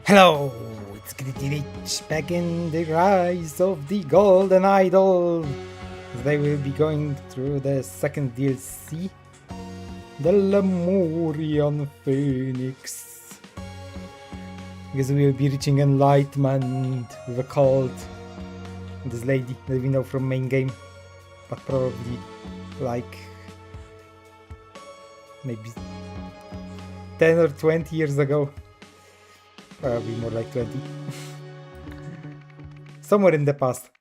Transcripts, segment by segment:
Hello, it's Gritty Rich back in the Rise of the Golden Idol. They will be going through the second DLC, the Lemurian Phoenix. Because we will be reaching enlightenment with occult. This lady that we know from main game, but probably like maybe 10 or 20 years ago. Probably more like 20. Somewhere in the past.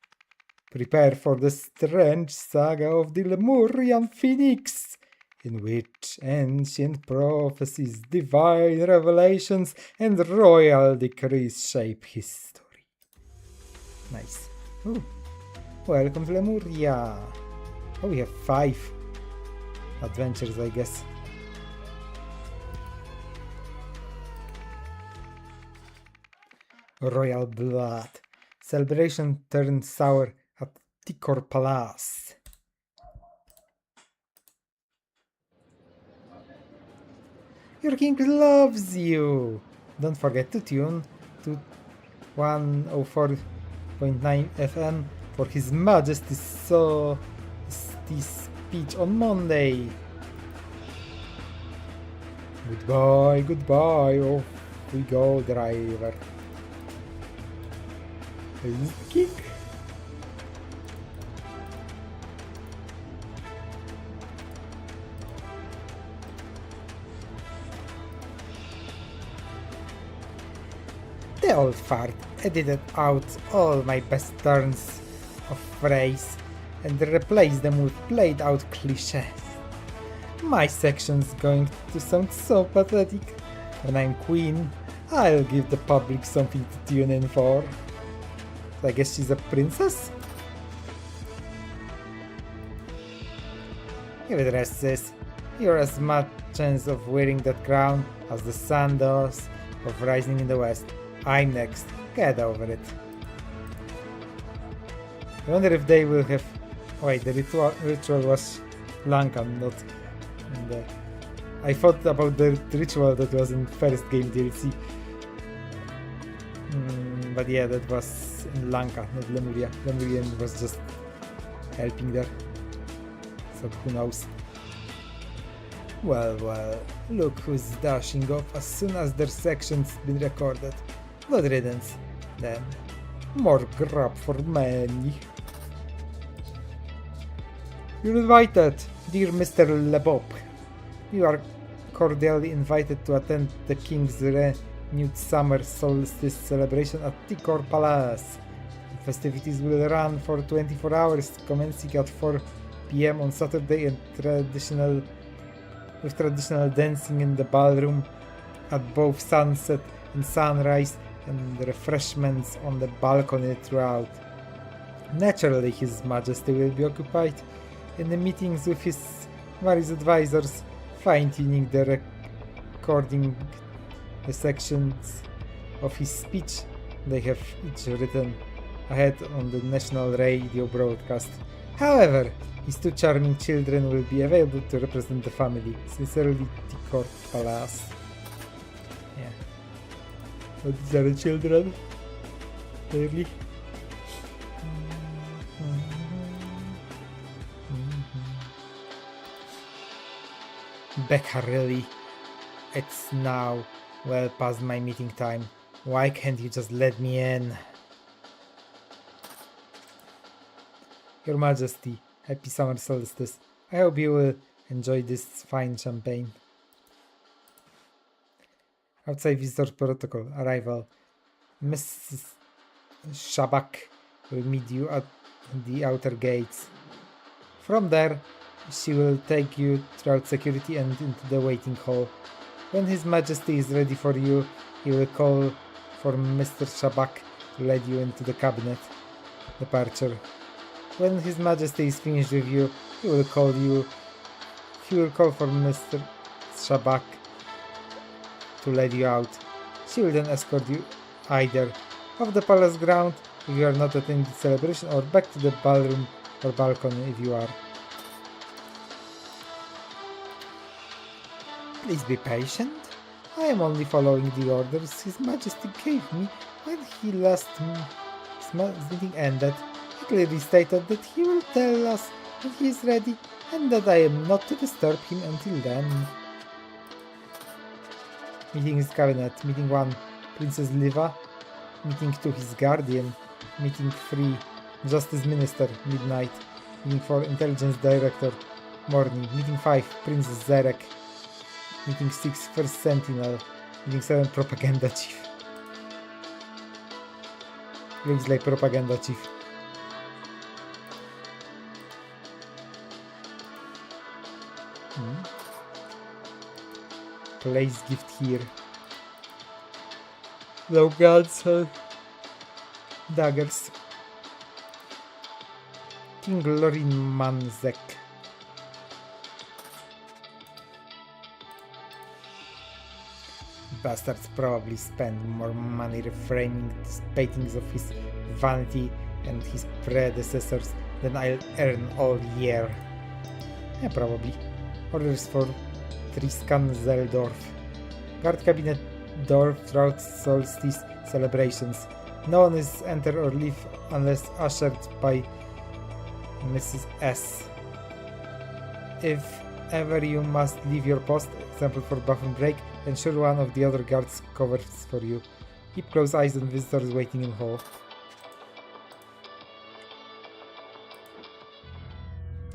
Prepare for the strange saga of the Lemurian Phoenix, in which ancient prophecies, divine revelations, and royal decrees shape history. Nice. Ooh. Welcome to Lemuria. Oh, we have 5 adventures, I guess. Royal blood. Celebration turned sour at Tikor Palace. Your king loves you. Don't forget to tune to 104.9 FM for His Majesty's speech on Monday. Goodbye, goodbye. Off we go, driver. Kick. The old fart edited out all my best turns of phrase and replaced them with played out cliches. My section's going to sound so pathetic. When I'm queen, I'll give the public something to tune in for. I guess she's a princess? Give it a rest, sis. You're as much chance of wearing that crown as the sun does of rising in the west. I'm next. Get over it. I wonder if they will have... Wait, the ritual was Lanka, not in the... I thought about the ritual that was in first game DLC. But yeah, that was in Lanka, not Lemuria. Lemurian was just helping there. So who knows. Well, look who's dashing off as soon as their section's been recorded. Good riddance, then. More grub for many. You're invited, dear Mr. Lebop. You are cordially invited to attend the King's renewed summer solstice celebration at Tikor Palace. The festivities will run for 24 hours, commencing at 4 p.m. on Saturday and traditional dancing in the ballroom at both sunset and sunrise, and refreshments on the balcony throughout. Naturally, His Majesty will be occupied in the meetings with his various advisors, fine-tuning the recording the sections of his speech. They have each written ahead on the national radio broadcast. However, his 2 charming children will be available to represent the family. Sincerely, Tikor Palace. Yeah. But these are the children. Clearly. Becca, really? It's now well past my meeting time. Why can't you just let me in? Your Majesty, happy summer solstice. I hope you will enjoy this fine champagne. Outside visitor protocol, arrival. Mrs. Shabak will meet you at the outer gates. From there, she will take you throughout security and into the waiting hall. When His Majesty is ready for you, he will call for Mr. Shabak to lead you into the cabinet. Departure. When His Majesty is finished with you, he will call for Mr. Shabak to lead you out. She will then escort you either off the palace ground if you are not attending the celebration, or back to the ballroom or balcony if you are. Please be patient. I am only following the orders His Majesty gave me when he last his meeting ended. He clearly stated that he will tell us when he is ready and that I am not to disturb him until then. Meeting his cabinet. Meeting 1, Princess Liva. Meeting 2, his guardian. Meeting 3, Justice Minister, midnight. Meeting 4, Intelligence Director, morning. Meeting 5, Princess Zarek. Meeting 6, First Sentinel. Meeting 7, Propaganda Chief. Looks like Propaganda Chief. Place gift here. No guns, daggers. King Lorin Manzek. Bastards probably spend more money reframing these paintings of his vanity and his predecessors than I'll earn all year. Yeah, probably. Orders for Triskan Zeldorf. Guard cabinet door throughout solstice celebrations. No one is enter or leave unless ushered by Mrs. S. If ever you must leave your post, example for bathroom break, ensure one of the other guards covers for you. Keep close eyes on visitors waiting in hall.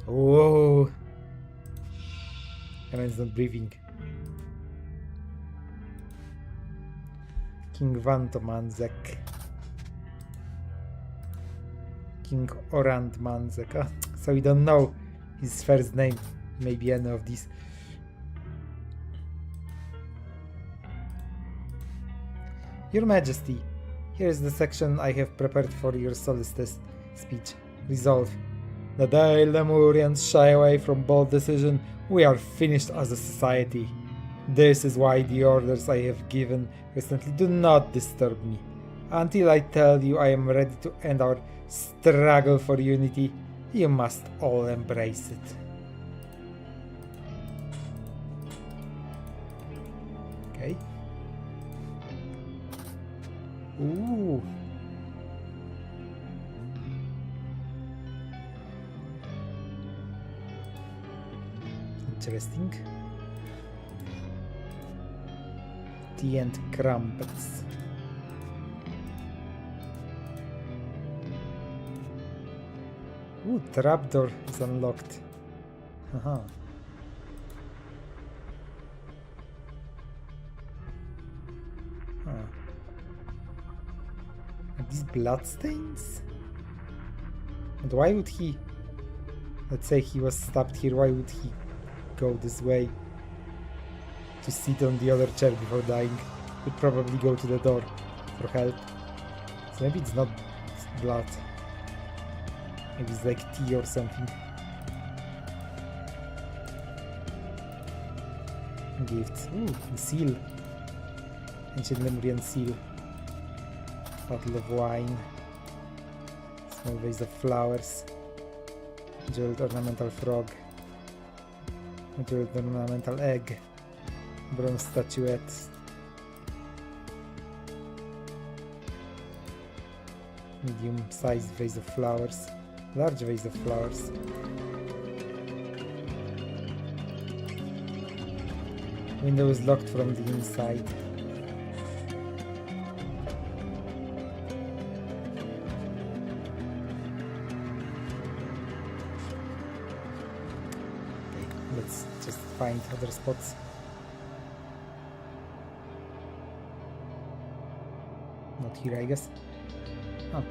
Whoa! And it's not breathing. King Vantomanzek. King Orand Manzek. So we don't know his first name. Maybe any of these. Your Majesty, here is the section I have prepared for your solstice speech. Resolve. The day Lemurians shy away from bold decision, we are finished as a society. This is why the orders I have given recently do not disturb me. Until I tell you I am ready to end our struggle for unity, you must all embrace it. Okay. Ooh. Interesting. Tea and crumpets. Ooh, trapdoor is unlocked. Haha. Are these bloodstains? And why would he... Let's say he was stabbed here, why would he go this way? To sit on the other chair before dying. Would probably go to the door for help. So maybe it's not blood. Maybe it's like tea or something. Gifts. Ooh, the seal. Ancient Lemurian seal. Bottle of wine. Small vase of flowers. Jeweled ornamental frog. Jeweled ornamental egg. Bronze statuette. Medium-sized vase of flowers. Large vase of flowers. Window is locked from the inside. Okay, let's just find other spots. Not here, I guess. Oh.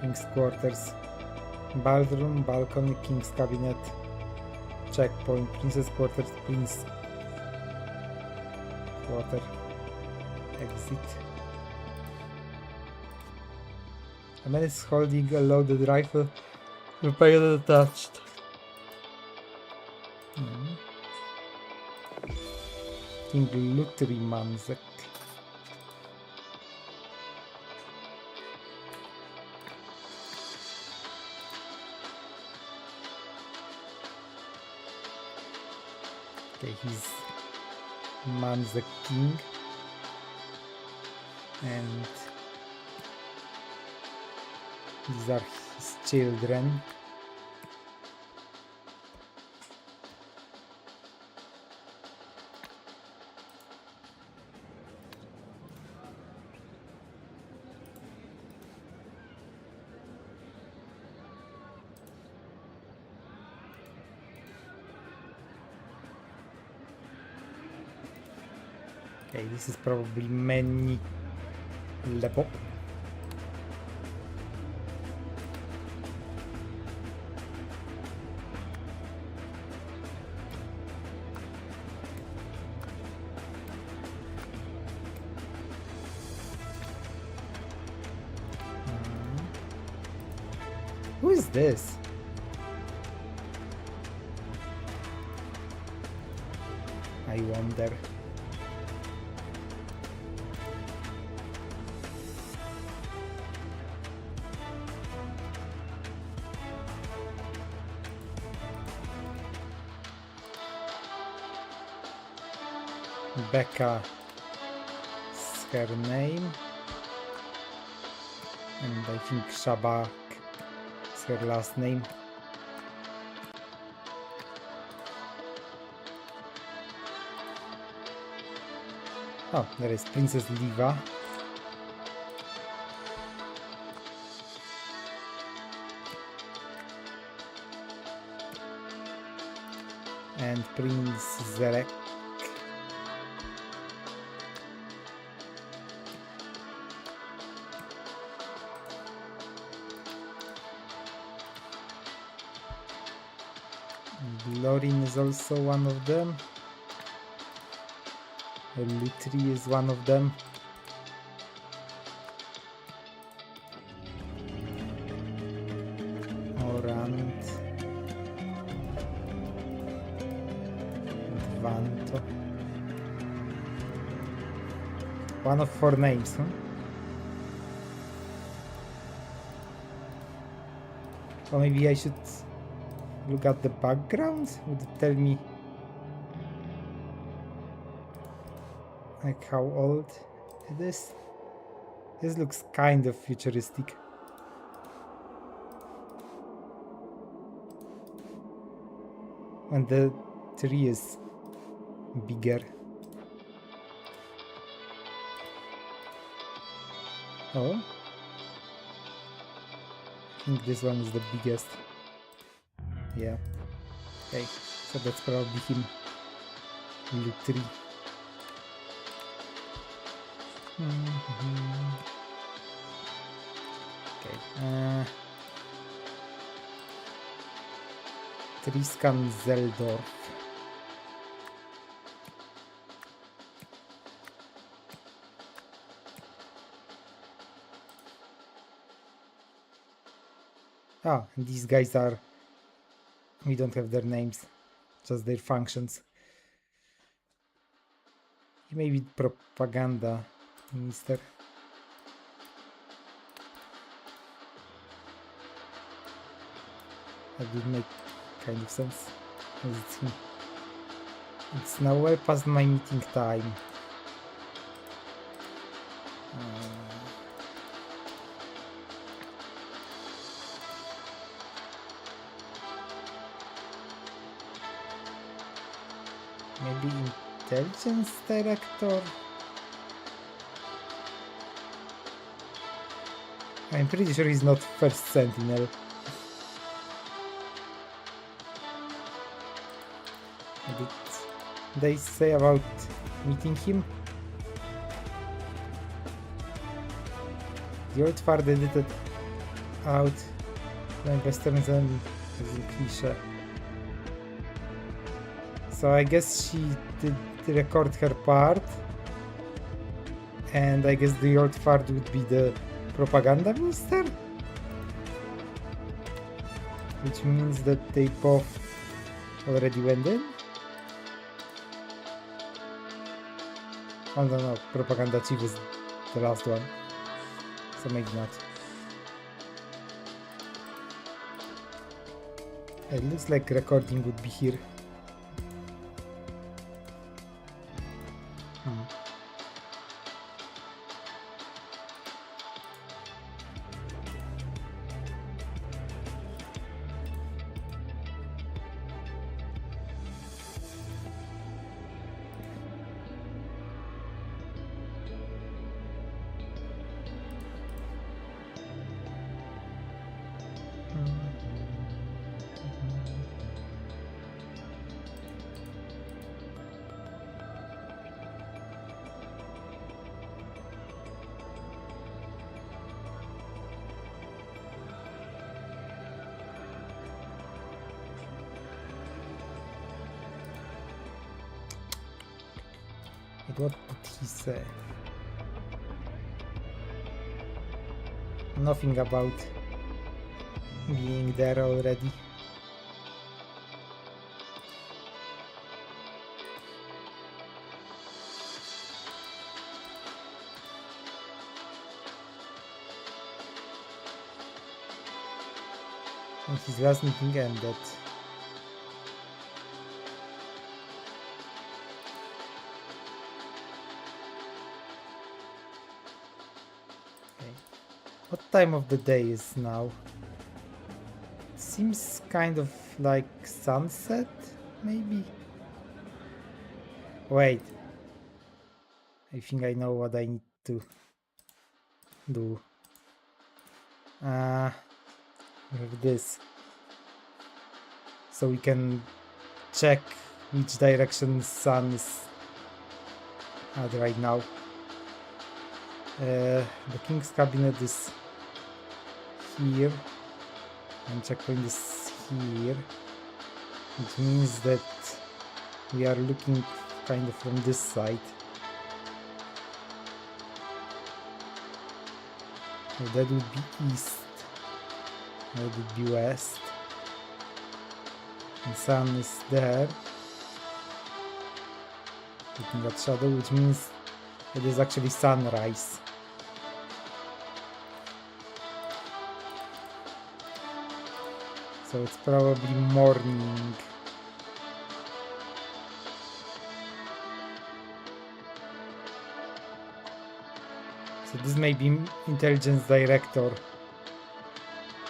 King's quarters. Ballroom, balcony, King's cabinet. Checkpoint, Princess quarters, Prince quarter. Exit. A man is holding a loaded rifle. The payload attached. King Lutri Manzek. Okay, he's man's the king, and these are his children. Okay, this is probably many level. Who is this? I wonder. Becca is her name, and I think Shabak is her last name. Oh, there is Princess Liva. And Prince Zerek. Lorin is also one of them. Lutri is one of them. Orant. Vanto. One of 4 names, huh? Or maybe I should look at the background. Would it tell me like how old it is? This looks kind of futuristic. And the tree is bigger. Oh, I think this one is the biggest. Yeah. Okay, so that's probably him. Lutri. Okay. Triskan Zeldorf. Ah, and these guys are... We don't have their names, just their functions. He may be propaganda minister. That would make kind of sense. It's him. It's now well past my meeting time. Maybe intelligence director? I'm pretty sure he's not first sentinel. What did they say about meeting him? The old father edited out when westerns and cliche. So I guess she did record her part, and I guess the old fart would be the propaganda minister, which means that they both already went in. Oh no, propaganda chief is the last one, so maybe not. It looks like recording would be here. Wait, what did he say? Nothing about being there already. And his last meeting ended. Okay. What time of the day is now? Seems kind of like sunset, maybe? Wait. I think I know what I need to do. We have this. So we can check which direction sun is at right now. The king's cabinet is here and checkpoint is here, which means that we are looking kind of from this side. So that would be east, that would be west, and sun is there looking at shadow, which means it is actually sunrise. So it's probably morning. So this may be intelligence director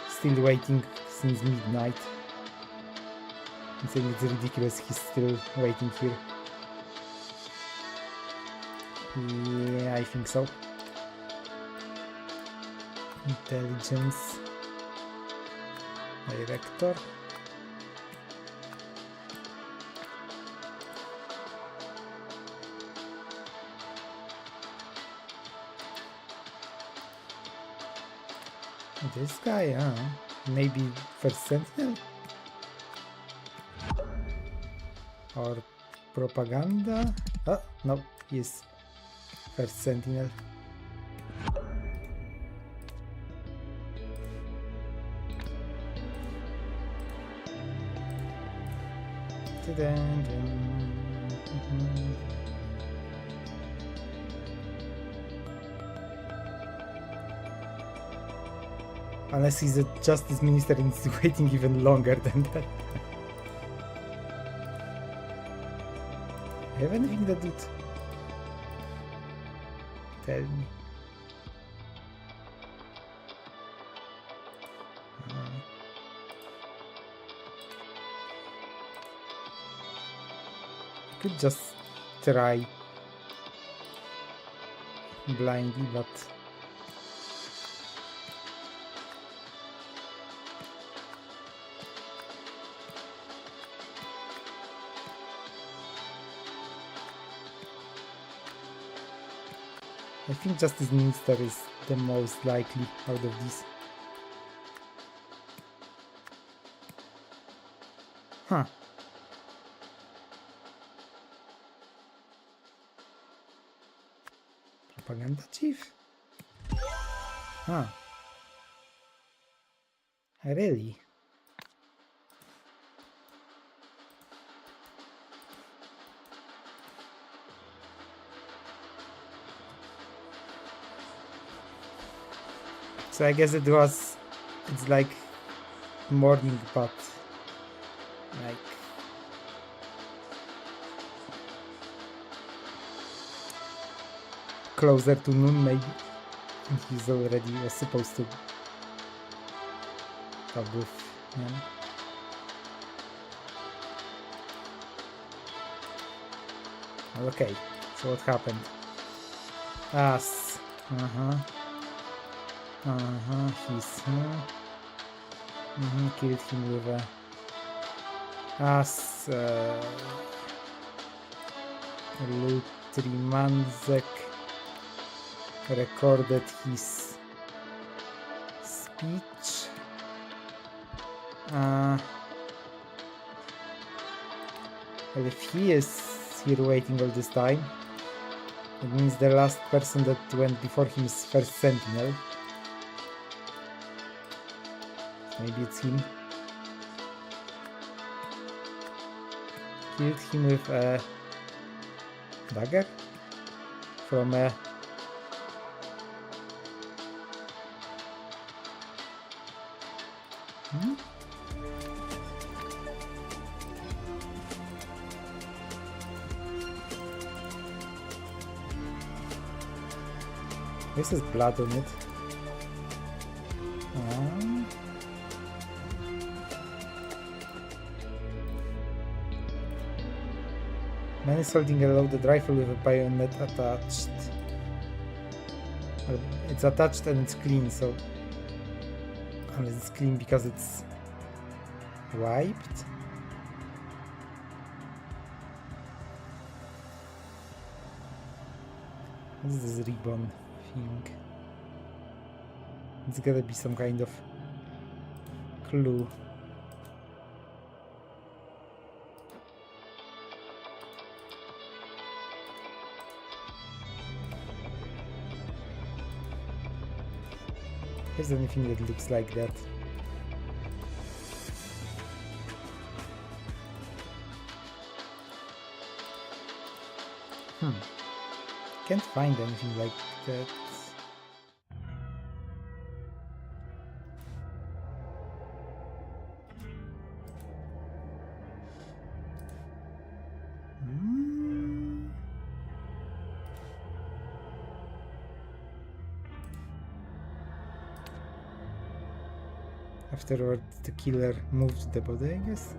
still waiting since midnight. I'm saying it's ridiculous he's still waiting here. Yeah, I think so. Intelligence director. This guy, maybe first sentinel? Or propaganda? Oh, no, he's first sentinel. Unless he's a justice minister and is waiting even longer than that. I have anything that would tell me. Could just try blindly, but I think Justice Minister is the most likely out of these. Huh. Propaganda chief? Huh. Really? So I guess it's like morning, but like closer to noon maybe. He's already was supposed to talk with him. Okay, so what happened? Us. He's killed him with a As Lutrimanzek recorded his speech. And if he is here waiting all this time, It means the last person that went before him is first sentinel. Maybe it's him. Killed him with a dagger from a This is blood on it. Man is holding a loaded rifle with a bayonet attached. Well, it's attached and it's clean, so unless it's clean because it's wiped. What is this ribbon thing? It's gotta be some kind of clue. There's anything that looks like that. Can't find anything like that. Afterward, the killer moved the body, I guess.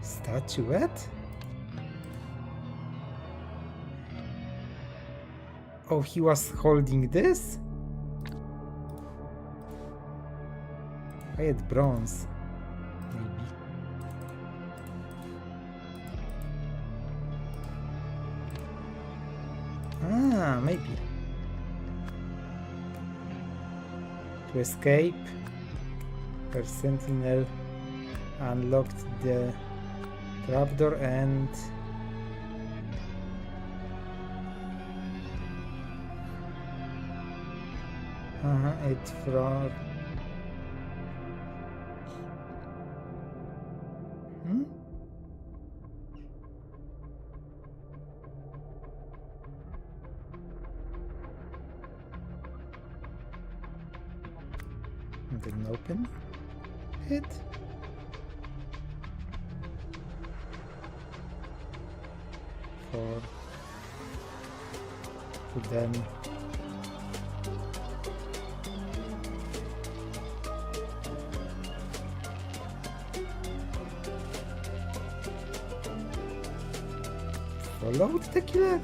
Statuette? Oh, he was holding this? I had bronze. Maybe. Ah, maybe. To escape, her sentinel unlocked the trapdoor and it from didn't open it. To them. Followed the killer?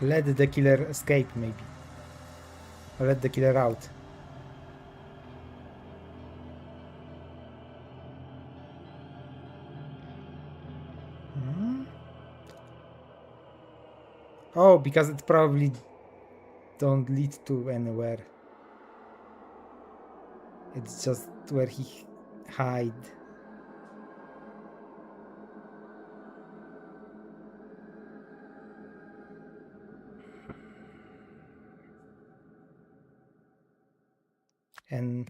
Let the killer escape, maybe. Or let the killer out. Oh, because it probably don't lead to anywhere. It's just where he hide. And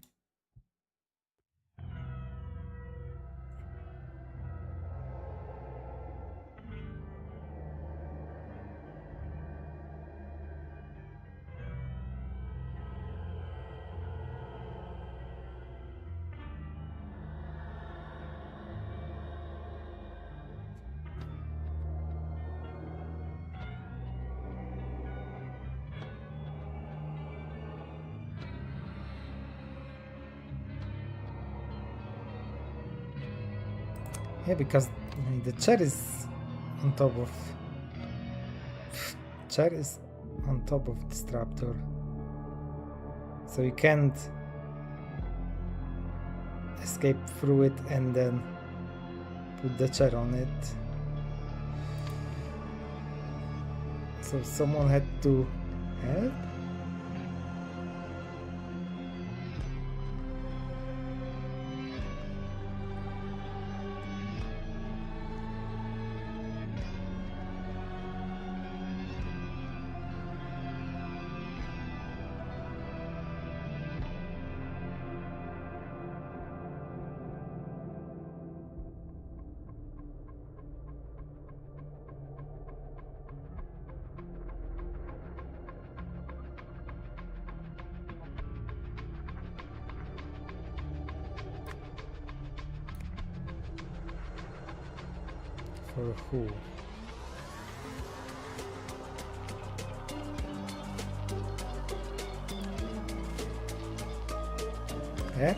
Yeah, because the chair is on top of... chair is on top of this trapdoor. So you can't escape through it and then put the chair on it. So someone had to help? For who? Her?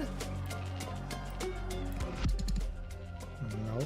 No.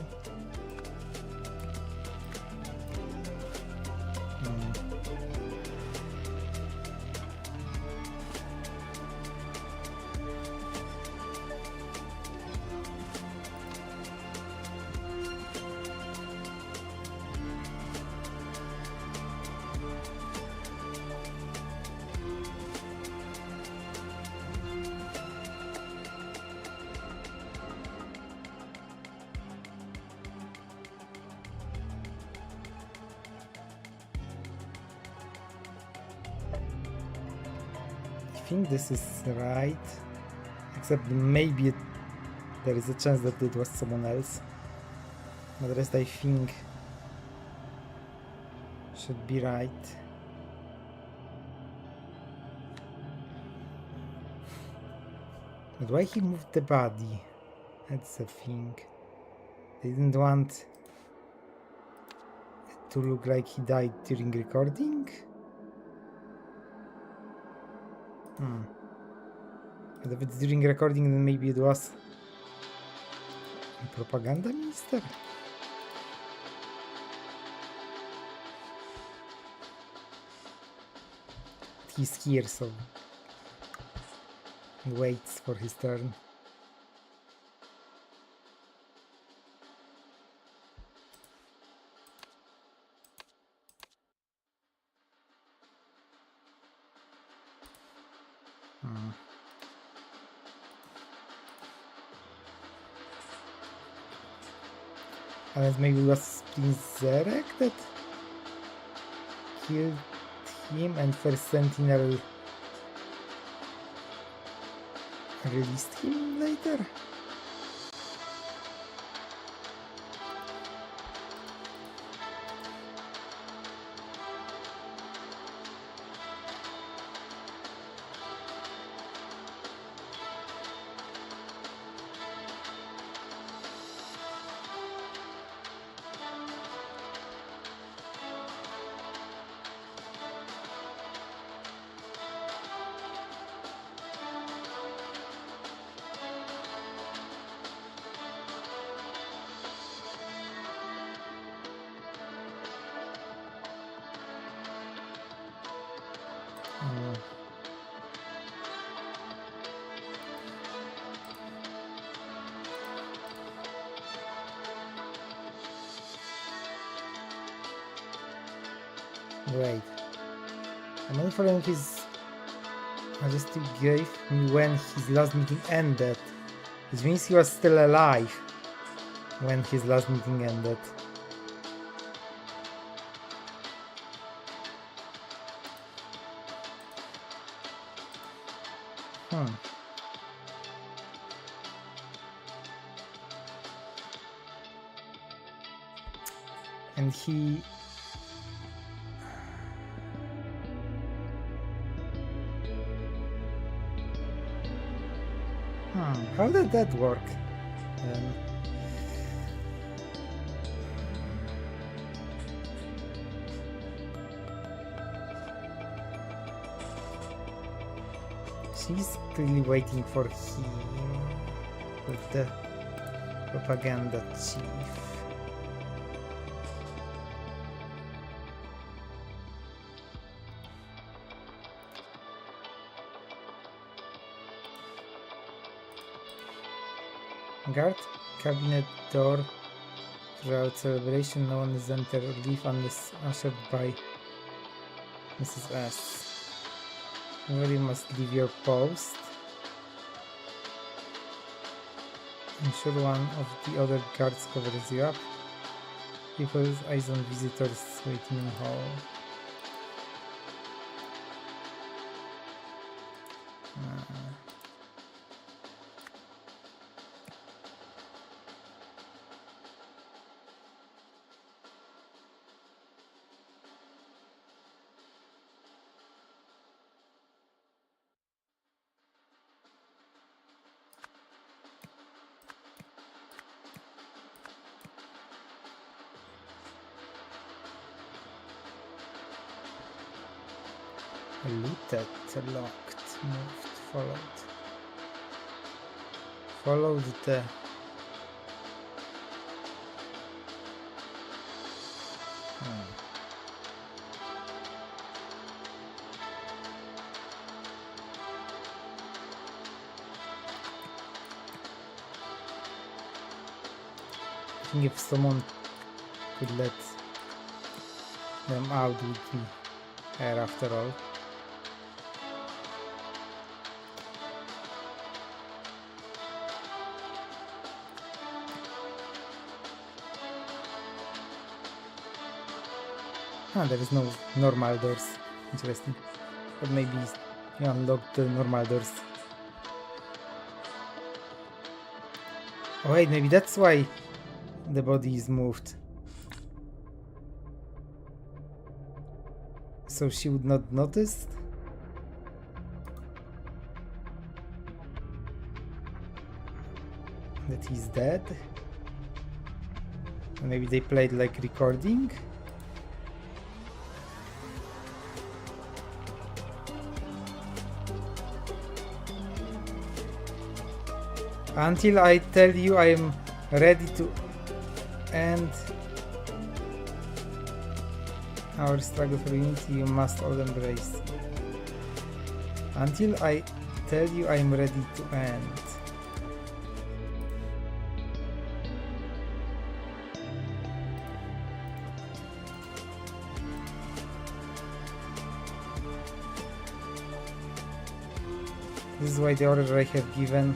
I think this is right, except maybe there is a chance that it was someone else, but the rest I think should be right. But why he moved the body? That's the thing. They didn't want it to look like he died during recording? But if it's during recording, then maybe it was a propaganda minister? He's here, so he waits for his turn. Unless maybe it was Prince Zarek that killed him and First Sentinel released him later? Right. I'm only following his Majesty gave me when his last meeting ended. Which means he was still alive when his last meeting ended. And he... How did that work? She's clearly waiting for him with the Propaganda chief. Guard cabinet door throughout celebration. No one is enter or leave unless ushered by Mrs. S. Nobody must leave your post. Ensure one of the other guards covers you up. People's eyes on visitors waiting in hall. Looted, locked, moved, followed. Followed the... I think if someone could let them out, would be fair after all. There is no normal doors. Interesting. But maybe you unlock the normal doors. Oh wait, maybe that's why the body is moved. So she would not notice? That he's dead? Maybe they played like recording? Until I tell you I am ready to end our struggle for unity, you must all embrace. Until I tell you I am ready to end. This is why the order I have given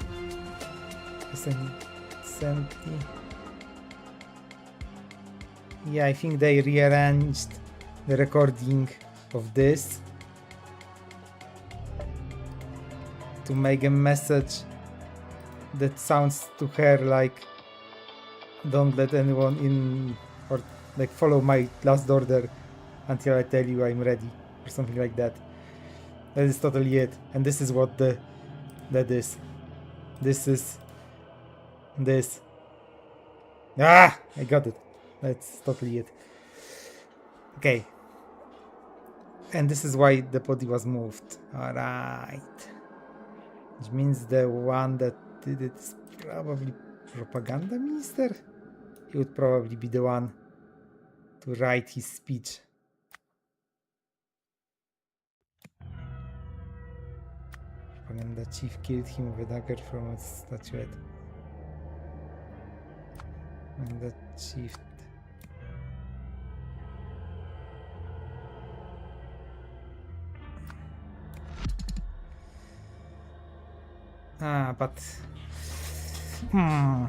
Yeah, I think they rearranged the recording of this to make a message that sounds to her like don't let anyone in, or like follow my last order until I tell you I'm ready, or something like that. That is totally it. And this is what that is. This is this. Ah, I got it. That's totally it. Okay. And this is why the body was moved. Alright. Which means the one that did it is probably propaganda minister? He would probably be the one to write his speech. Propaganda chief killed him with a dagger from a statuette. And the chief... but... No.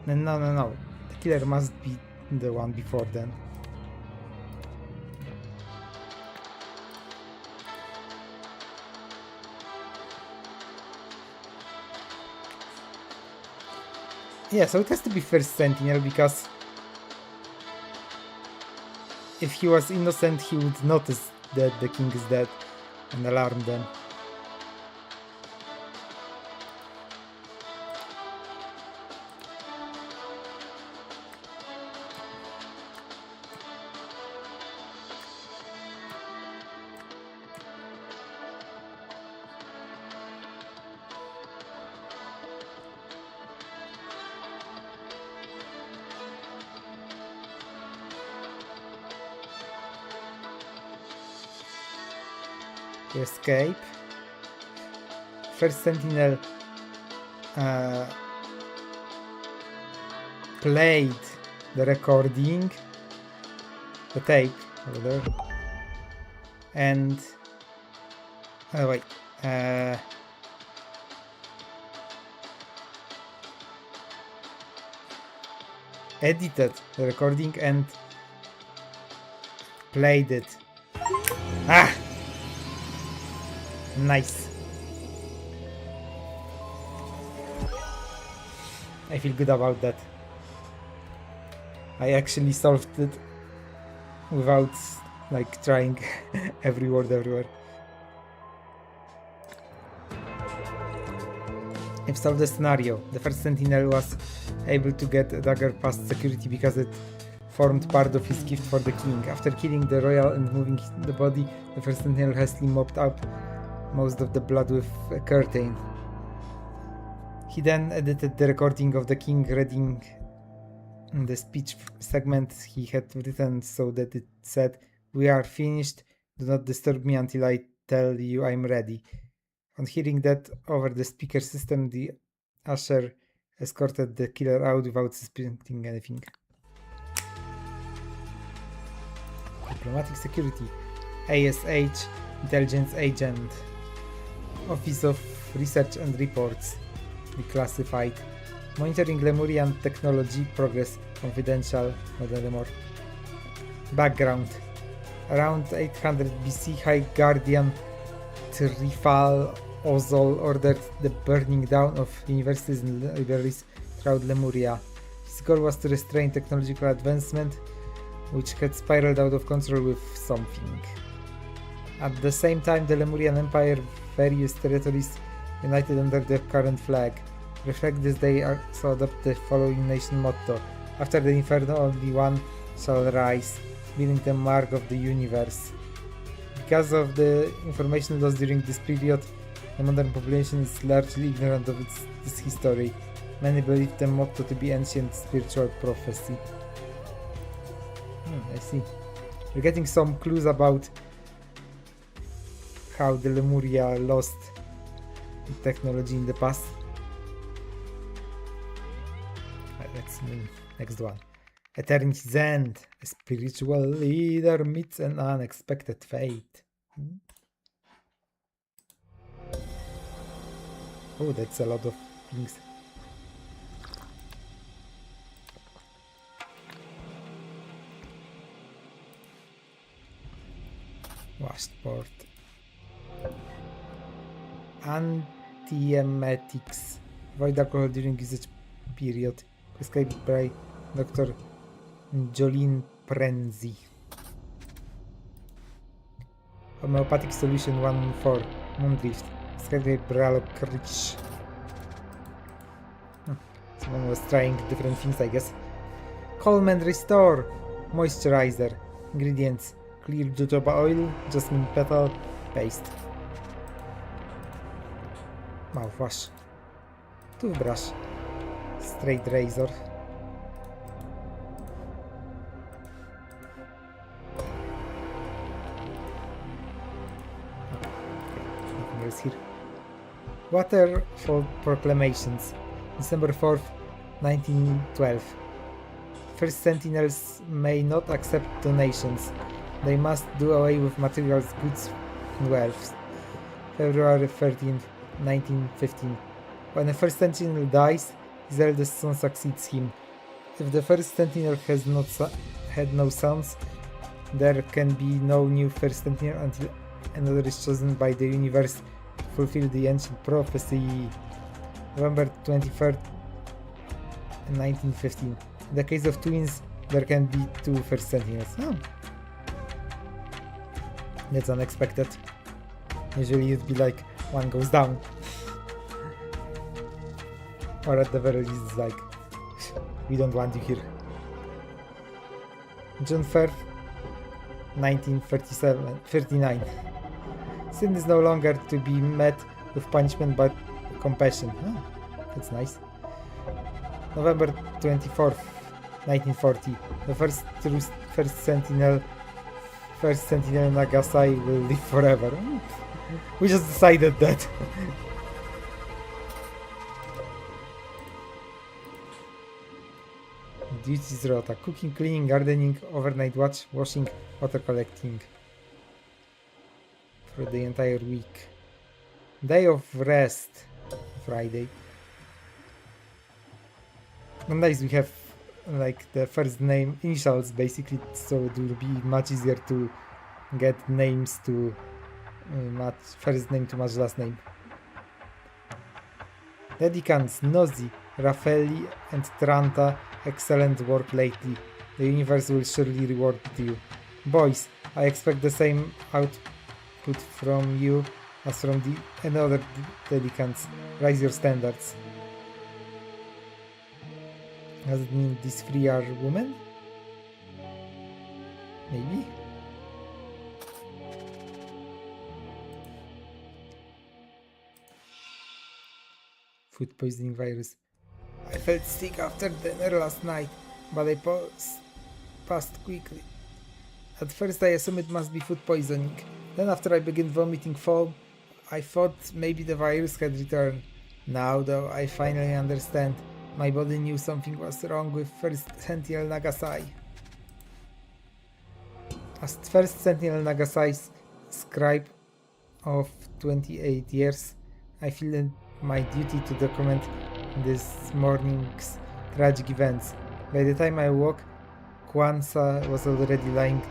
The killer must be the one before then. Yeah, so it has to be first Sentinel, because if he was innocent, he would notice that the king is dead and alarm them. to escape. First Sentinel played the recording, the tape over there, and wait, edited the recording and played it. Ah! Nice. I feel good about that. I actually solved it without like trying every word everywhere. I've solved the scenario. The first Sentinel was able to get a dagger past security because it formed part of his gift for the king. After killing the royal and moving the body, the first Sentinel hastily mopped up most of the blood with a curtain. He then edited the recording of the king reading the speech segment he had written so that it said, "We are finished. Do not disturb me until I tell you I'm ready." On hearing that over the speaker system, the usher escorted the killer out without suspecting anything. Diplomatic Security, ASH, Intelligence Agent, Office of Research and Reports, Declassified, Monitoring Lemurian Technology Progress, Confidential, not anymore. Background: around 800 BC, High Guardian Trifal Ozol ordered the burning down of universities and libraries throughout Lemuria. His goal was to restrain technological advancement, which had spiraled out of control with something. At the same time, the Lemurian Empire, various territories united under the current flag. Reflect this, they also adopt the following nation motto: after the inferno, only one shall rise, bearing the mark of the universe. Because of the information lost during this period, the modern population is largely ignorant of this history. Many believe the motto to be ancient spiritual prophecy. I see. We're getting some clues about how the Lemuria lost technology in the past. Let's move next one. Eternity's End. A spiritual leader meets an unexpected fate. Oh, that's a lot of things. Washport. Antiemetics. Avoid alcohol during usage period. Prescribed by Dr. Jolene Prenzi. Homeopathic solution 114. Moondrift. Prescribed by Bralo Krich. Someone was trying different things, I guess. Coleman Restore. Moisturizer. Ingredients: clear jojoba oil, jasmine petal, paste. Mouthwash. Toothbrush. Straight razor. Nothing else here. Water for proclamations. December 4th, 1912. First Sentinels may not accept donations. They must do away with materials, goods, and wealth. February 13th, 1915. When the first Sentinel dies, his eldest son succeeds him. If the first Sentinel has had no sons, there can be no new first Sentinel until another is chosen by the universe to fulfill the ancient prophecy. November 23rd, 1915. In the case of twins, there can be two first Sentinels. Oh. That's unexpected. Usually it'd be like one goes down. Or at the very least it's like, we don't want you here. June 3rd, 1939. Sin is no longer to be met with punishment but compassion. Oh, that's nice. November 24th, 1940. The first Sentinel Nagasai will live forever. We just decided that. Duties rota. Cooking, cleaning, gardening, overnight watch, washing, water collecting. For the entire week. Day of rest. Friday. Nowadays we have like the first name initials basically, so it will be much easier to get names to match first name to match last name. Dedicants Nozi, Raffaelli and Tranta, excellent work lately. The universe will surely reward you. Boys, I expect the same output from you as from the other dedicants. Raise your standards. Does it mean these three are women? Maybe? Food poisoning virus. I felt sick after dinner last night, but I passed quickly. At first I assumed it must be food poisoning. Then after I began vomiting foam, I thought maybe the virus had returned. Now though, I finally understand. My body knew something was wrong with First Sentinel Nagasai. As First Sentinel Nagasai's scribe of 28 years, I feel it my duty to document this morning's tragic events. By the time I woke, Kwanzaa was already lying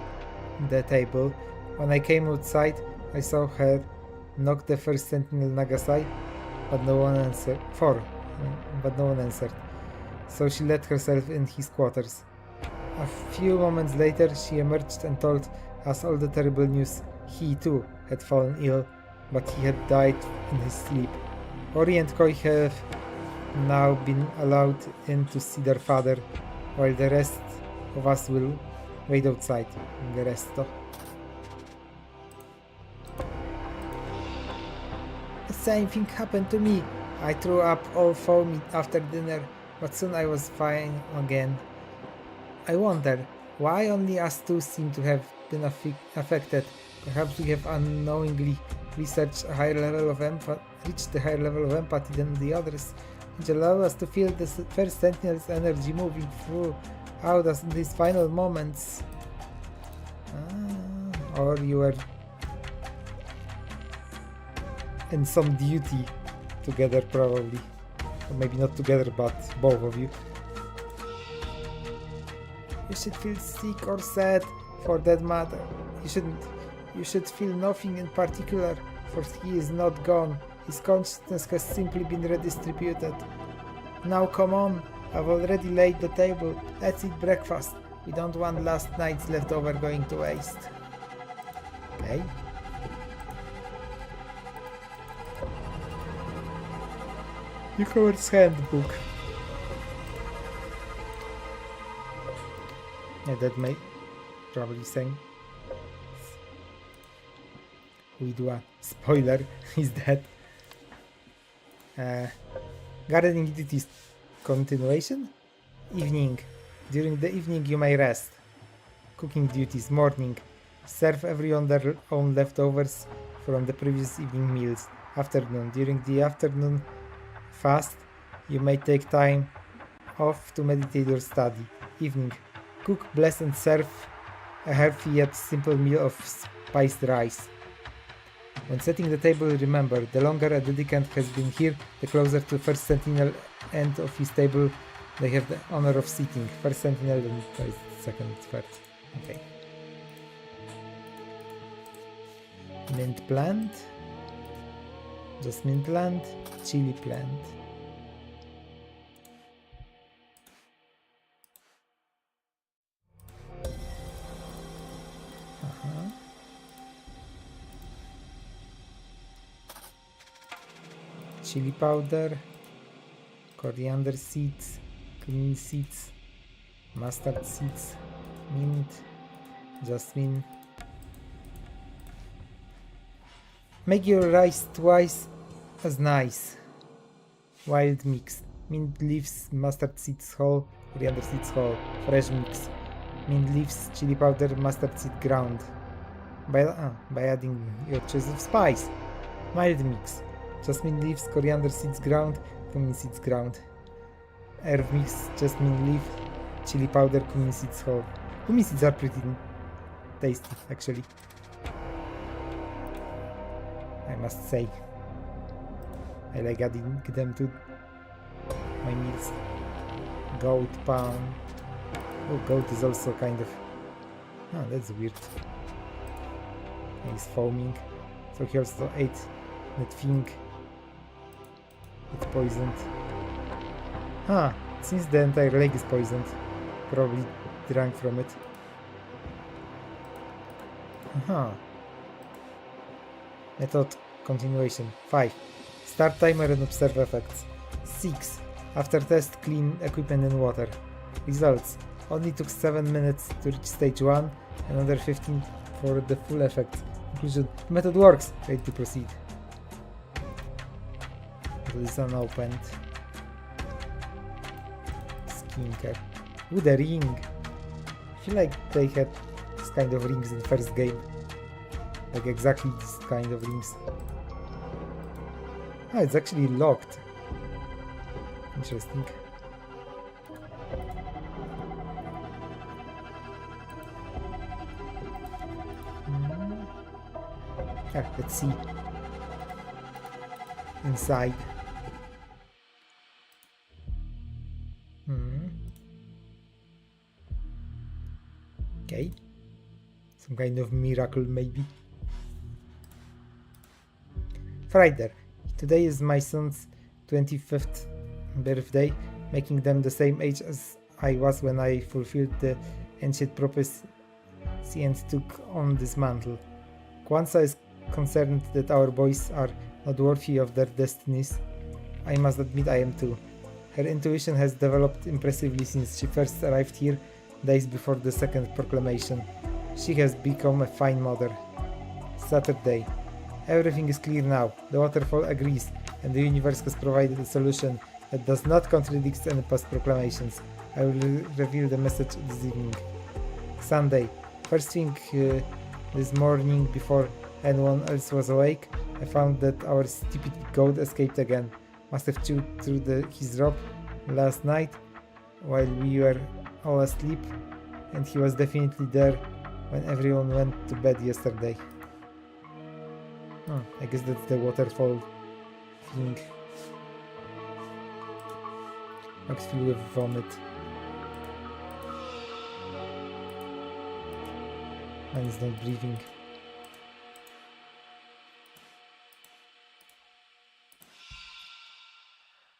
on the table. When I came outside, I saw her knock the First Sentinel Nagasai, but no one answered. So she let herself in his quarters. A few moments later, she emerged and told us all the terrible news. He too had fallen ill, but he had died in his sleep. Ori and Koi have now been allowed in to see their father, while the rest of us will wait outside. The resto. The same thing happened to me. I threw up all foamy after dinner, but soon I was fine again. I wonder, why only us two seem to have been affected? Perhaps we have unknowingly reached a higher level of empathy than the others, which allow us to feel the First Sentinel's energy moving through us in these final moments. Or you were in some duty together, probably. Or maybe not together, but both of you. You should feel sick or sad, for that matter. You shouldn't. You should feel nothing in particular, for he is not gone. His consciousness has simply been redistributed. Now come on, I've already laid the table. Let's eat breakfast. We don't want last night's leftover going to waste. Okay. Newcomer's Handbook. Yeah, that may probably same. We do a spoiler, he's dead. Gardening duties continuation. Evening. During the evening you may rest. Cooking duties morning. Serve everyone their own leftovers from the previous evening meals. Afternoon. During the afternoon fast, you may take time off to meditate or study. Evening. Cook, bless and serve a hearty yet simple meal of spiced rice. When setting the table, remember, the longer a dedicant has been here, the closer to First Sentinel end of his table they have the honor of sitting. First Sentinel and second, third. Okay. Mint plant. Jasmine plant. Chili plant. Chili powder, coriander seeds, cumin seeds, mustard seeds, mint, jasmine. Make your rice twice as nice. Wild mix. Mint leaves, mustard seeds whole, coriander seeds whole. Fresh mix. Mint leaves, chili powder, mustard seed ground. By adding your choice of spice. Mild mix. Jasmine leaves, coriander seeds ground, cumin seeds ground. Herb mix, jasmine leaf, chili powder, cumin seeds whole. Cumin seeds are pretty tasty, actually. I must say. I like adding them to my meals. Goat pound. Oh, goat is also kind of... Oh, that's weird. He's foaming. So he also ate that thing. It's poisoned. Huh, since the entire lake is poisoned. Probably drank from it. Method continuation. 5. Start timer and observe effects. 6. After test, clean equipment and water. Results. Only took 7 minutes to reach stage 1, another 15 for the full effect. Conclusion. Method works. Ready to proceed. It is unopened. Skincare. Ooh, the ring. I feel like they had this kind of rings in first game. Like exactly this kind of rings. Ah, it's actually locked. Interesting. Let's see. Inside. Okay. Some kind of miracle, maybe. Friday. Today is my son's 25th birthday, making them the same age as I was when I fulfilled the ancient prophecy and took on this mantle. Kwanzaa is concerned that our boys are not worthy of their destinies. I must admit I am too. Her intuition has developed impressively since she first arrived here days before the second proclamation. She has become a fine mother. Saturday. Everything is clear now. The waterfall agrees, and the universe has provided a solution that does not contradict any past proclamations. I will reveal the message this evening. Sunday. First thing this morning, before anyone else was awake, I found that our stupid goat escaped again. Must have chewed through his rope last night while we were all asleep, and he was definitely there when everyone went to bed yesterday. I guess that's the waterfall thing. Box filled with vomit. Man is not breathing.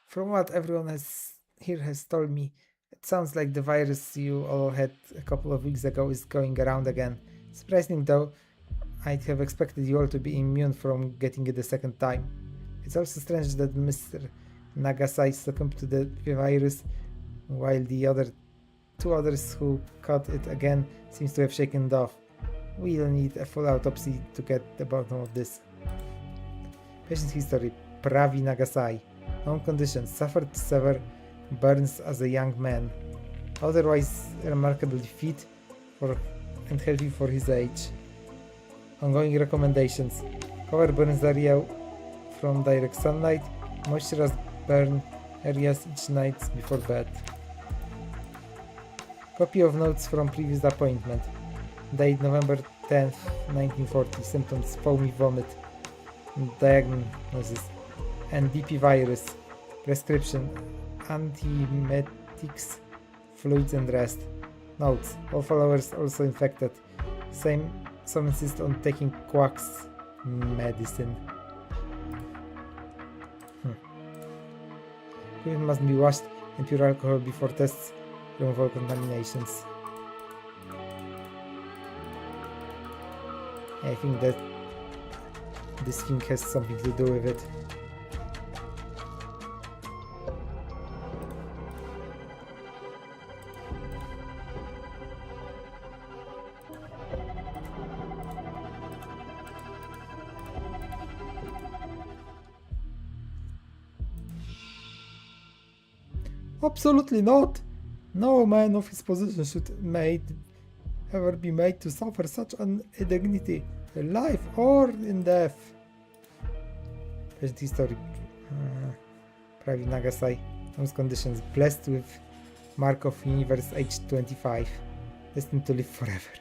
From what everyone here has told me, it sounds like the virus you all had a couple of weeks ago is going around again. Surprising though, I'd have expected you all to be immune from getting it the second time. It's also strange that Mr. Nagasai succumbed to the virus, while the two others who caught it again seems to have shaken it off. We'll need a full autopsy to get the bottom of this. Patient history. Pravi Nagasai. Known conditions. Suffered severe burns as a young man. Otherwise remarkably fit and healthy for his age. Ongoing recommendations. Cover burns area from direct sunlight. Moisturize burn areas each night before bed. Copy of notes from previous appointment. Date November 10th, 1940. Symptoms: foamy vomit. Diagnosis: NDP virus. Prescription: antiemetics, fluids and rest. Notes: all followers also infected. Some insist on taking quacks medicine. Equipment must be washed in pure alcohol before tests. Remove all contaminations. I think that this thing has something to do with it. Absolutely not! No man of his position should ever be made to suffer such an indignity, in life or in death. Patient history. Private Nagasai. Those conditions. Blessed with Mark of Universe, age 25. Destined to live forever.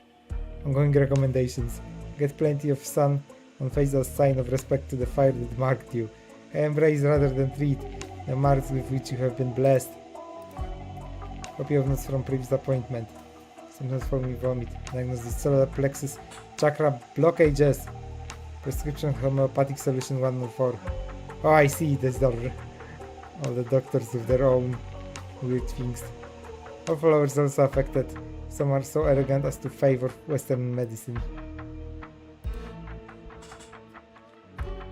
Ongoing recommendations. Get plenty of sun on face as sign of respect to the fire that marked you. Embrace rather than treat the marks with which you have been blessed. Copy of notes from previous appointment. Symptoms forming vomit. Diagnosis solar plexus chakra blockages. Prescription homeopathic solution 104. Oh, I see. These are all the doctors with their own weird things. All followers also affected. Some are so arrogant as to favor Western medicine.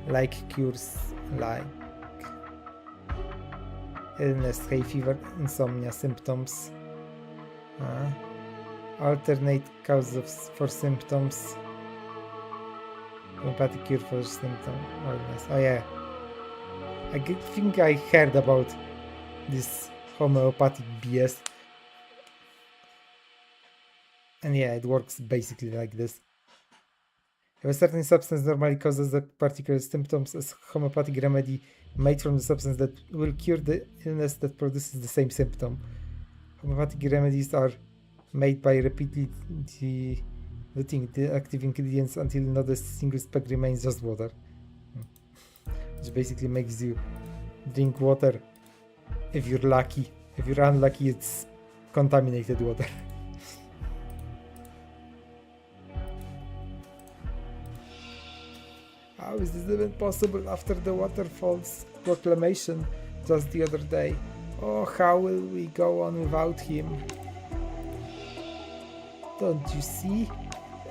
Like cures like illness, hay fever, insomnia symptoms. Alternate causes for symptoms. Homeopathic cure for symptom illness. Oh yeah. I think I heard about this homeopathic BS. And yeah, it works basically like this. If a certain substance normally causes the particular symptoms, a homeopathic remedy made from the substance that will cure the illness that produces the same symptom. Homeopathic remedies are made by repeatedly diluting the active ingredients until not a single speck remains, just water. Which basically makes you drink water if you're lucky. If you're unlucky, it's contaminated water. How is this even possible after the waterfall's proclamation just the other day? Oh, how will we go on without him? Don't you see?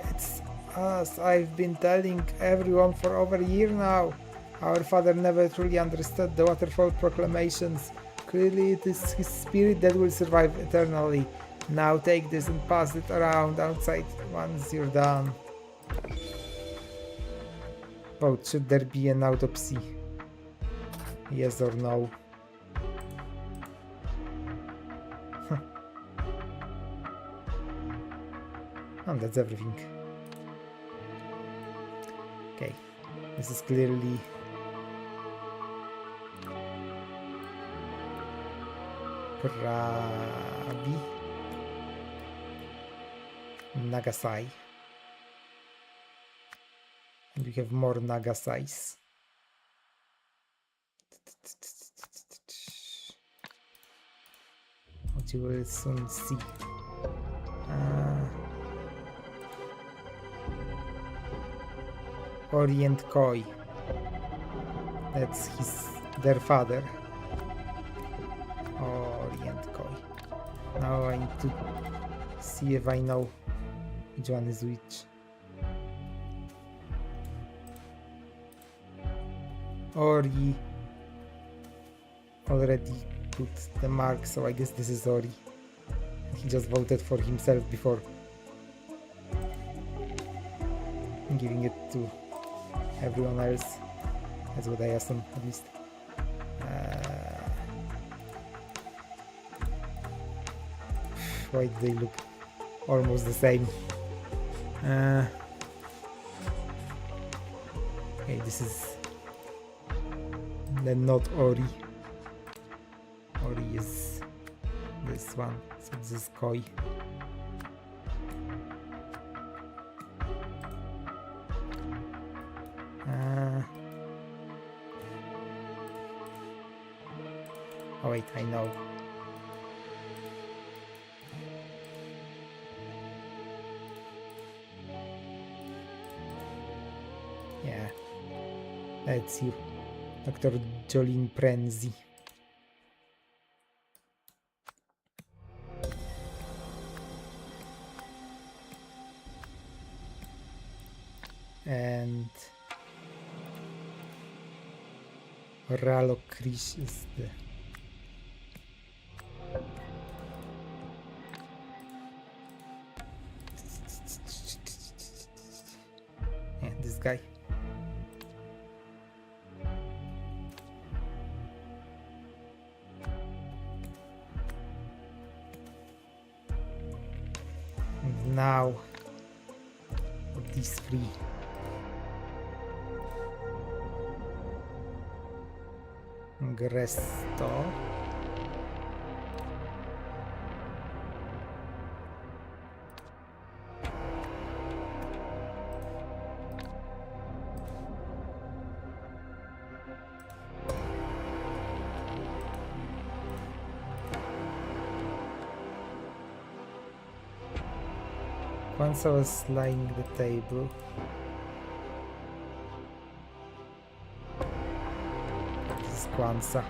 It's us. I've been telling everyone for over a year now. Our father never truly understood the waterfall proclamations. Clearly it is his spirit that will survive eternally. Now take this and pass it around outside once you're done. Vote, should there be an autopsy? Yes or no? And that's everything. Okay, this is clearly Krabi Nagasai. And we have more Nagasais. What you will soon see. Orient Koi. That's their father. Orient Koi. Now I need to see if I know which one is which. Ori already put the mark, so I guess this is Ori. He just voted for himself before giving it to everyone else. That's what I assume, at least. Why do they look almost the same? Okay, this is then not Ori. Ori is this one, so this is Koi. Oh wait, I know. Yeah, that's you. Dr. Jolene Prenzi. And Ralo Krish is the this guy. And now these three. Gresto. Once I was lying the table. This is Kwanzaa.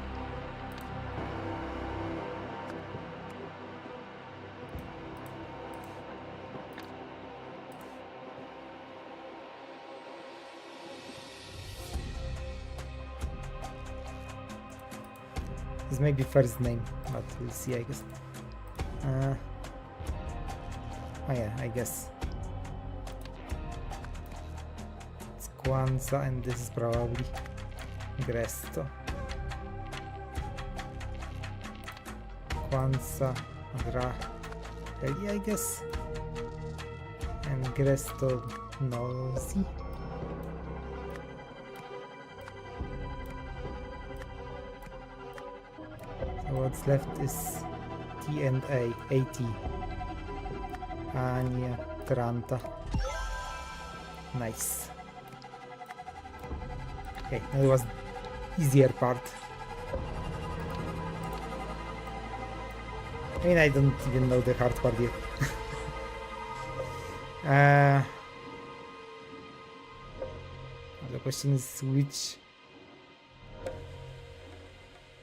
This may be first name, but we'll see, I guess. Oh yeah, I guess. It's Kwanzaa and this is probably Gresto. Kwanzaa, Gra, I guess. And Gresto Nozi. So what's left is T and A, 80. Ania, Tranta. Nice. Okay, that was easier part. I mean, I don't even know the hard part yet. The question is which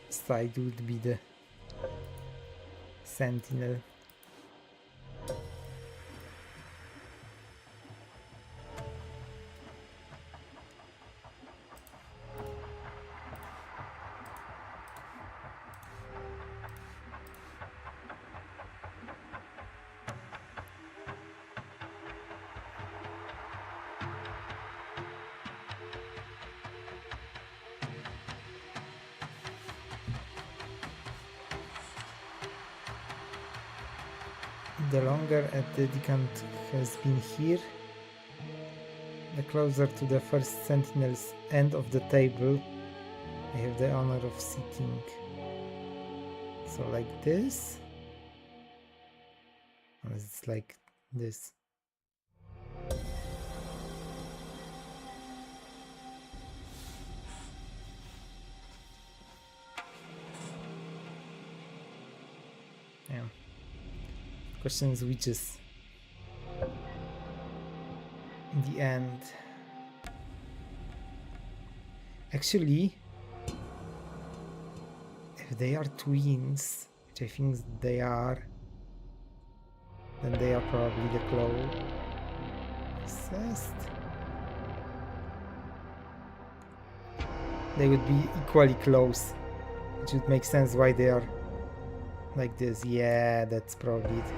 side would be the sentinel. The longer a dedicant has been here, the closer to the first sentinel's end of the table I have the honor of sitting. So like this, or it's like this. Yeah. Question is which is in the end. Actually, if they are twins, which I think they are, then they are probably the closest. They would be equally close, which would make sense why they are like this. Yeah, that's probably it.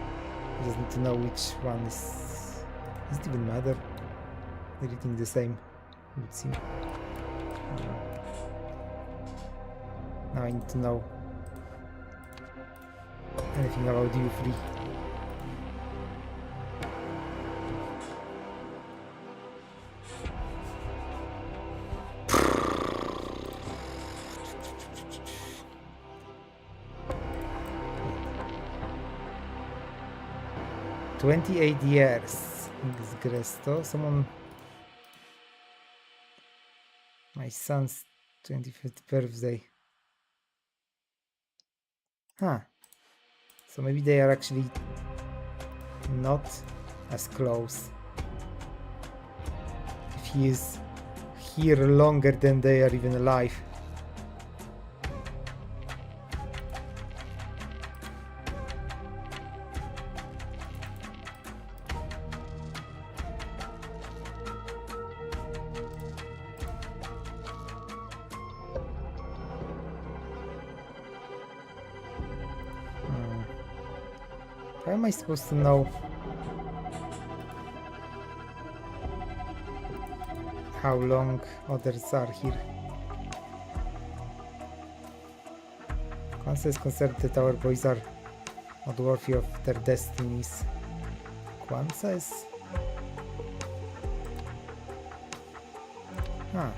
I just need to know which one is. Does it even matter? They're eating the same, it would seem. Now I need to know anything about you three. "28 years, this Gresto. Someone. My son's 25th birthday. Huh. So maybe they are actually not as close. If he is here longer than they are even alive. How am I supposed to know how long others are here? Kwanzaa is concerned that our boys are not worthy of their destinies. Kwanzaa is... Huh.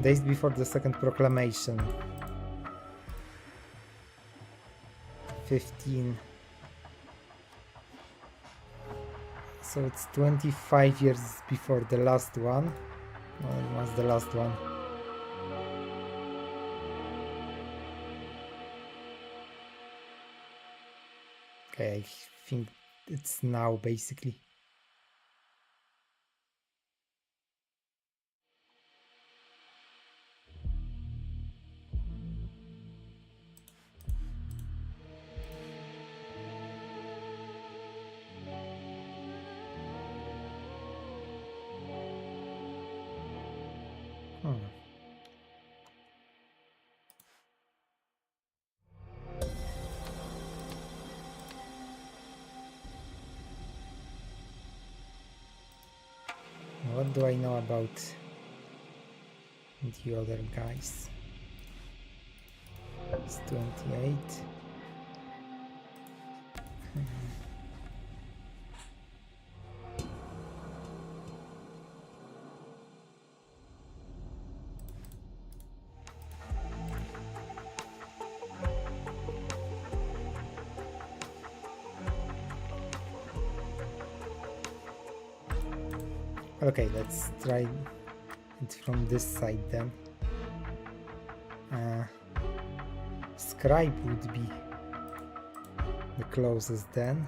Days before the second proclamation. 15. So it's 25 years before the last one. When was the last one? Okay, I think it's now basically. What do I know about the other guys? It's 28. Okay, let's try it from this side then. Scribe would be the closest then.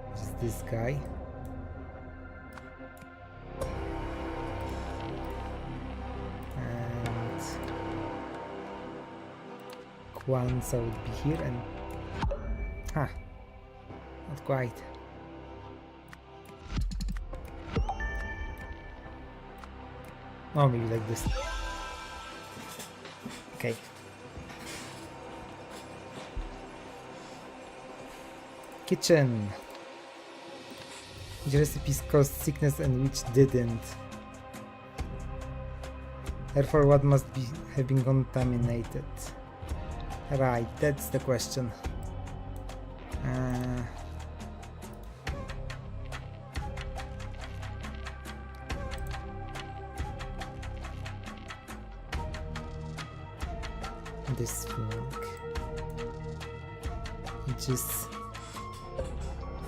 Which is this guy. And Kwanzaa would be here and... not quite. Oh, maybe like this. Okay. Kitchen. Which recipes caused sickness and which didn't? Therefore, what must have been contaminated? Right, that's the question. This thing, which is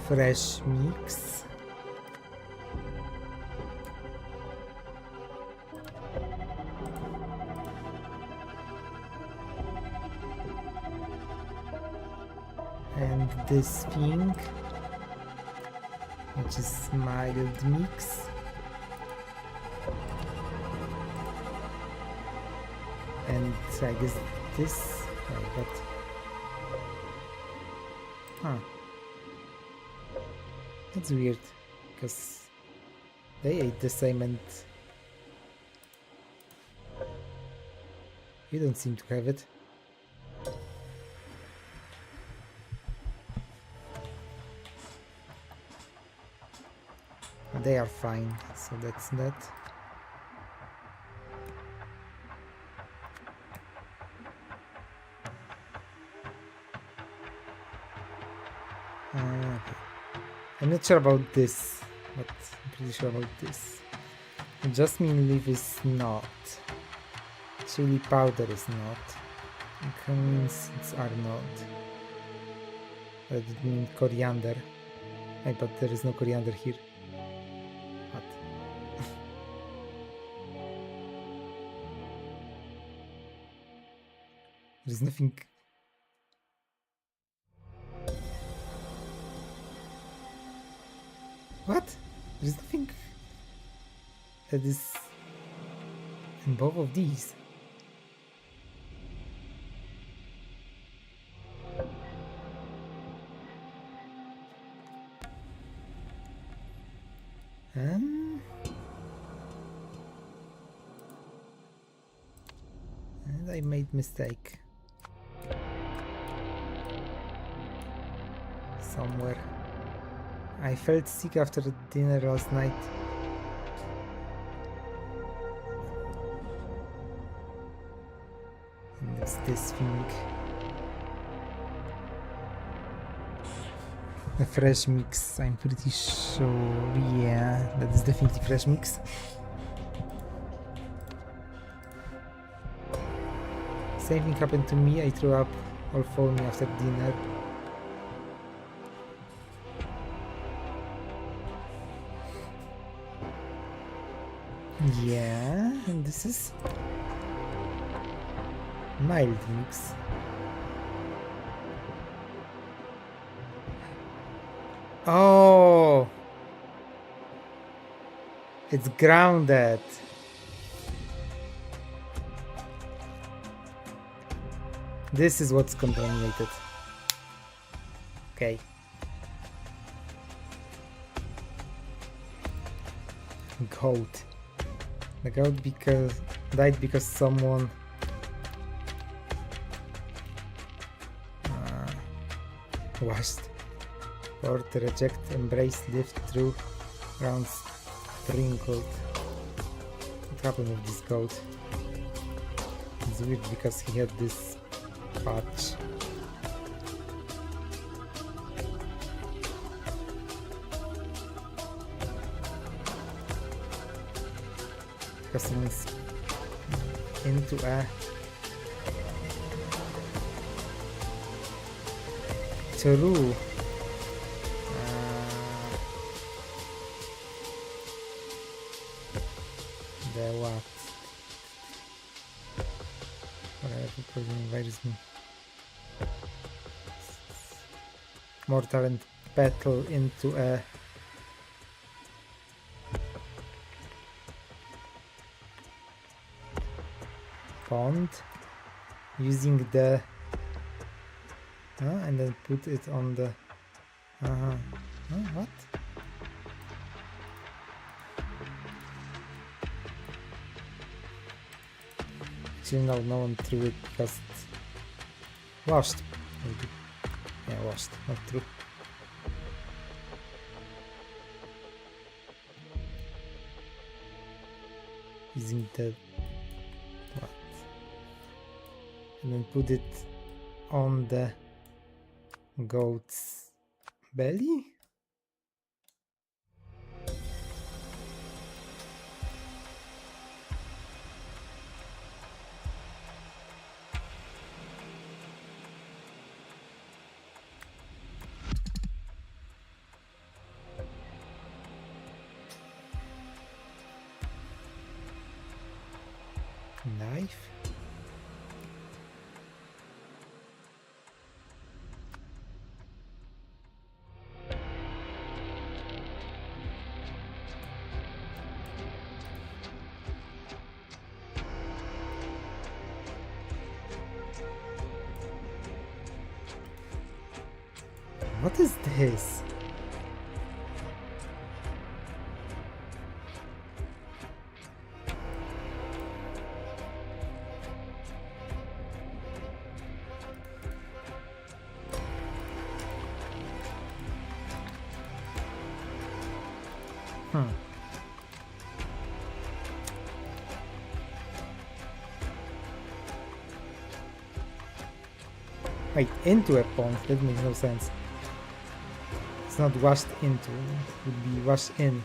fresh mix. And this thing, which is mild mix. And I guess this, but that's weird because they ate the same and you don't seem to have it. They are fine, so that's that. I'm not sure about this, but I'm pretty sure about this. Jasmine leaf is not. Chili powder is not. Cumin seeds are not. That would mean coriander. But there is no coriander here. What? There is nothing. What? There's nothing that is in both of these. And I made mistake somewhere. I felt sick after dinner last night. And it's this thing. A fresh mix, I'm pretty sure. Yeah, that is definitely fresh mix. Same thing happened to me. I threw up all for me after dinner. Yeah, and this is mild mix. Oh, it's grounded. This is what's contaminated. Okay. Goat. The goat died because someone washed, poured, reject, embrace, lived through, round sprinkled. What happened with this goat? It's weird because he had this patch. Because someone's into a true the what? Whatever poison virus me. Mortal and petal into a pond using the and then put it on the what? Actually no one threw it because it's washed maybe. Yeah, washed, not true. Using the what? And then put it on the goat's belly? Knife? What is this? Wait, into a pond? That makes no sense. It's not washed into, it would be washed in.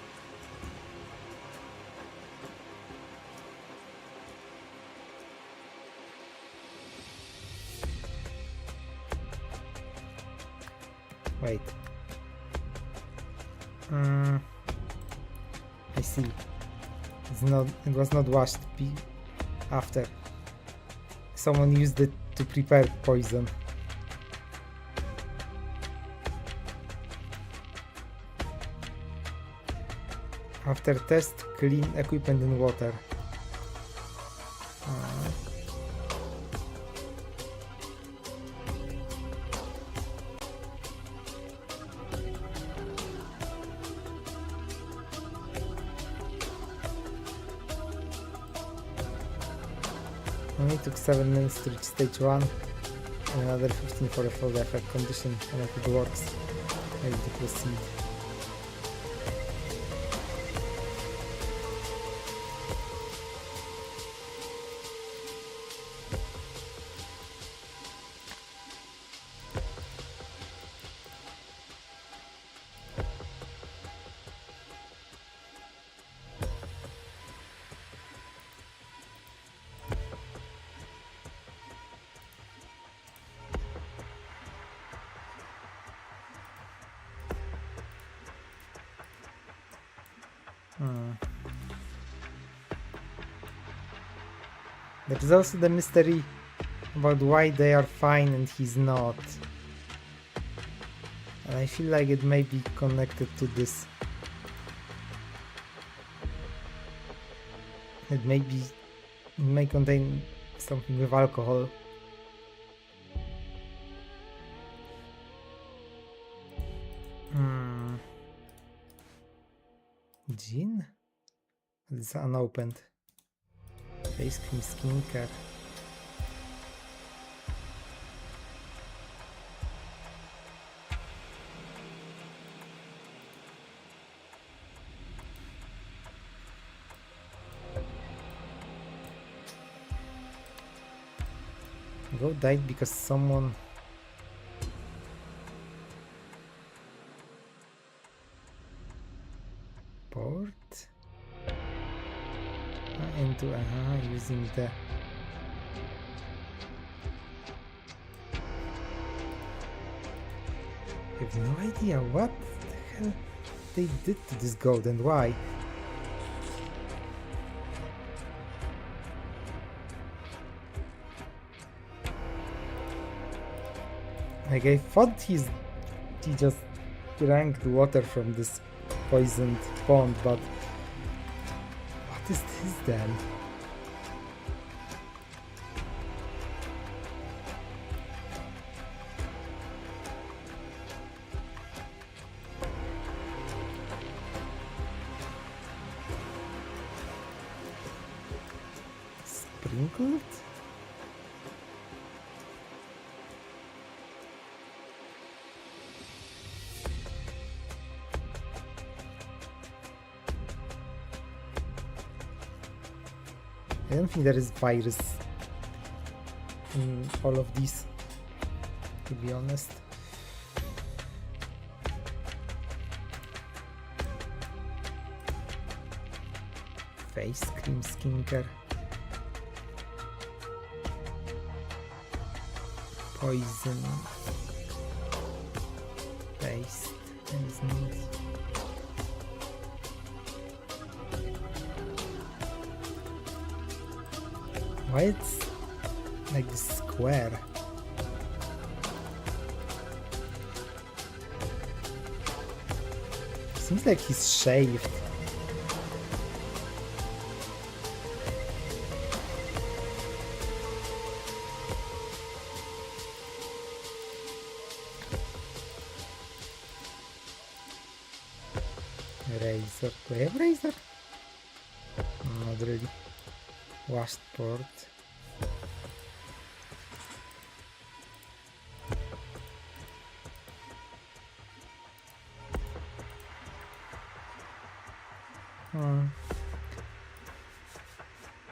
Wait. I see. It was not washed after. Someone used it to prepare poison. After test, clean equipment in water. Only took 7 minutes to reach stage 1 and another 15 for a full effect condition, and if it works, ready to proceed. There's also the mystery about why they are fine and he's not. And I feel like it may be connected to this. It may contain something with alcohol. Gin? It's unopened. Face cream, skincare. Go died because someone poured into using the I have no idea what the hell they did to this gold and why. Like I thought he just drank the water from this poisoned pond, but what is this then? Sprinkled? I don't think there is virus in all of these, to be honest. Face cream, skincare. Poison. Paste. And why it's like this square? Seems like he's shaved. Razor. Do I have razor? Not really. Washboard.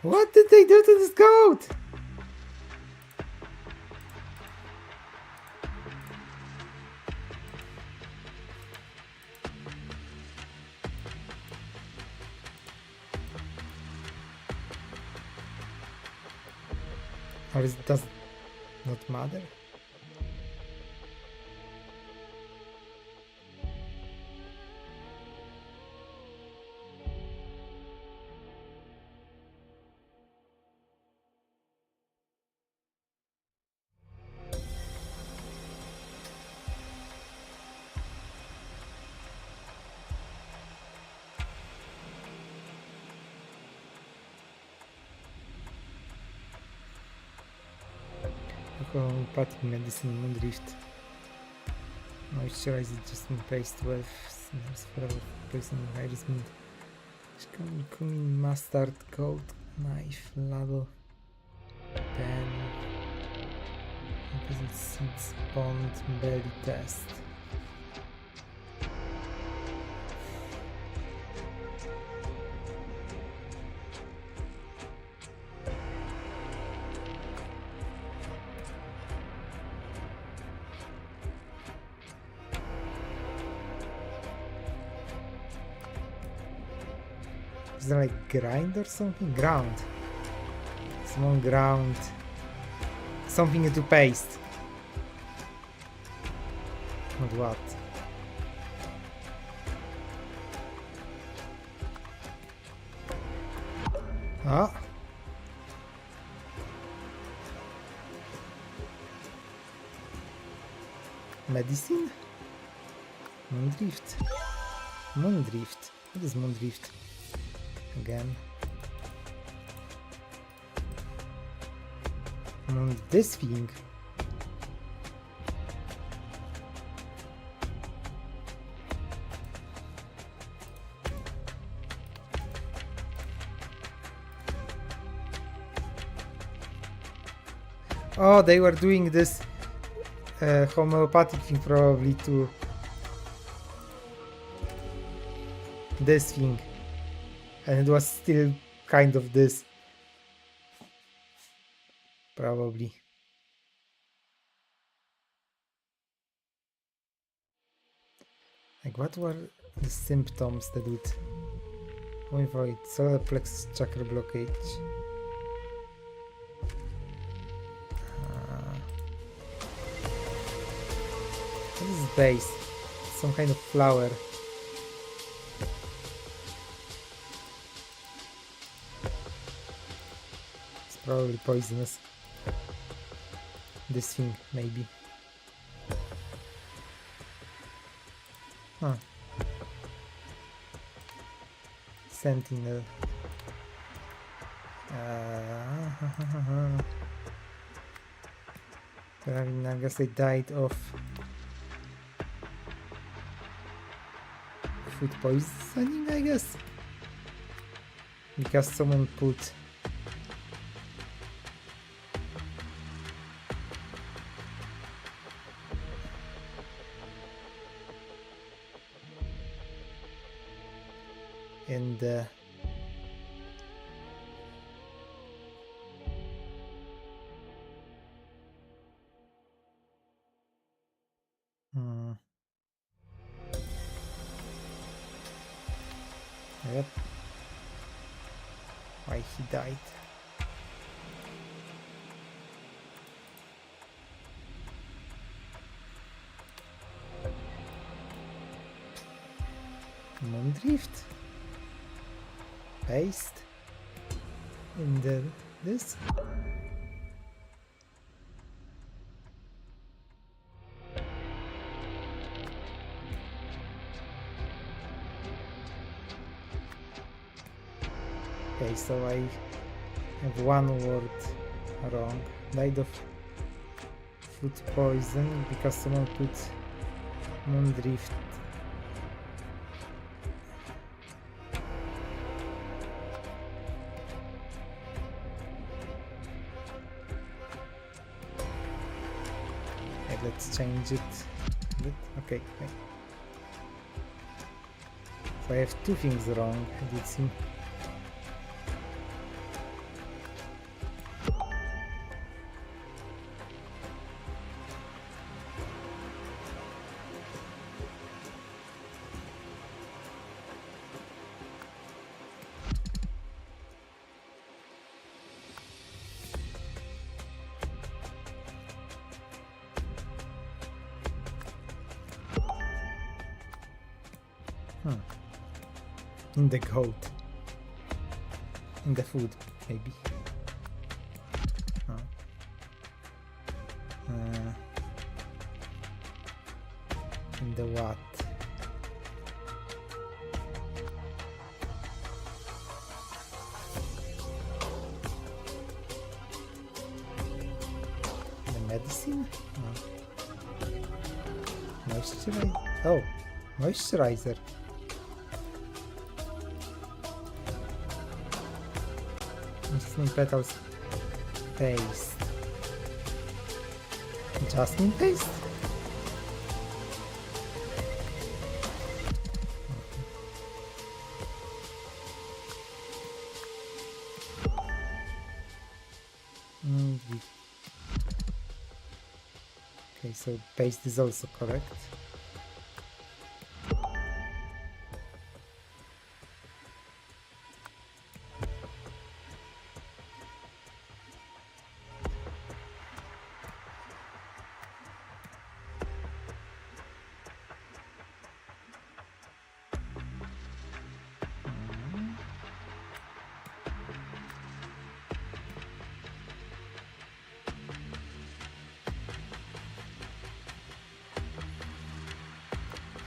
What did they do to this goat? Or does it not matter? Homeopathic medicine, Unearthed. Moisturize adjustment paste 12 snaps forever poison harassment. Cumin, mustard, gold, knife, ladle, pen, opposite seeds, bond, belly test. Is there like grind or something? Ground. Someone ground something into paste. Not what? Ah. Medicine? Moondrift. Moondrift. What is Moondrift? Again. This thing. Oh, they were doing this homeopathic thing probably to this thing, and it was still kind of this, probably. Like, what were the symptoms that would avoid solar plexus chakra blockage? What is base? Some kind of flower. It's probably poisonous. This thing, maybe. Huh. Sentinel. I guess they died of food poisoning, I guess, because someone put in the yep, why he died. Moondrift paste in the this. Okay, so I have one word wrong. Died of food poison because someone put Moondrift. Okay, let's change it. Okay. So I have two things wrong, and it seems. In the goat. In the food, maybe. Oh. In the what? The medicine? Oh. Moisturizer? Oh, moisturizer. Jasmine petals paste. Jasmine paste? Okay, so paste is also correct.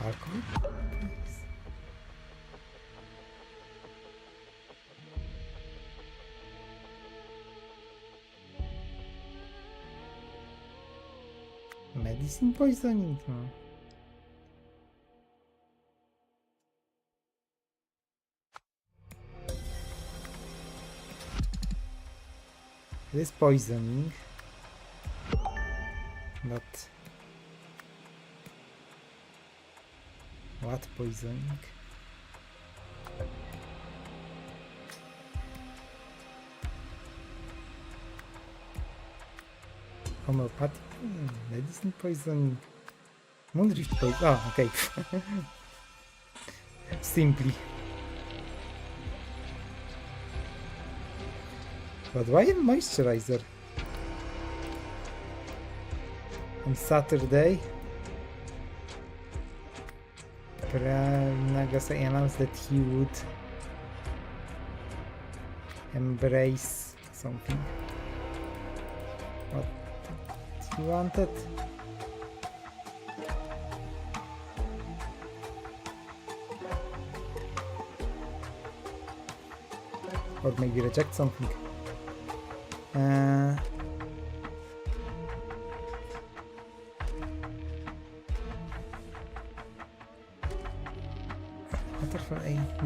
Alcohol? Medicine poisoning? No. This poisoning, but what poisoning? Homeopathic medicine poisoning, moonrift poison. Oh, okay. Simply. But why a moisturizer? On Saturday, Nagasai announced that he would embrace something. What he wanted? Or maybe reject something. Wonderful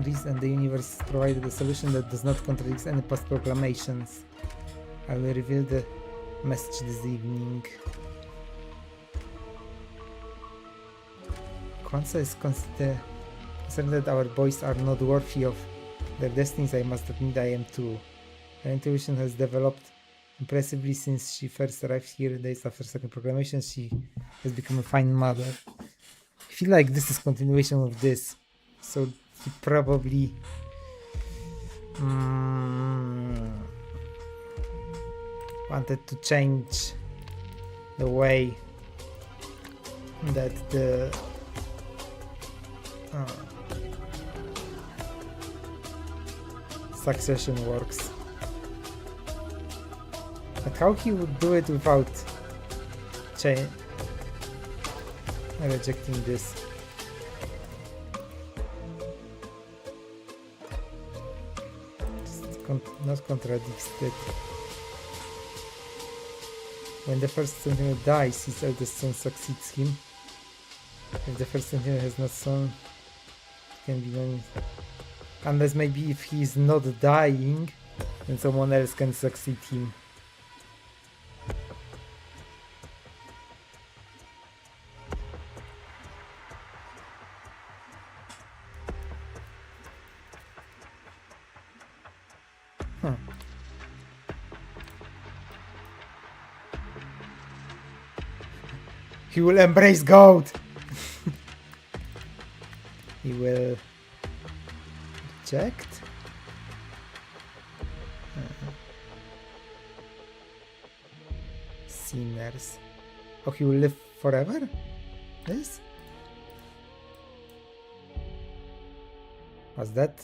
this and the universe provided a solution that does not contradict any past proclamations. I will reveal the message this evening. Kwanzaa is concerned that our boys are not worthy of their destinies. I must admit I am too. Her intuition has developed impressively since she first arrived here days after second proclamation. She has become a fine mother. I feel like this is continuation of this, so he probably wanted to change the way that the succession works. But how he would do it without rejecting this? Not contradicted. When the first sentinel dies, his eldest son succeeds him. If the first sentinel has not son, it can be done. Unless maybe if he is not dying, then someone else can succeed him. He will embrace gold. He will reject. Sinners. Oh, he will live forever? This? Was that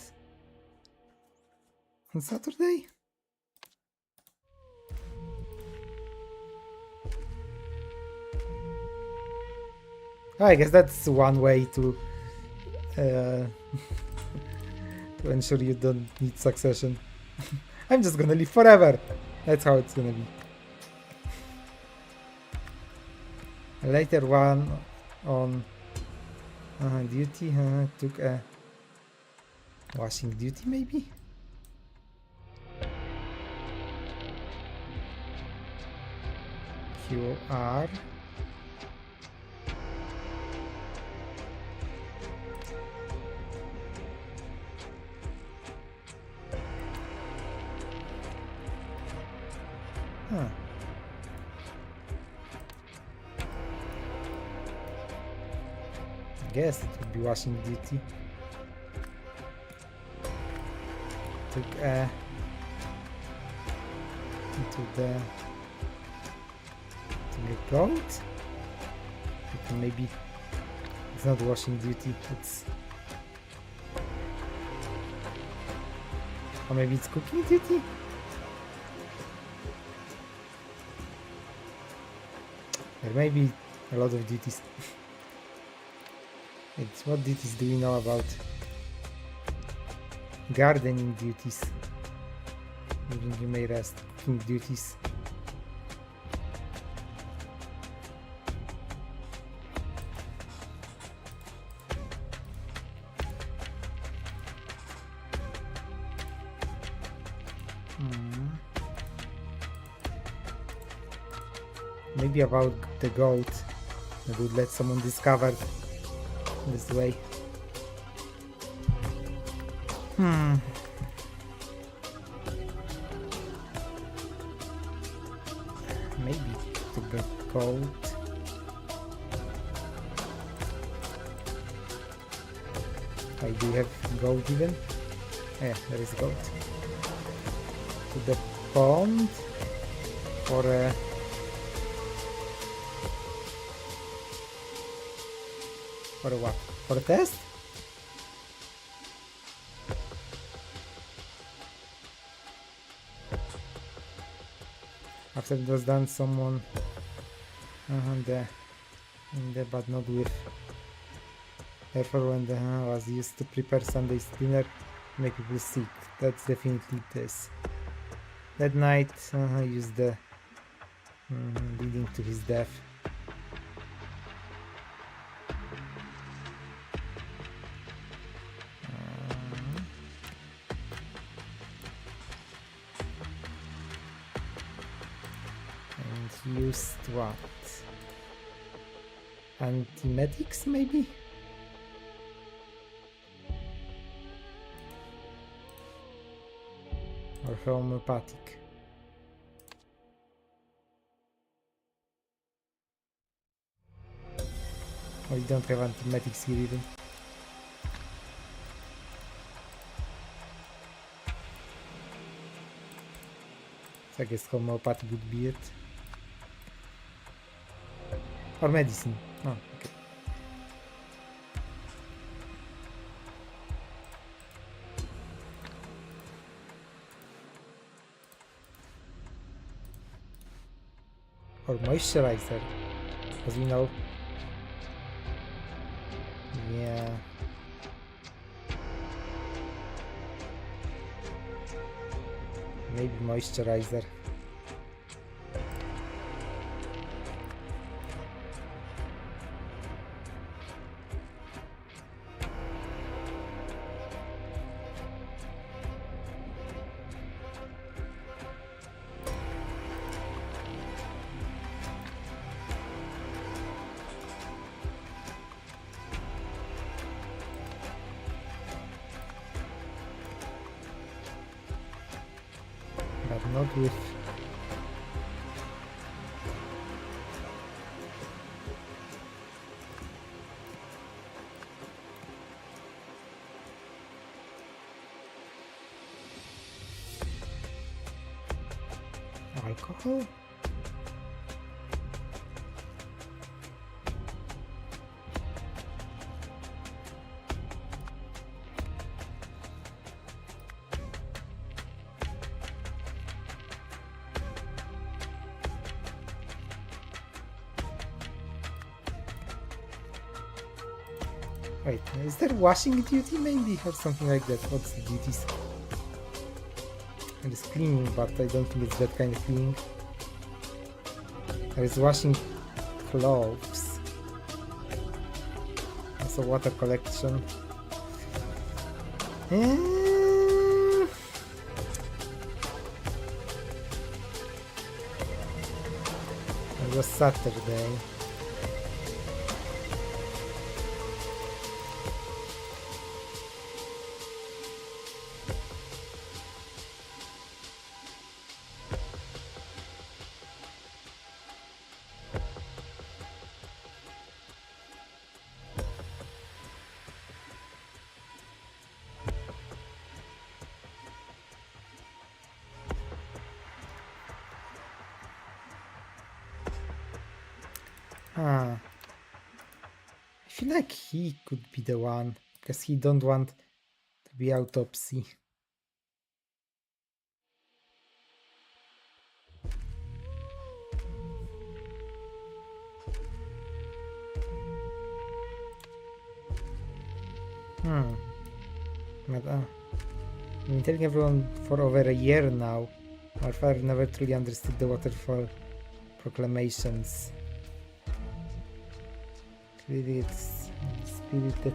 on Saturday? I guess that's one way to to ensure you don't need succession. I'm just gonna live forever. That's how it's gonna be. A later one on duty took a washing duty maybe? QR. I guess it would be washing duty. Took into the goat. Maybe it's not washing duty. It's or maybe it's cooking duty. There may be a lot of duties. What duties do we know about gardening duties? During you may rest. Cooking duties. Maybe about the goat that would let someone discover this way. Maybe the goat. I do have goat even. Yeah, there is goat. To the pond for a what? For a test? After it was done, someone but not with. Therefore, when the was used to prepare Sunday's dinner, make people sick. That's definitely this. That night, used the leading to his death. And used what? Antiemetics, maybe? Or homeopathic? Or you don't have antiemetics here even? So I guess homeopathic would be it. Or medicine. Oh, okay. Or moisturizer, as we know. Yeah. Maybe moisturizer. But not with alcohol? Wait, is there washing duty maybe or something like that? What's the duties? There is cleaning, but I don't think it's that kind of cleaning. There is washing clothes. Also water collection. It was Saturday. I feel like he could be the one, because he don't want to be autopsy. But, I've been telling everyone for over a year now. Our father never truly understood the waterfall proclamations. Clearly it's a spirit that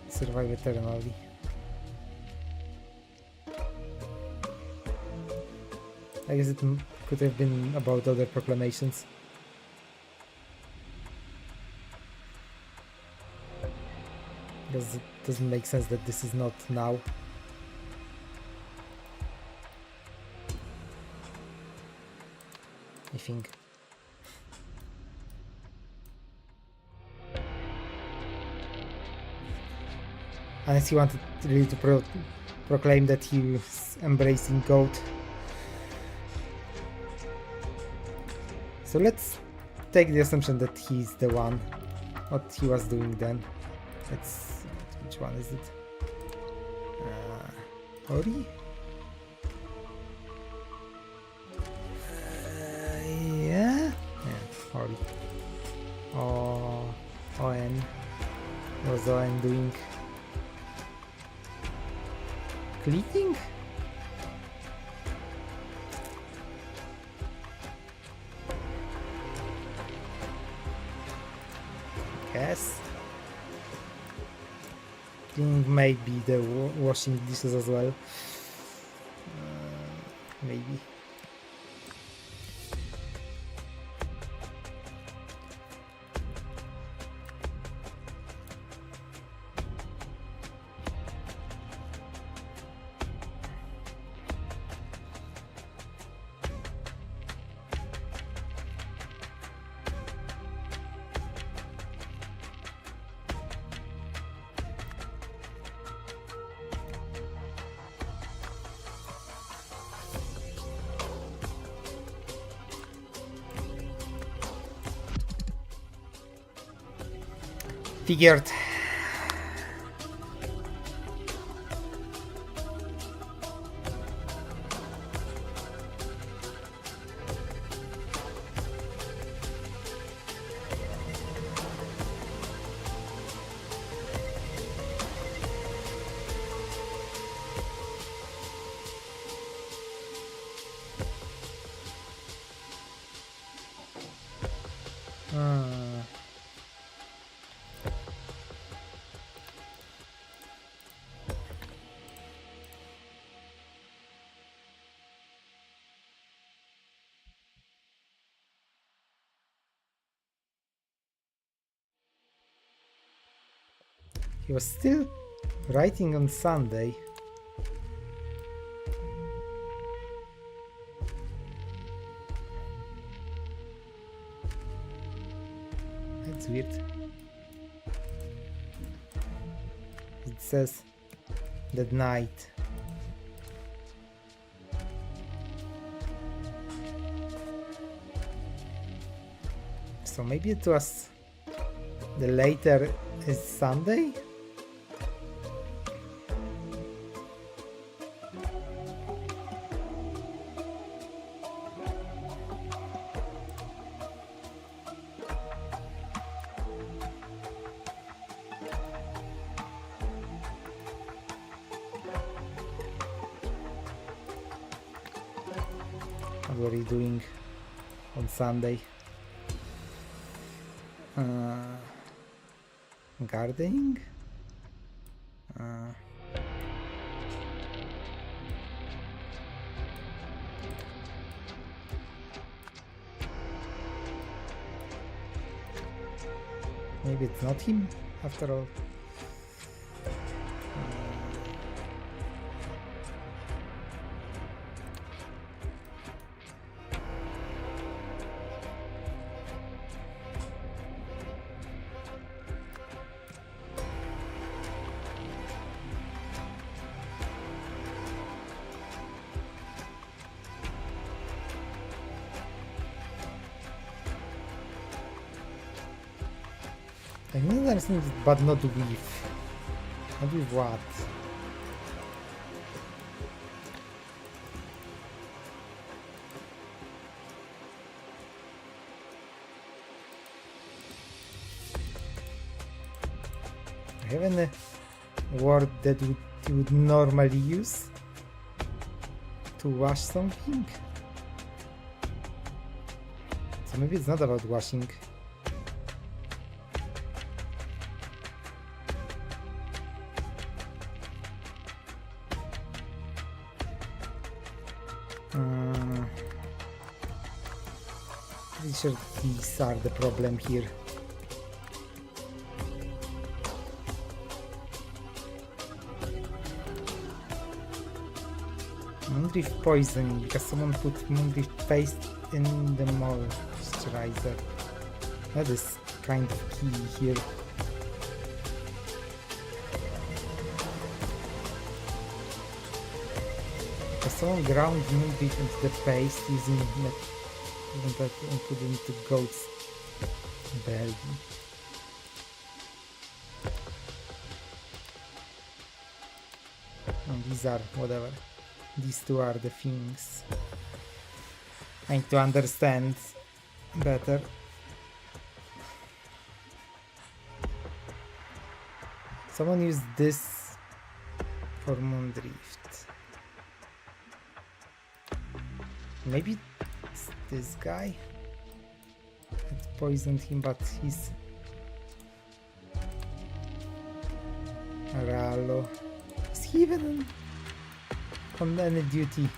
survive eternally. I guess it could have been about other proclamations. Because it doesn't make sense that this is not now. I think. Unless he wanted really to proclaim that he was embracing goat. So let's take the assumption that he's the one. What he was doing then. Which one is it? Ori? Yeah, Ori. On. What was On doing? Cleaning? Yes. Cleaning might be the washing dishes as well. Maybe. Figured. He was still writing on Sunday. That's weird. It says that night. So maybe it was the later is Sunday? What were you doing on Sunday? Gardening? Maybe it's not him after all. I don't understand, but not with. Not with what? have any word that you would normally use to wash something? So maybe it's not about washing. Pretty sure these are the problem here. Moondrift poisoning because someone put Moondrift paste in the moisturizer. That is kind of key here. Because someone ground Moondrift into the paste using that and put it into goat's belly. And these are whatever. These two are the things I need to understand better. Someone used this for Moondrift. Maybe it's this guy that poisoned him, but he's Rallo. Is he even on any duty?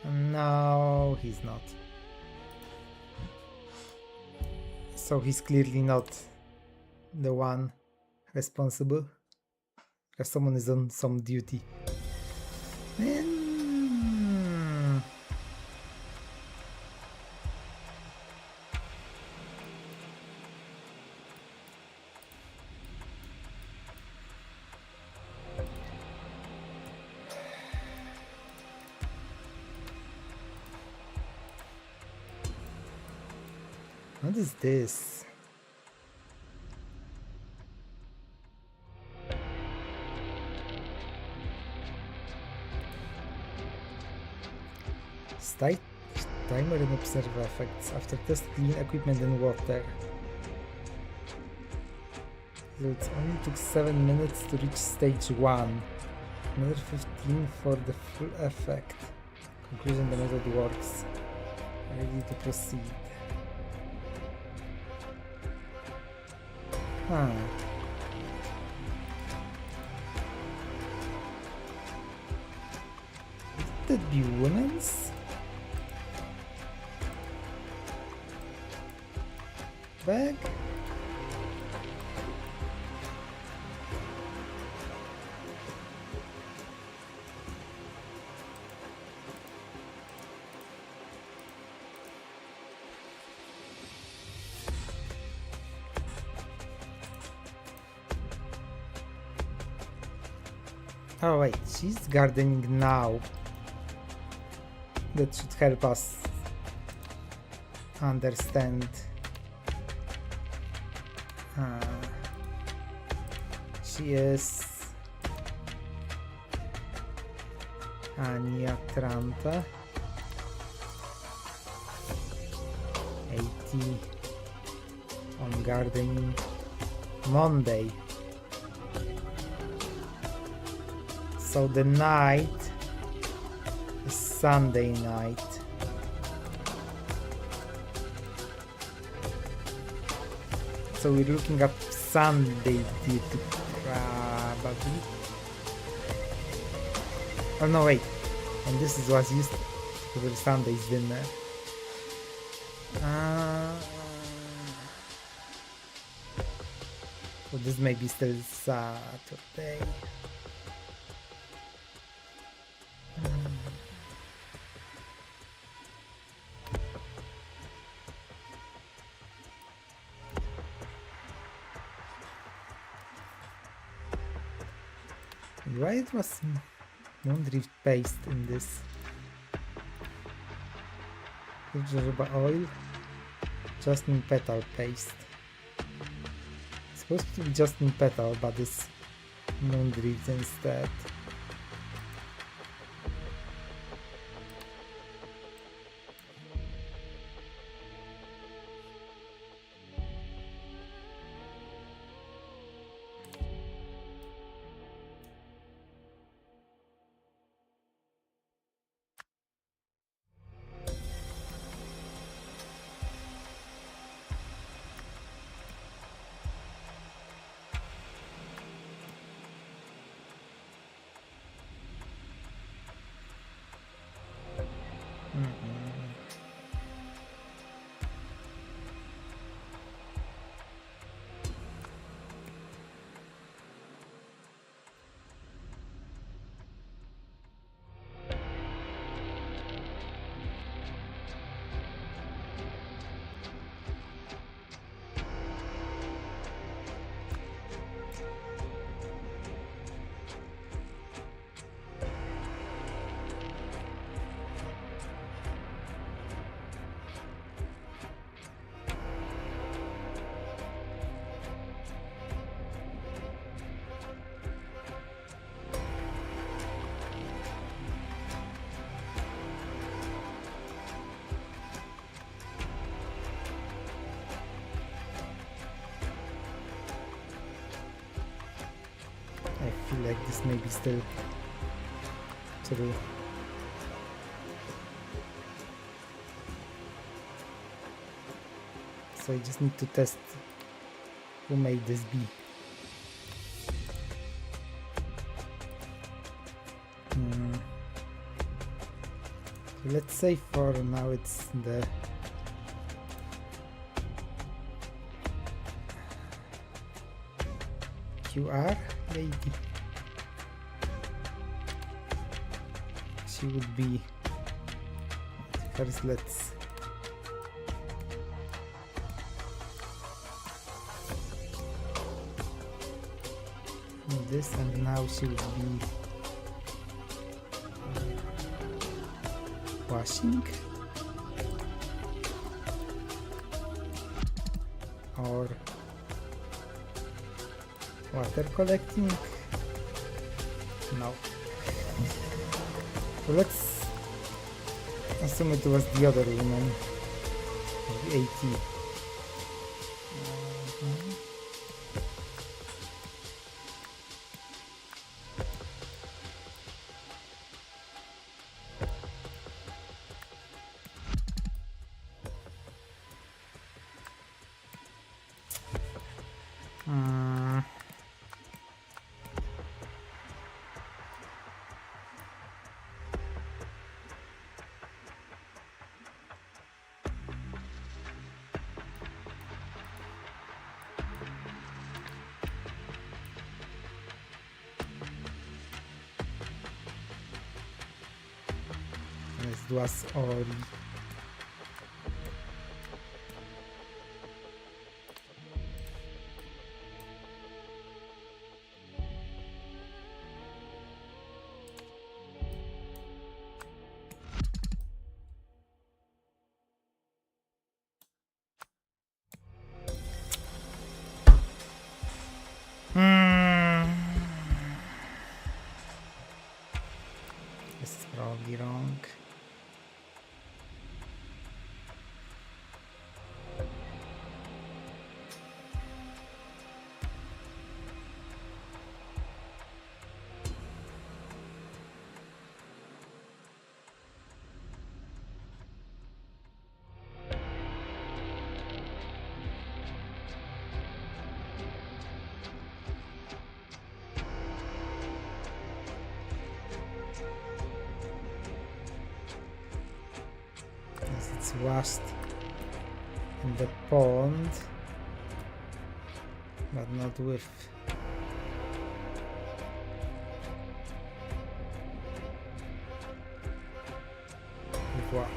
No, he's not. So he's clearly not the one responsible. Because someone is on some duty. What is this? Timer and observe effects. After test, clean equipment in water. So it only took 7 minutes to reach stage 1. Another 15 for the full effect. Conclusion: the method works. Ready to proceed. Would that be women's? Bag? Oh wait, she's gardening now. That should help us understand. She is Ania Tranta. 80 on gardening. Monday. So the night is Sunday night. So we're looking at Sunday duty, probably. Oh no, wait. And this is what's used for Sunday's dinner. So this may be still Saturday. Why it was Moondrift paste in this? Jojoba oil, jasmine petal paste. It's supposed to be jasmine petal, but it's Moondrift instead. like this may be still true. So I just need to test who may this be. So let's say for now it's the QR lady. She would be... First let's... this, and now she would be washing or water collecting. No. So let's assume it was the other woman, the AT. This was all. This is probably wrong. It's washed in the pond, but not with what?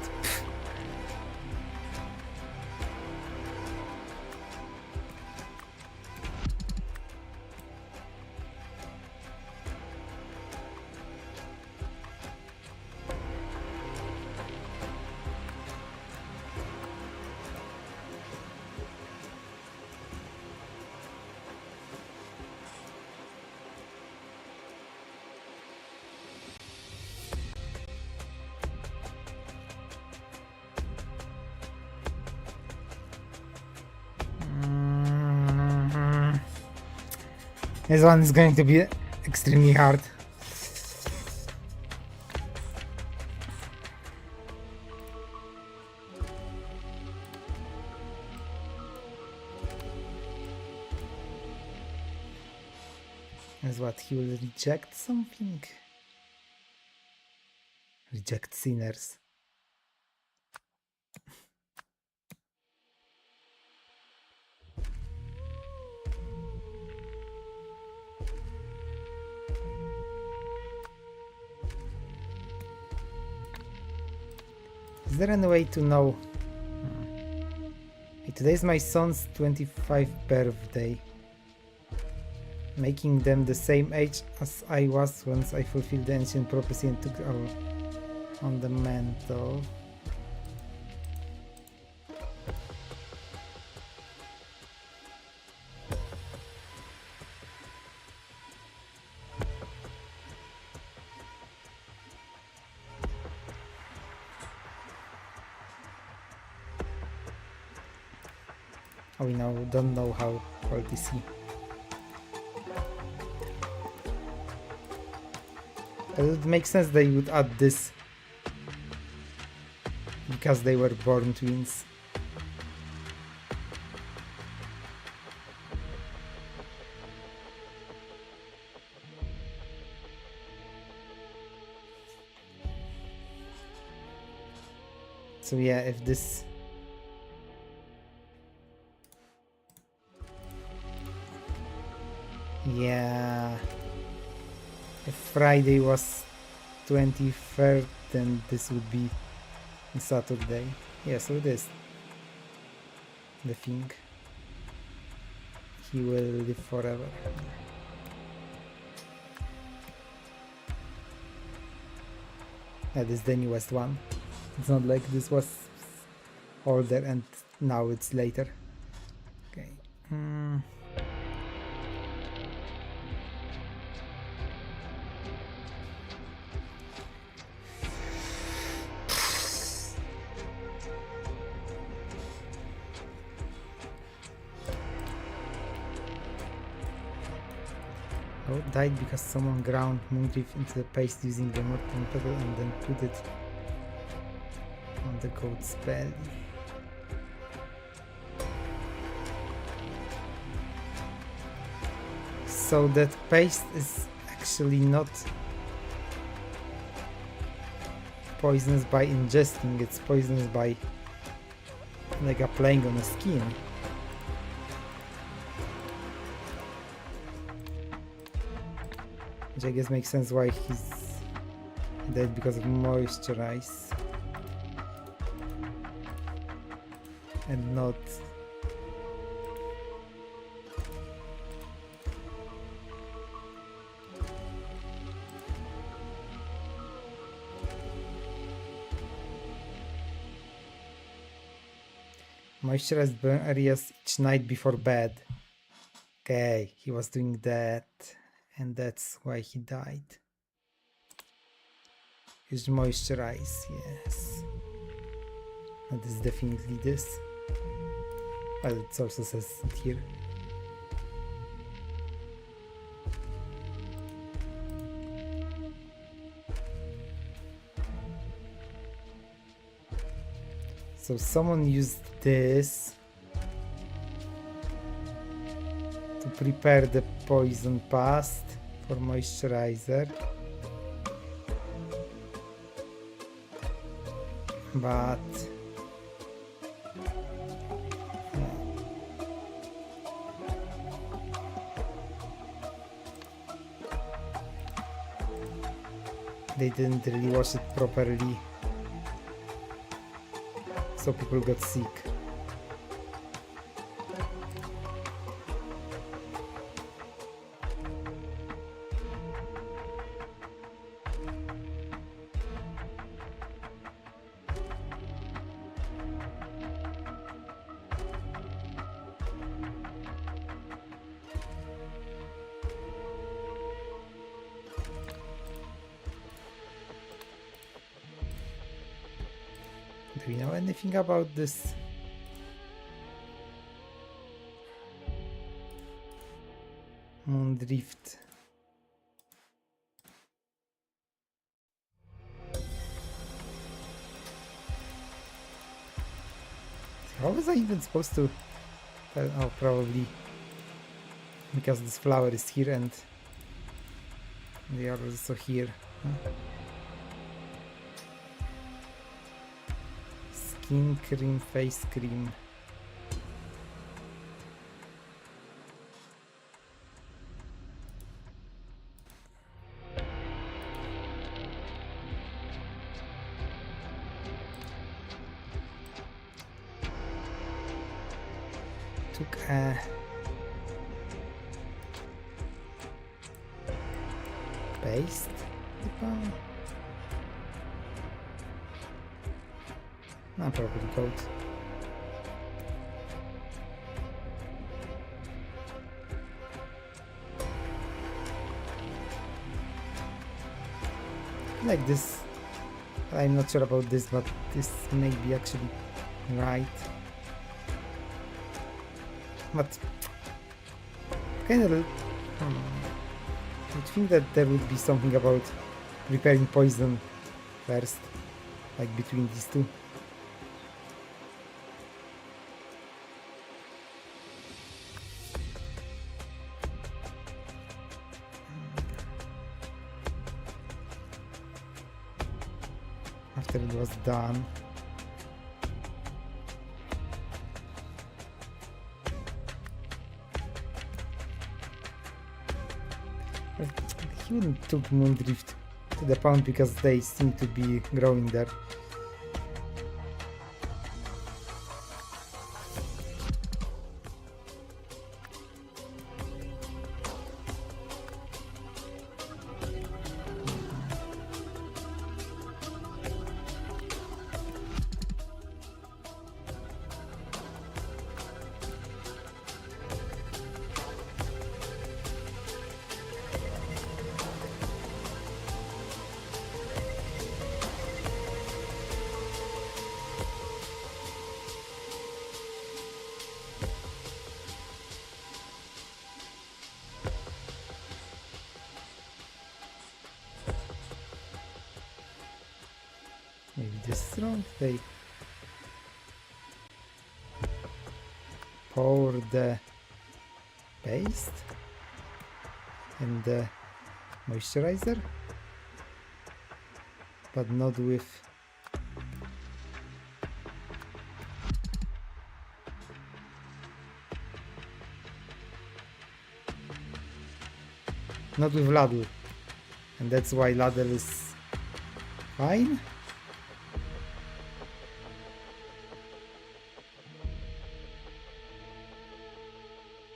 This one is going to be extremely hard. Is what he will reject something? Reject sinners. Is there any way to know? Hey, today is my son's 25th birthday, making them the same age as I was once I fulfilled the ancient prophecy and took on the mantle. Oh, we now don't know how old is he. It would make sense they would add this because they were born twins. So yeah, if this... Yeah... If Friday was 23rd, then this would be Saturday. Yeah, so it is. The thing. He will live forever. That is the newest one. It's not like this was older and now it's later. Okay. Oh, died because someone ground Moondrift into the paste using the mortal pebble and then put it on the goat's belly. So that paste is actually not poisonous by ingesting, it's poisonous by like applying on the skin. Which I guess makes sense why he's dead, because of moisturize and not moisturized burn areas each night before bed. Okay, he was doing that. And that's why he died. Use moisturize, yes. That is definitely this. Well, it also says it here. So someone used this to prepare the poison paste for moisturizer, but they didn't really wash it properly, so people got sick. Do we know anything about this? Moondrift. How was I even supposed to tell? Oh, probably because this flower is here and they are also here. Huh? Skin cream, face cream. Took a paste. Not probably coat. Like this. I'm not sure about this, but this may be actually right. But kind of, I think that there would be something about preparing poison first, like between these two. After it was done, he wouldn't took Moondrift to the pound because they seem to be growing there. Maybe this is wrong. They pour the paste and the moisturizer, but not with ladle, and that's why ladle is fine.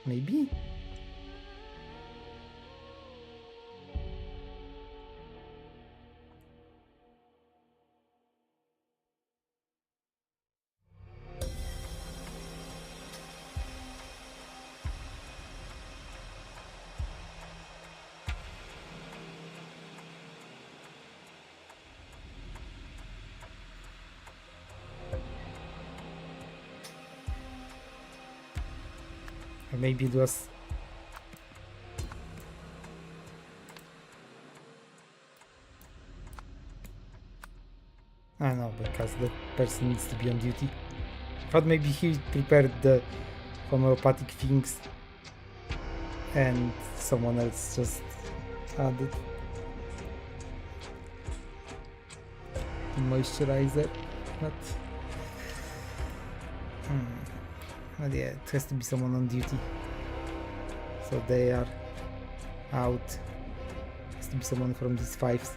Maybe? Or maybe it was I don't know, because the person needs to be on duty. Thought maybe he prepared the homeopathic things and someone else just added moisturizer, but yeah, it has to be someone on duty, so they are out. It has to be someone from these fives.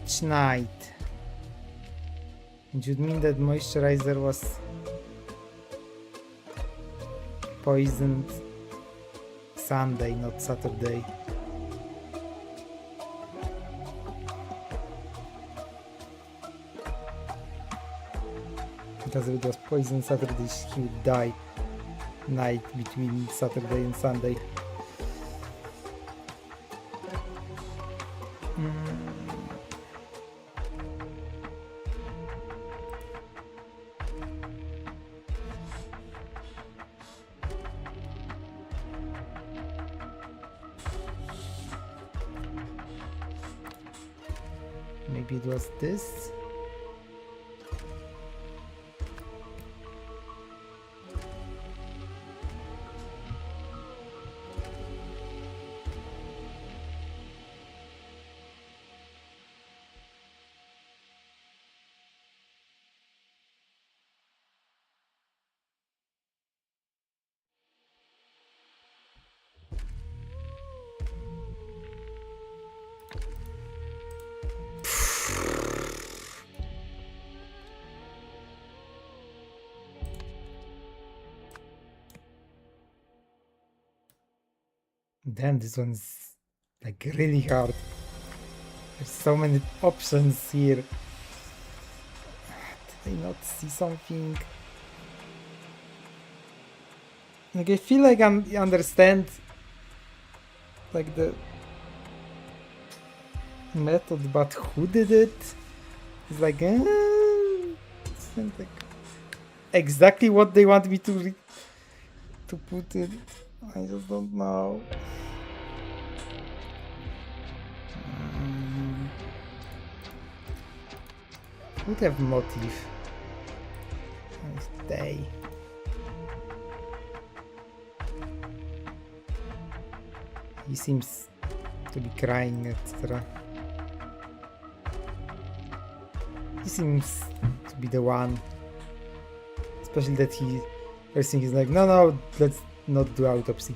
Each night. It would mean that moisturizer was poisoned Sunday, not Saturday. Because if it was poisoned Saturday, he would die night between Saturday and Sunday. Maybe it was this. Damn, this one's like really hard. There's so many options here. Did I not see something? Like I feel like I understand like the method, but who did it? It's like, it's not like exactly what they want me to put in. I just don't know. Would have motive. They. He seems to be crying, etc. He seems to be the one. Especially that everything is like, no, let's not do autopsy.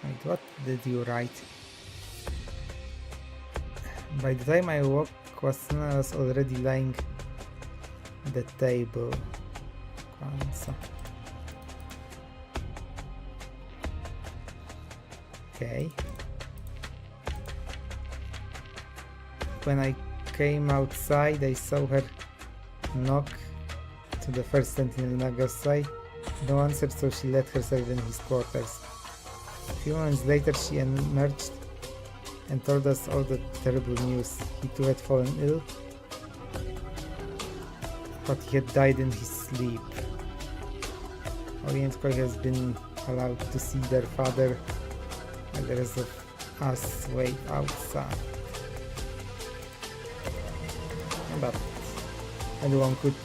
Wait, what did you write? By the time I woke, Kwasana was already lying at the table. Kwanzaa. Okay. When I came outside, I saw her knock to the first sentinel Naga's side. No answer, so she let herself in his quarters. A few moments later, she emerged and told us all the terrible news. He too had fallen ill, but he had died in his sleep. Orient Koi has been allowed to see their father, while the rest of us wait outside. But anyone could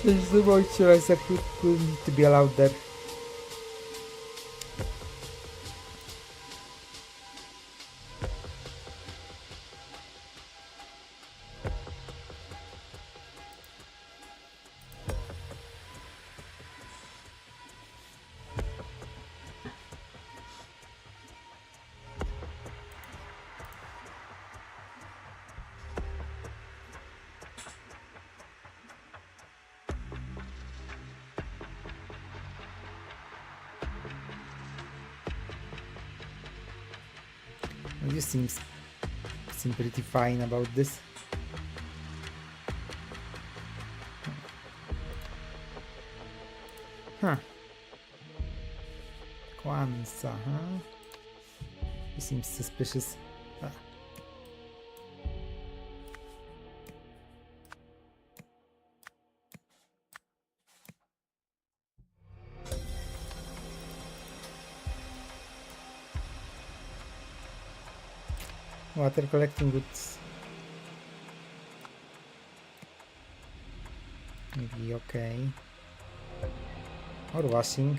change the moisturizer, who need to be allowed there. You seem pretty fine about this. Huh. Kwanzaa, huh? He seems suspicious. Ah. Water collecting goods. Maybe okay. Or washing.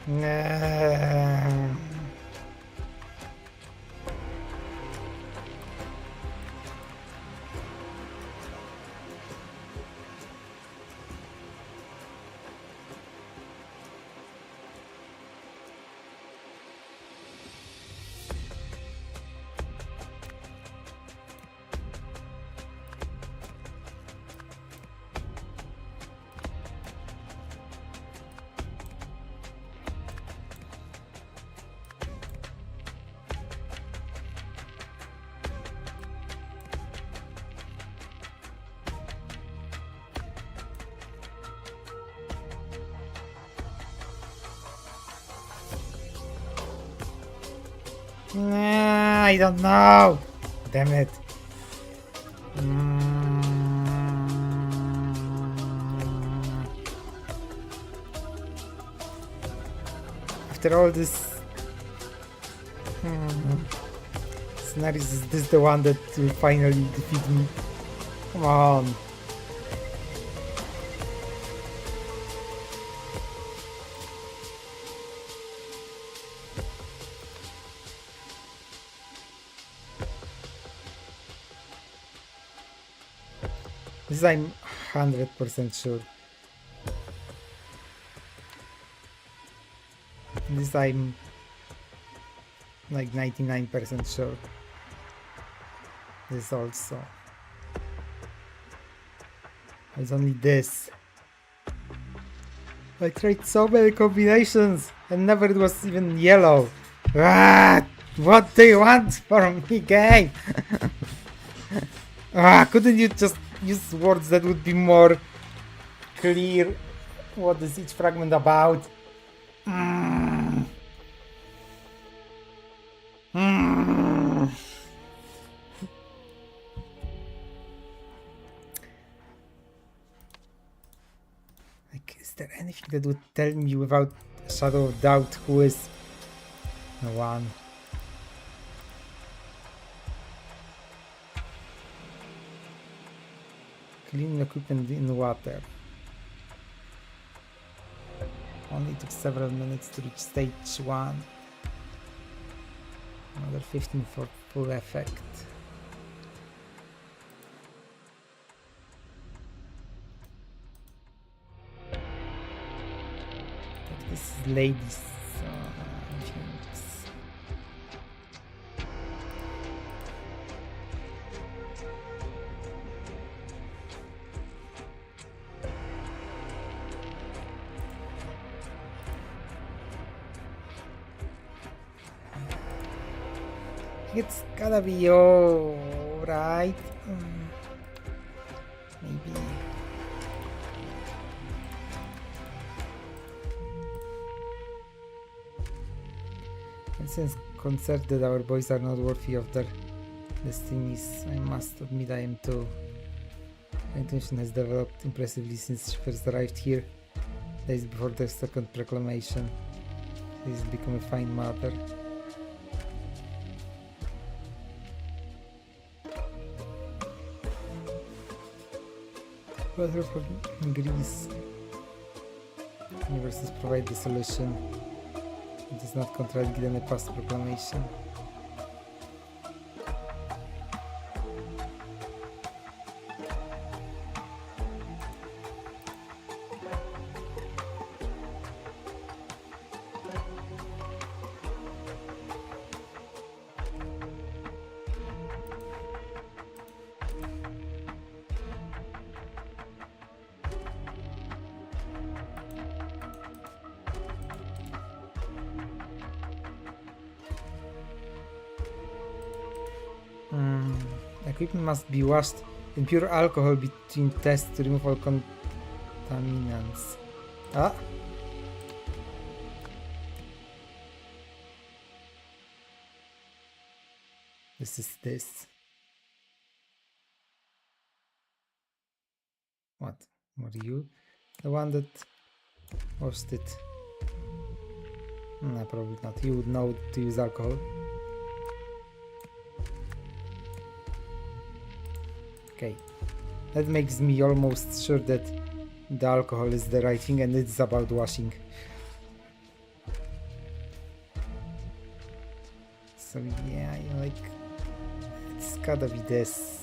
Nah. Nah, I don't know. Damn it. After all this scenarios, is this the one that will finally defeat me? Come on. This I'm 100% sure. This I'm like 99% sure. This also. It's only this. I tried so many combinations and never it was even yellow. Ah, what do you want from me, game? Couldn't you just use words that would be more clear? What is each fragment about? Like, is there anything that would tell me without a shadow of doubt who is the one? Clean equipment in water. Only took several minutes to reach stage 1. Another 15 for full effect. But this is ladies. Phoenix. It's gotta be alright. Maybe. And since concerned that our boys are not worthy of their destinies, I must admit I am too. My intuition has developed impressively since she first arrived here, days before their second proclamation. She has become a fine mother. Water from Greece. Universes provide the solution. It does not contradict any past proclamation. Equipment must be washed in pure alcohol between tests to remove all contaminants. This is this. What? Were you the one that washed it? No, probably not. You would know to use alcohol. Okay, that makes me almost sure that the alcohol is the right thing and it's about washing. So yeah, like, it's gotta be this.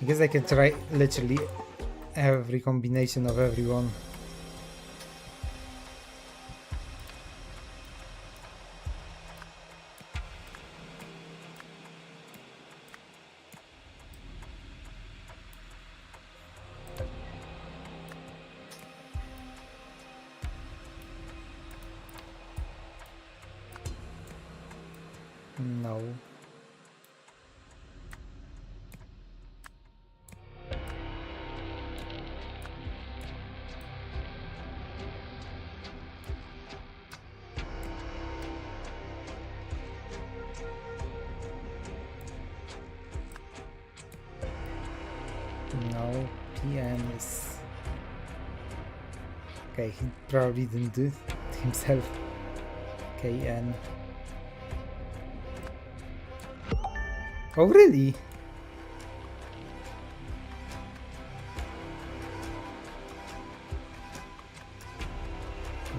I guess I can try literally every combination of everyone. No. No. PM is... Okay, he probably didn't do it himself. KN. Oh, really?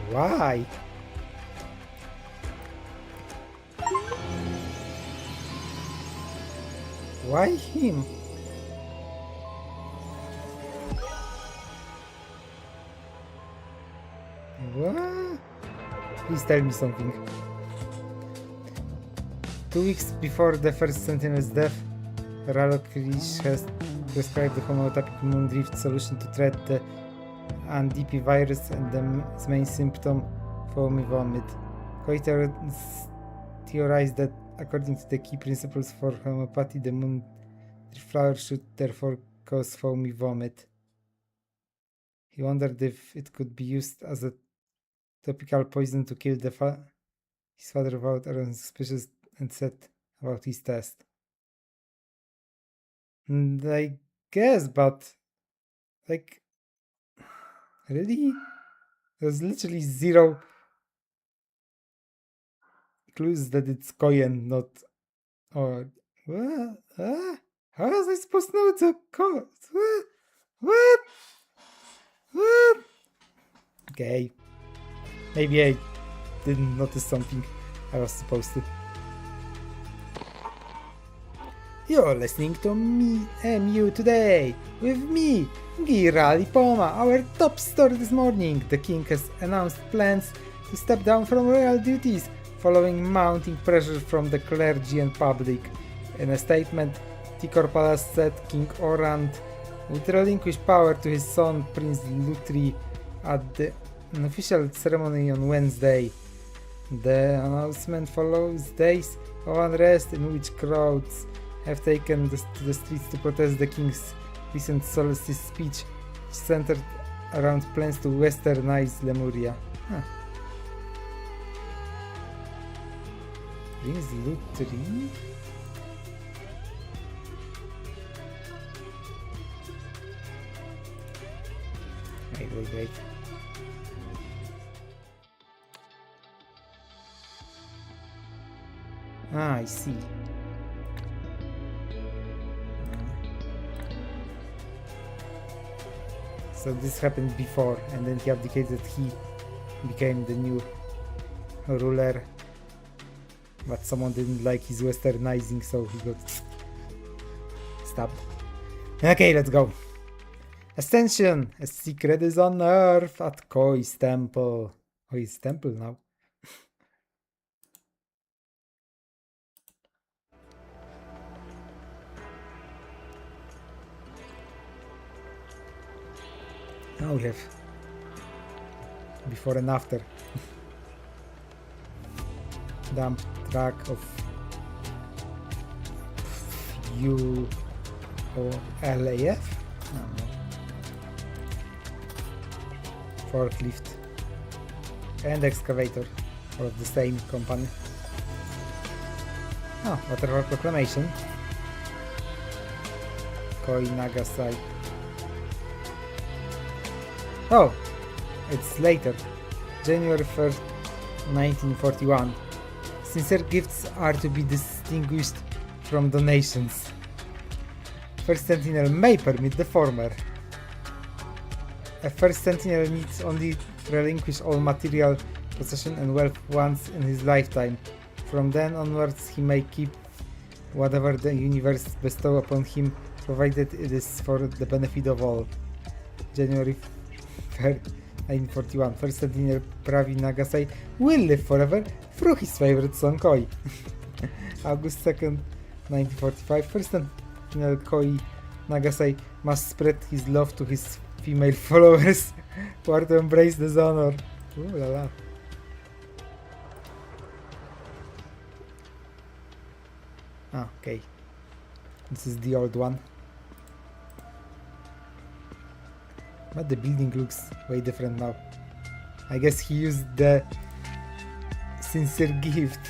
Why? Why him? What? Please tell me something. 2 weeks before the first Sentinel's death, Ralokrish has prescribed the homeopathic Moondrift solution to treat the NDP virus and the main symptom, foamy vomit. Coiter theorized that according to the key principles for homeopathy, the Moondrift flower should therefore cause foamy vomit. He wondered if it could be used as a topical poison to kill his father without arousing suspicious and said about his test. And I guess, but like, really? There's literally zero clues that it's Koyen, not or what? How was I supposed to know it's a code? What? Okay. Maybe I didn't notice something I was supposed to. You're listening to me, MU Today, with me, Gira Lipoma. Our top story this morning: the king has announced plans to step down from royal duties following mounting pressure from the clergy and public. In a statement, Tikor Palace said King Orand would relinquish power to his son Prince Lutri at an official ceremony on Wednesday. The announcement follows days of unrest in which crowds have taken to the streets to protest the king's recent solstice speech, which centered around plans to westernize Lemuria. Prince Lutri? Wait. I see. So this happened before, and then he abdicated. He became the new ruler, but someone didn't like his westernizing, so he got stabbed. Okay, let's go. Ascension! A secret is unearthed at Koi's temple. Oh, it's temple now. Now we have before and after. Dump track of ULAF? No. Forklift and excavator, all of the same company. Oh, Waterfall Proclamation. Koi Nagasai. Oh, it's later, January 1st, 1941. Sincere gifts are to be distinguished from donations. First Sentinel may permit the former. A First Sentinel needs only relinquish all material possession and wealth once in his lifetime. From then onwards he may keep whatever the universe bestow upon him, provided it is for the benefit of all. January 3rd, 1941. First Sentinel Pravi Nagasai will live forever through his favorite song Koi. August 2nd, 1945. First Sentinel Koi Nagasai must spread his love to his female followers who are to embrace this honor. Ooh la la. Ah, okay. This is the old one. But the building looks way different now. I guess he used the sincere gift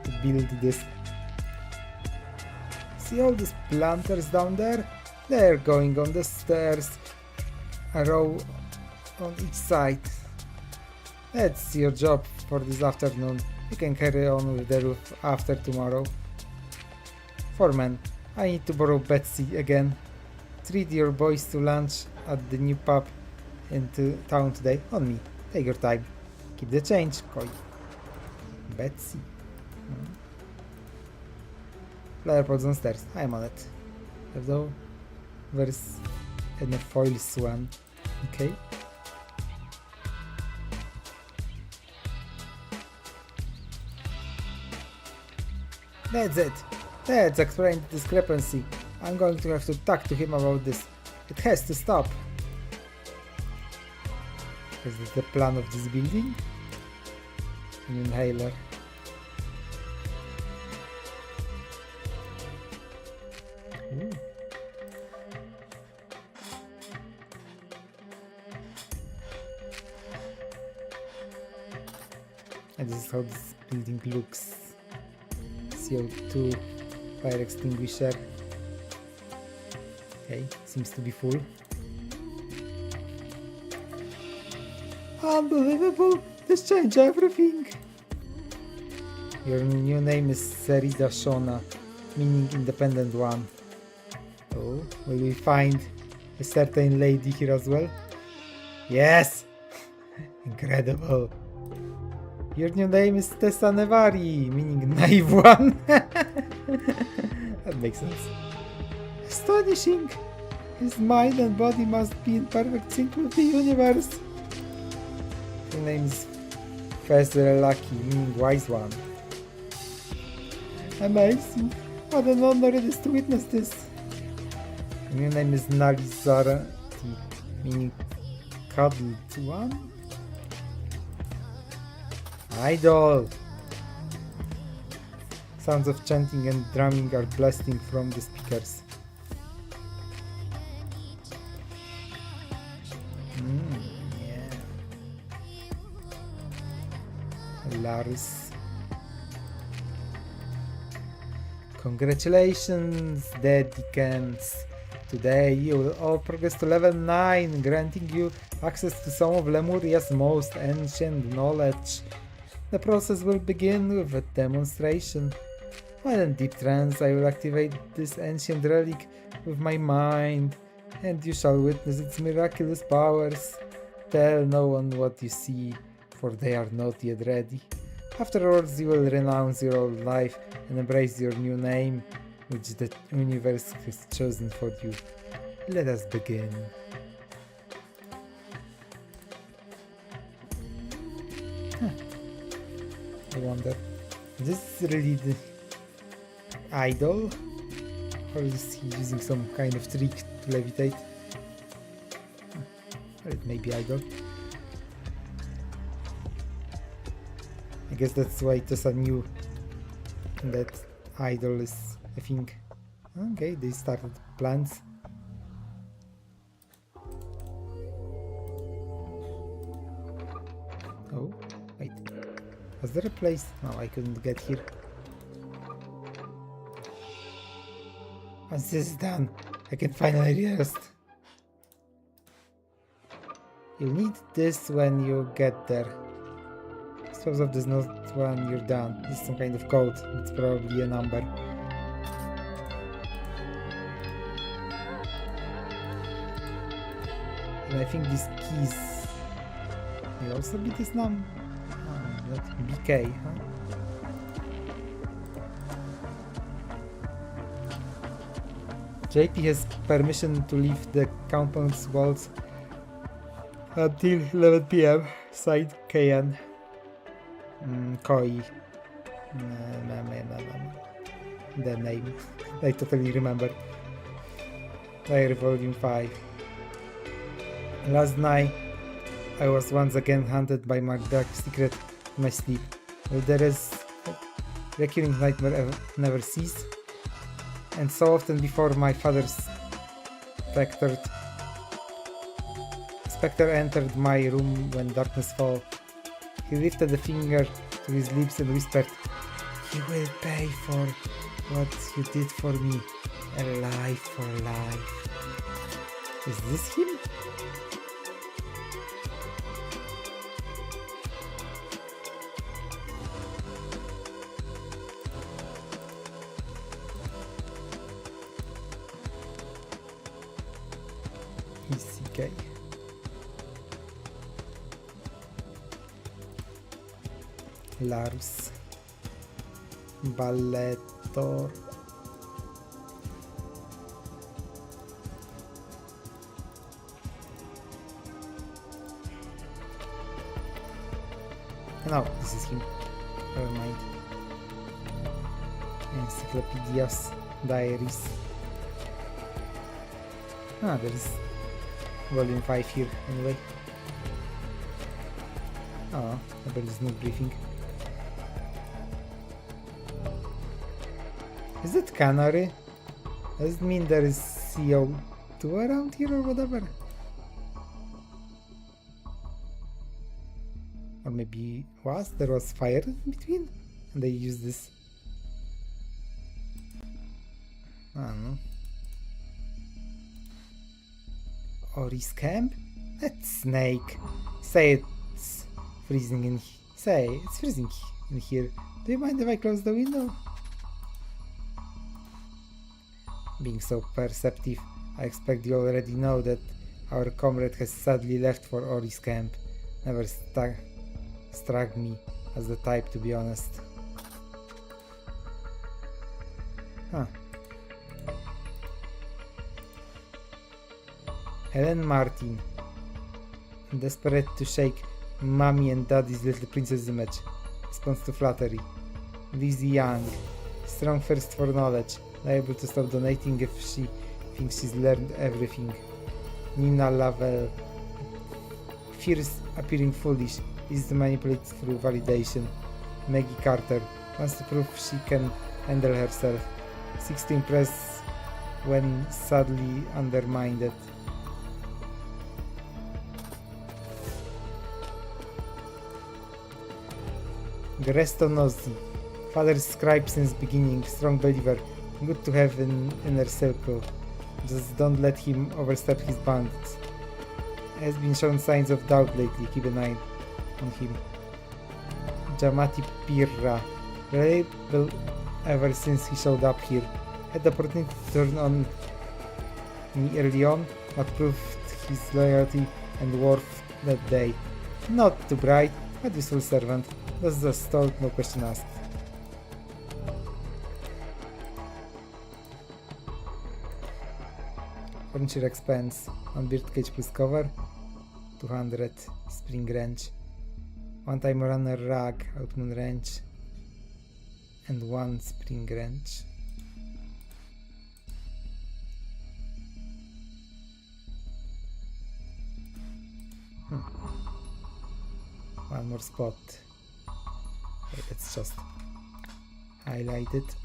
to build this. See all these planters down there? They're going on the stairs, a row on each side. That's your job for this afternoon. You can carry on with the roof after tomorrow. Foreman, I need to borrow Betsy again. Treat your boys to lunch at the new pub into town today. On me. Take your time. Keep the change, Koi. Betsy. Flyer pods on stairs. I'm on it. Although there's an foils one. Okay. That's it. Let's explain the discrepancy. I'm going to have to talk to him about this. It has to stop. Is this the plan of this building? An inhaler. Ooh. And this is how this building looks. CO2 fire extinguisher. Okay, seems to be full. Unbelievable! This changed everything! Your new name is Serida Shona, meaning independent one. Oh, will we find a certain lady here as well? Yes! Incredible! Your new name is Tessa Nevari, meaning naive one. That makes sense. Astonishing! His mind and body must be in perfect sync with the universe. Your name is Professor Lucky, meaning wise one. Amazing! What an honor it is to witness this. Your name is Nalizara, meaning cuddled one. Idol! Sounds of chanting and drumming are blasting from the speakers. Yeah. Laris. Congratulations, Dedicants! Today you will all progress to level 9, granting you access to some of Lemuria's most ancient knowledge. The process will begin with a demonstration. While in deep trance, I will activate this ancient relic with my mind, and you shall witness its miraculous powers. Tell no one what you see, for they are not yet ready. Afterwards, you will renounce your old life and embrace your new name, which the universe has chosen for you. Let us begin. I wonder, is this really the idol? Or is he using some kind of trick to levitate? Well, it may be idol. I guess that's why Tessa knew that idol is a thing. Okay, they started plans. Oh, wait. Was there a place? No, I couldn't get here. Once this is done, I can finally rest. You'll need this when you get there. Suppose if there's not when you're done. This is some kind of code. It's probably a number. And I think these keys may also be this number. Oh, not BK, huh? JP has permission to leave the compound's walls until 11 PM. Side KN. Koi. The name. I totally remember. Diary Volume 5. Last night, I was once again hunted by my dark secret in my sleep. Well, there is recurring nightmare never cease. And so often before my father's spectre entered my room when darkness fell. He lifted a finger to his lips and whispered, "You will pay for what you did for me. A life for life." Is this him? ECK. Lars. Balletor. No, this is him. Never mind. Encyclopedias, diaries. Ah, there is volume 5 here anyway. Oh, there is no briefing. Is it canary? Does it mean there is CO2 around here or whatever? Or maybe there was fire in between and they used this. I don't know. Ori's camp? That snake. Say it's freezing in here. Say it's freezing in here. Do you mind if I close the window? Being so perceptive, I expect you already know that our comrade has sadly left for Ori's camp. Never struck me as the type, to be honest. Huh. Helen Martin. Desperate to shake Mommy and Daddy's little princess image. Response to flattery. Lizzie Young. Strong thirst for knowledge. Liable to stop donating if she thinks she's learned everything. Nina Lavelle. Fears appearing foolish. Easy to manipulate through validation. Maggie Carter. Wants to prove she can handle herself. Seeks to impress when sadly undermined. Gresto Nossi. Father's scribe since beginning. Strong believer. Good to have in inner circle. Just don't let him overstep his bounds. Has been shown signs of doubt lately. Keep an eye on him. Jamati Pirra. Reliable ever since he showed up here. Had the opportunity to turn on me early on, but proved his loyalty and worth that day. Not too bright, but useful servant. Was just told, no question asked. Furniture expense. 1 birdcage plus cover. 200 spring wrench. 1 time runner rag, outmoon wrench. And 1 spring wrench. One more spot. Okay, let's just highlight it.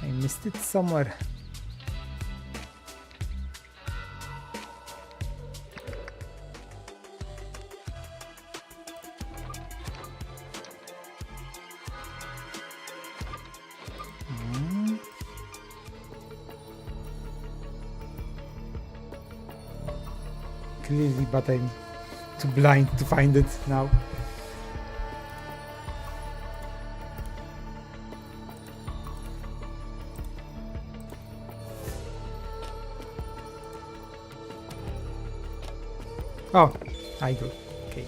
I missed it somewhere. Clearly, but I'm too blind to find it now. Oh, I do. Okay.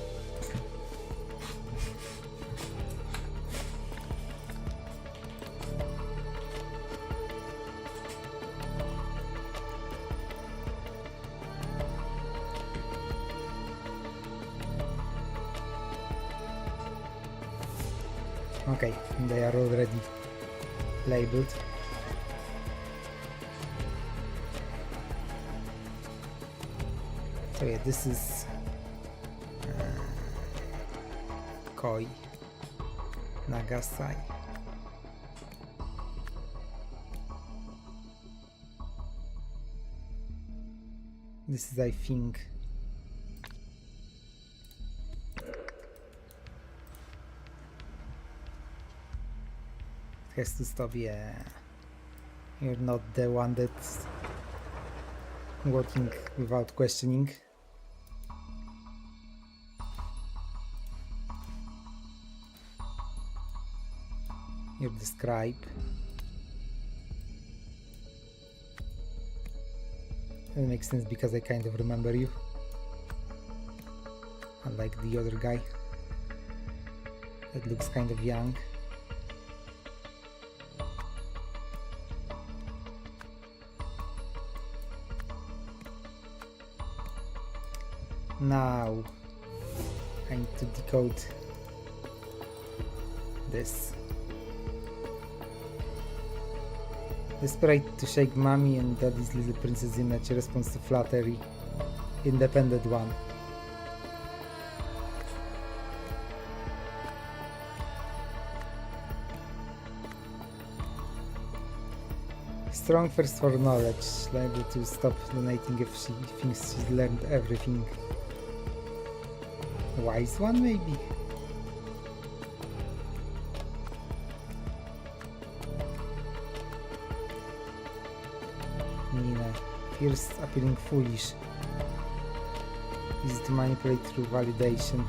Okay, they are already labeled. So yeah, this is Koi Nagasai. This is, I think, it has to stop. Yeah, you're not the one that's working without questioning. You're the scribe. It makes sense because I kind of remember you, unlike the other guy that looks kind of young. Now I need to decode this. Desperate to shake mommy and daddy's little princess image, response to flattery. Independent one. Strong thirst for knowledge, liable to stop donating if she thinks she's learned everything. Wise one, maybe? Nina, fierce, appearing foolish. Easy to manipulate through validation.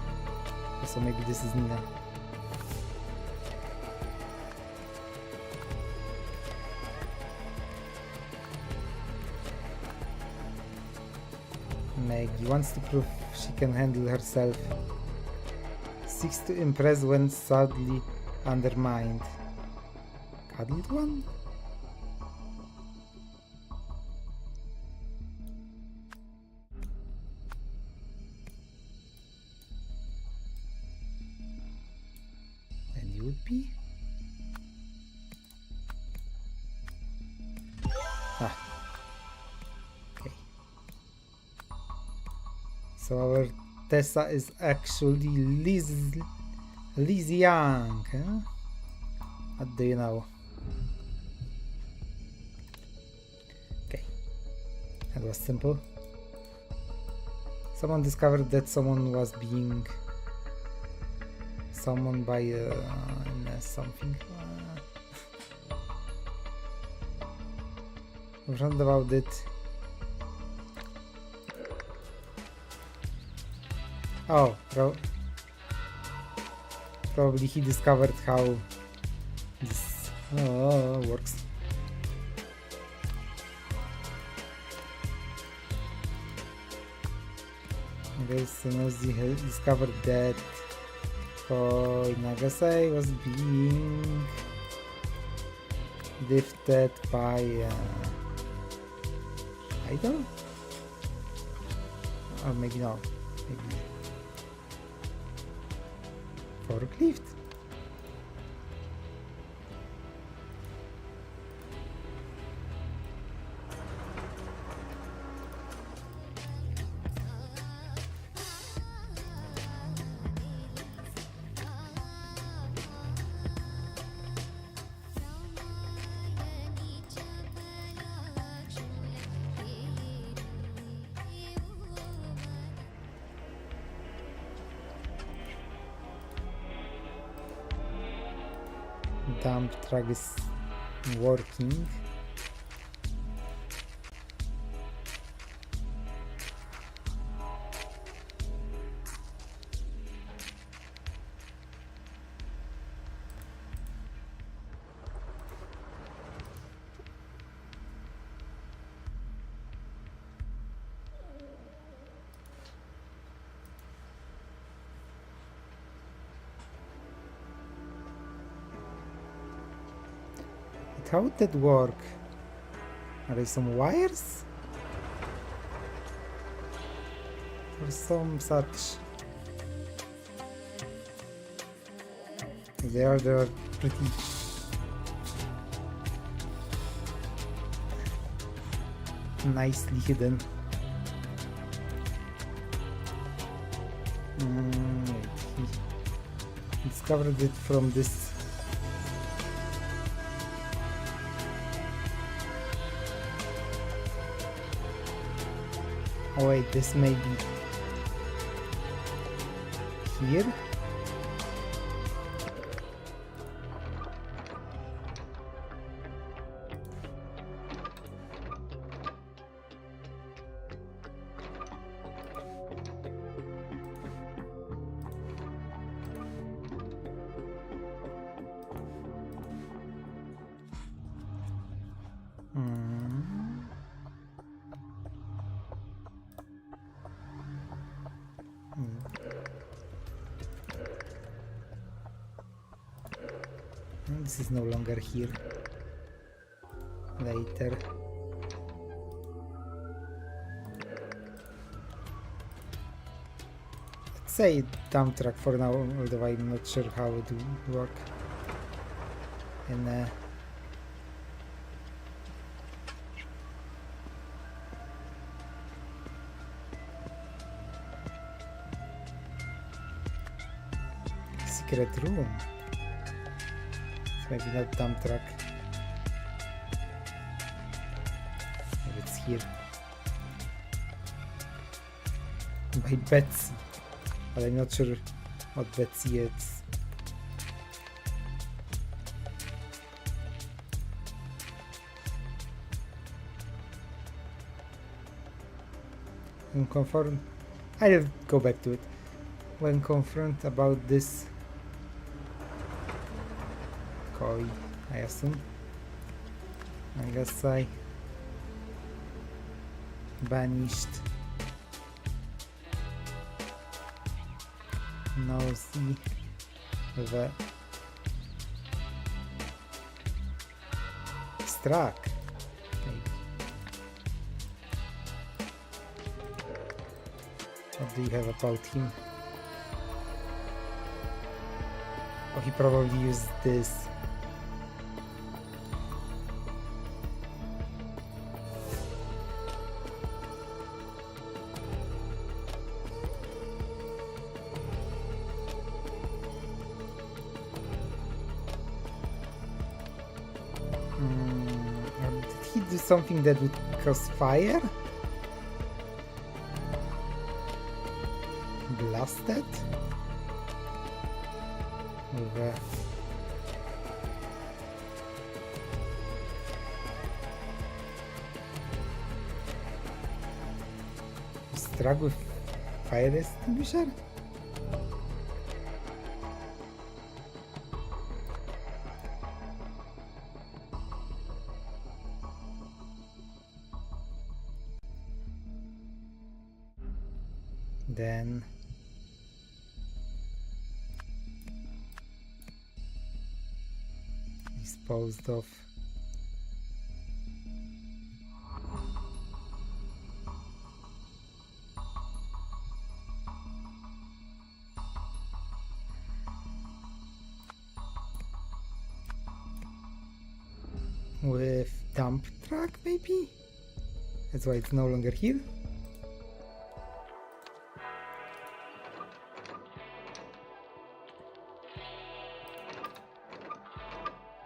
So maybe this is Nina. Maggie wants to prove she can handle herself. Seeks to impress when sadly undermined. Cuddled one? And you would be? Ah. Okay. So our Tessa is actually Liz Young, huh? What do you know? Okay, that was simple. Someone discovered that someone was being summoned by something. We've heard about it. Oh, probably he discovered how this works. Okay, so Nozi has discovered that Koi Nagasai was being lifted by idol? Or maybe no, maybe forklift? Dump truck is working. How would that work? Are there some wires? Or some such They're pretty nicely hidden. He discovered it from this. Oh wait, this may be here. This is no longer here. Later. Let's say dump truck for now, although I'm not sure how it will work. And secret room. Maybe not dump truck. Maybe it's here. By Betsy. But I'm not sure what Betsy is. When confirmed, I'll go back to it. When confronted about this Koi, I assume. I guess I banished. Now see the struck. What do you have about him? Oh, he probably used this. Did he do something that would cause fire? Blasted? With struck with fire extinguisher? Then disposed of. With dump truck, maybe? That's why it's no longer here.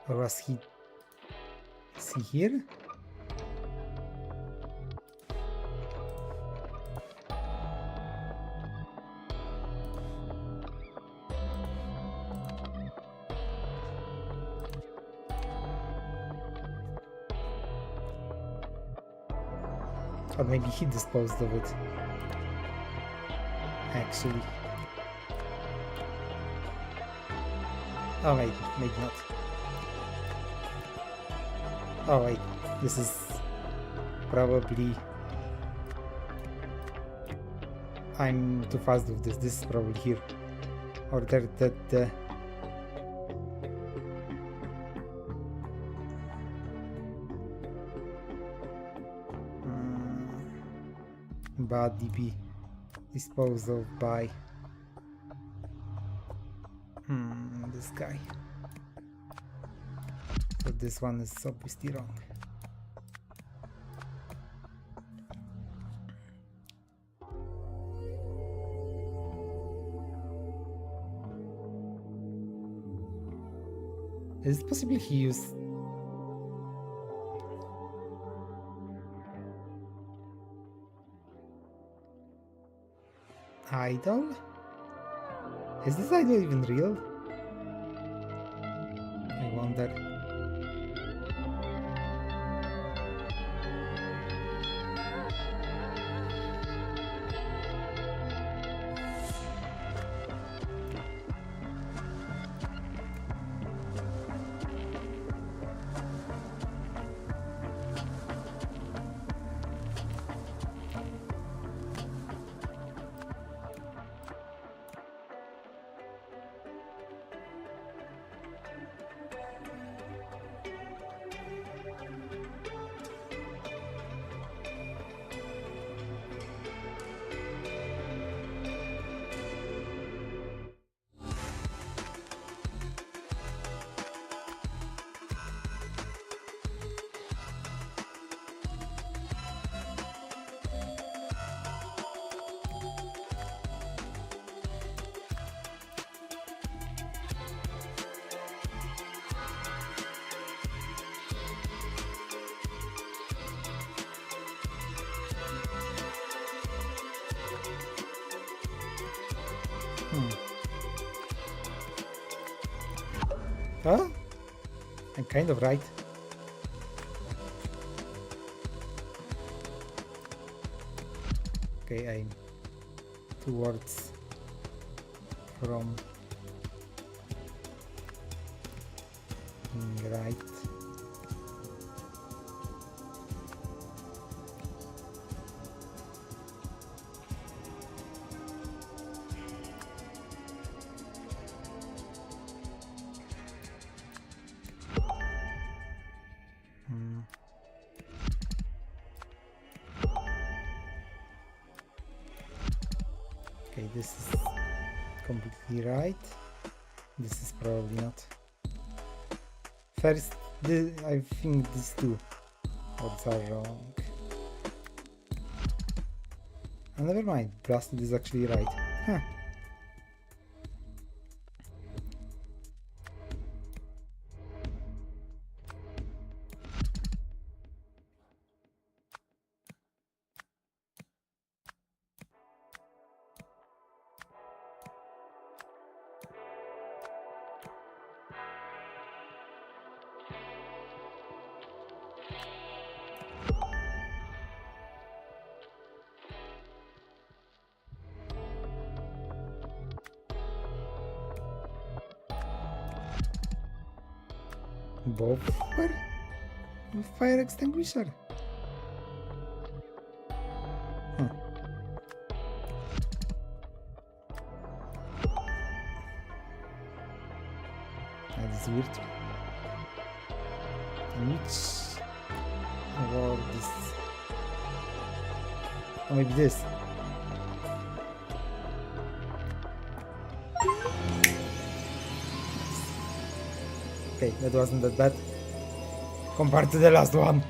Or was he... Is he here? Or maybe he disposed of it. Actually. Oh wait, maybe not. Oh wait, this is probably... I'm too fast with this. This is probably here. Or that body be disposed of by this this guy. So this one is obviously wrong. Is it possible he used... idol? Is this idol even real? I wonder. Huh? I'm kind of right. Okay, aim towards from right. Okay, this is completely right. This is probably not. First, I think these two odds are wrong. Oh, never mind, blasted is actually right. Huh. Both were with fire extinguisher. Huh. That is weird. And which or this? Or maybe this. Okay, that wasn't that bad compared to the last one.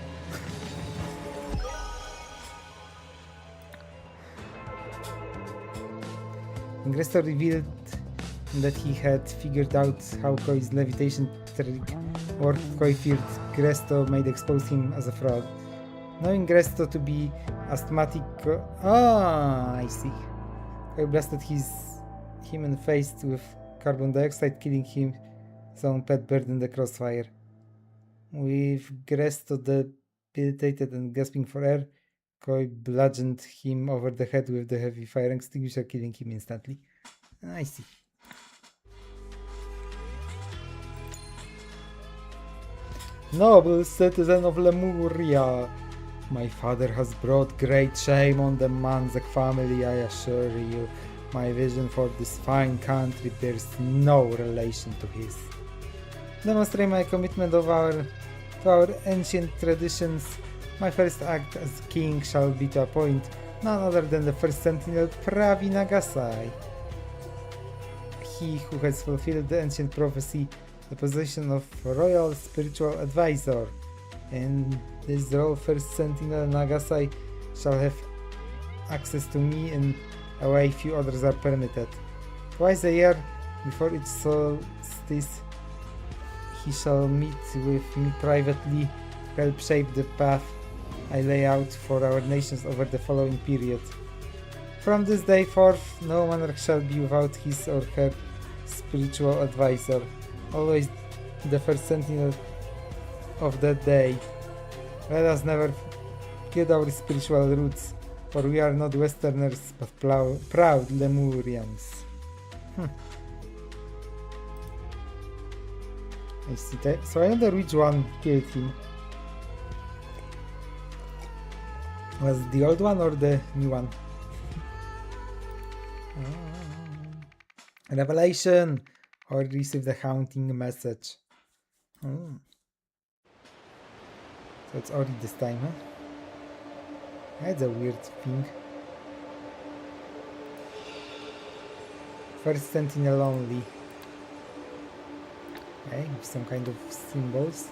Ingresto revealed that he had figured out how Koi's levitation trick worked. Koi feared Gresto might expose him as a fraud. Knowing Gresto to be asthmatic... I see. Koi blasted him in the face with carbon dioxide, killing him. His own pet bird in the crossfire. With Gresto debilitated and gasping for air, Koi bludgeoned him over the head with the heavy fire extinguisher, killing him instantly. I see. Noble citizen of Lemuria, my father has brought great shame on the Manzek family, I assure you. My vision for this fine country bears no relation to his. Demonstrate my commitment to our ancient traditions. My first act as king shall be to appoint none other than the first sentinel, Pravi Nagasai. he who has fulfilled the ancient prophecy, the position of royal spiritual advisor. In this role, first Sentinel Nagasai shall have access to me in a way few others are permitted. Twice a year, before each solstice, he shall meet with me privately to help shape the path I lay out for our nations over the following period. From this day forth, no monarch shall be without his or her spiritual advisor, always the first sentinel of that day. Let us never forget our spiritual roots, for we are not Westerners but proud Lemurians. I see that. So I wonder which one killed him. Was it the old one or the new one? Revelation! Or received a haunting message. So it's Ori this time, huh? That's a weird thing. First sentinel only. Okay, some kind of symbols.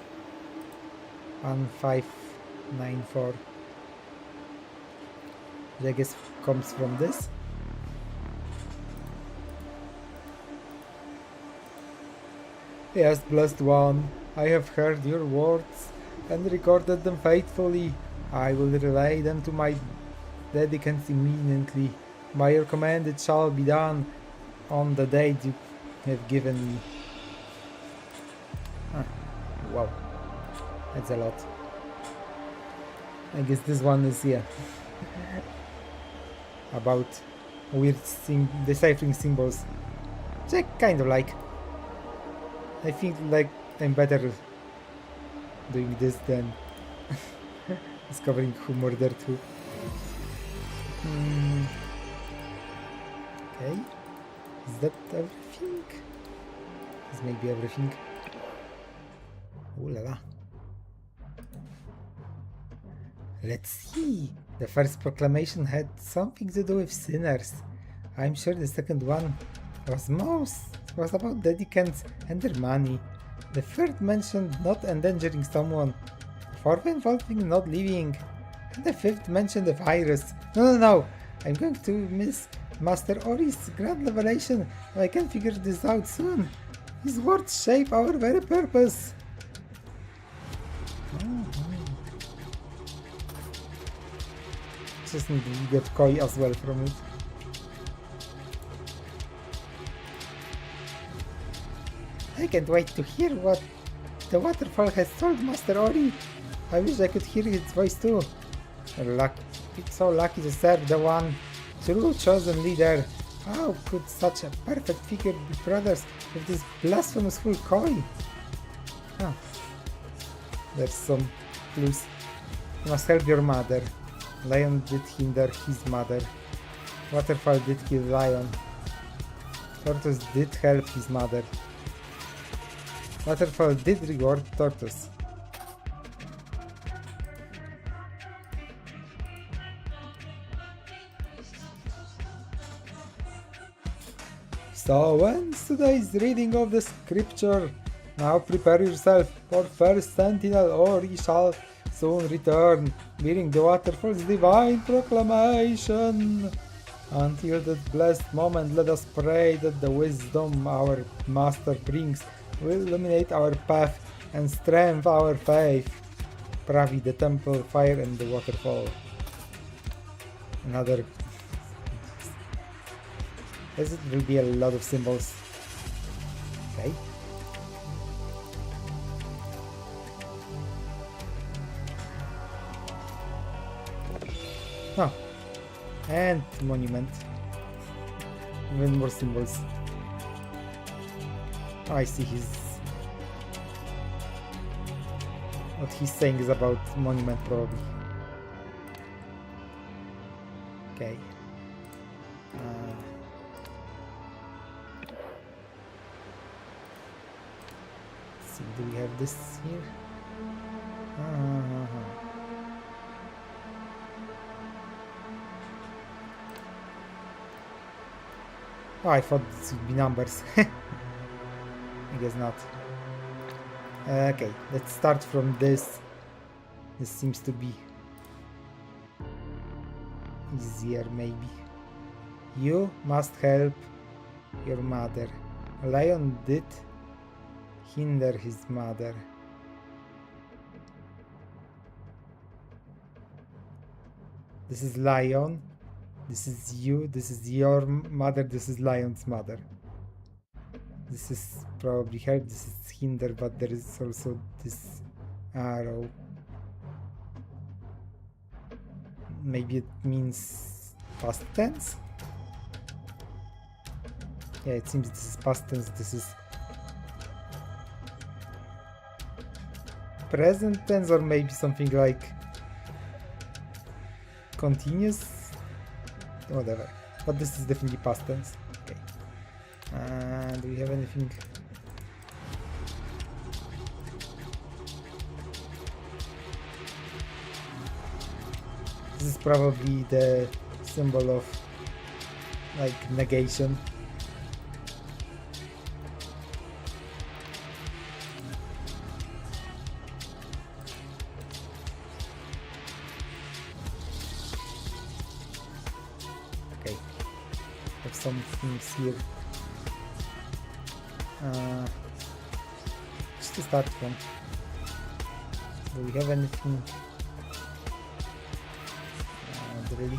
1594. Which I guess comes from this. Yes, blessed one, I have heard your words and recorded them faithfully. I will relay them to my dedicants immediately. By your command it shall be done on the date you have given me. Wow, that's a lot. I guess this one is, yeah, about weird deciphering symbols, which I kind of like. I think like I'm better doing this than discovering who murdered who. Okay, is that everything? This may be everything. Ooh la la. Let's see. The first proclamation had something to do with sinners. I'm sure the second one was about dedicants and their money. The third mentioned not endangering someone. The fourth involving not living. And the fifth mentioned the virus. No. I'm going to miss Master Ori's grand revelation. I can figure this out soon. His words shape our very purpose. Just need to get koi as well from it. I can't wait to hear what the waterfall has told Master Ori. I wish I could hear his voice too. It's so lucky to serve the one true chosen leader. How could such a perfect figure be brothers with this blasphemous fool koi? There's some clues. You must help your mother. Lion did hinder his mother. Waterfall did kill lion. Tortoise did help his mother. Waterfall did reward tortoise. So ends today's reading of the scripture. Now prepare yourself for first sentinel, or he shall soon return, bearing the waterfall's divine proclamation. Until that blessed moment, let us pray that the wisdom our Master brings will illuminate our path and strengthen our faith. Pravi, the temple, fire, and the waterfall. Another. This will be a lot of symbols. Okay. Oh, and monument. Even more symbols. Oh, I see what he's saying is about monument probably. Okay. Let's see, do we have this here? Oh, I thought this would be numbers. I guess not. Okay, let's start from this. This seems to be easier, maybe. You must help your mother. A lion did hinder his mother. This is lion. This is you. This is your mother. This is lion's mother. This is probably help. This is hinder, but there is also this arrow. Maybe it means past tense? Yeah, it seems this is past tense. This is present tense, or maybe something like continuous? Whatever. But this is definitely past tense. Okay. Do we have anything? This is probably the symbol of like negation. Okay, have some things here. Just to start from. Do we have anything? Really?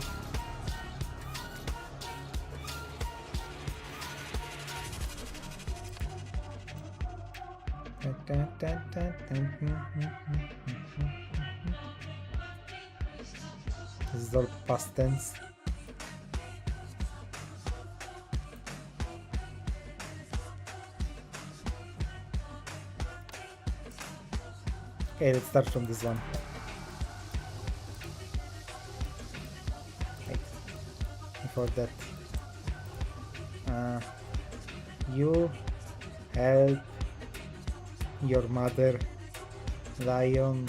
This is all past tense. Okay, let's start from this one. For that, you help your mother. Lion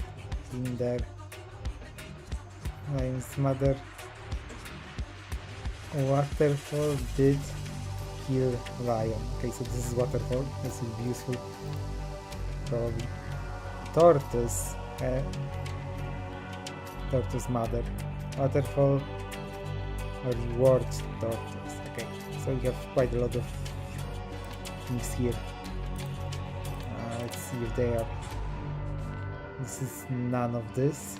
hinder lion's mother. Waterfall did kill lion. Okay, so this is waterfall. This will be useful probably. Tortoise tortoise mother. Waterfall reward tortoise. Okay, so we have quite a lot of things here. Let's see if they are. This is none of this.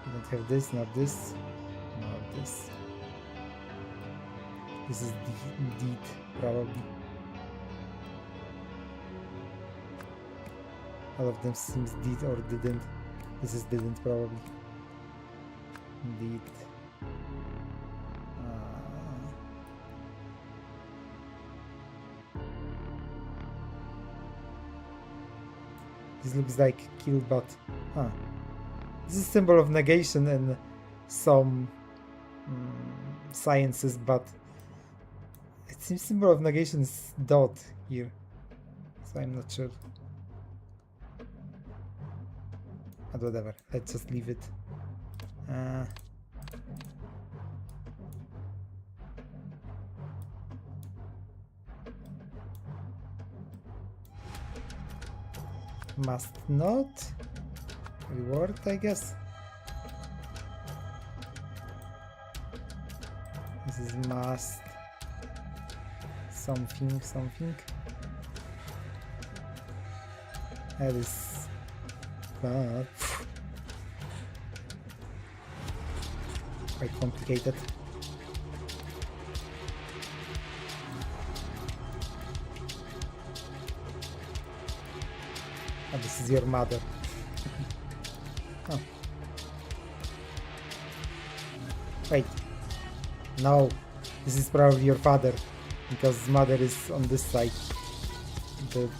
We don't have this, not this, not this. This is deed, probably. All of them seems did or didn't. This is didn't, probably. Did. This looks like kill, but this is symbol of negation and some sciences, but it seems symbol of negation is dot here, so I'm not sure. But whatever, let's just leave it. Must not reward, I guess. This is must something. That is quite complicated. Oh, this is your mother. Oh. Wait. No. This is probably your father. Because mother is on this side. Okay.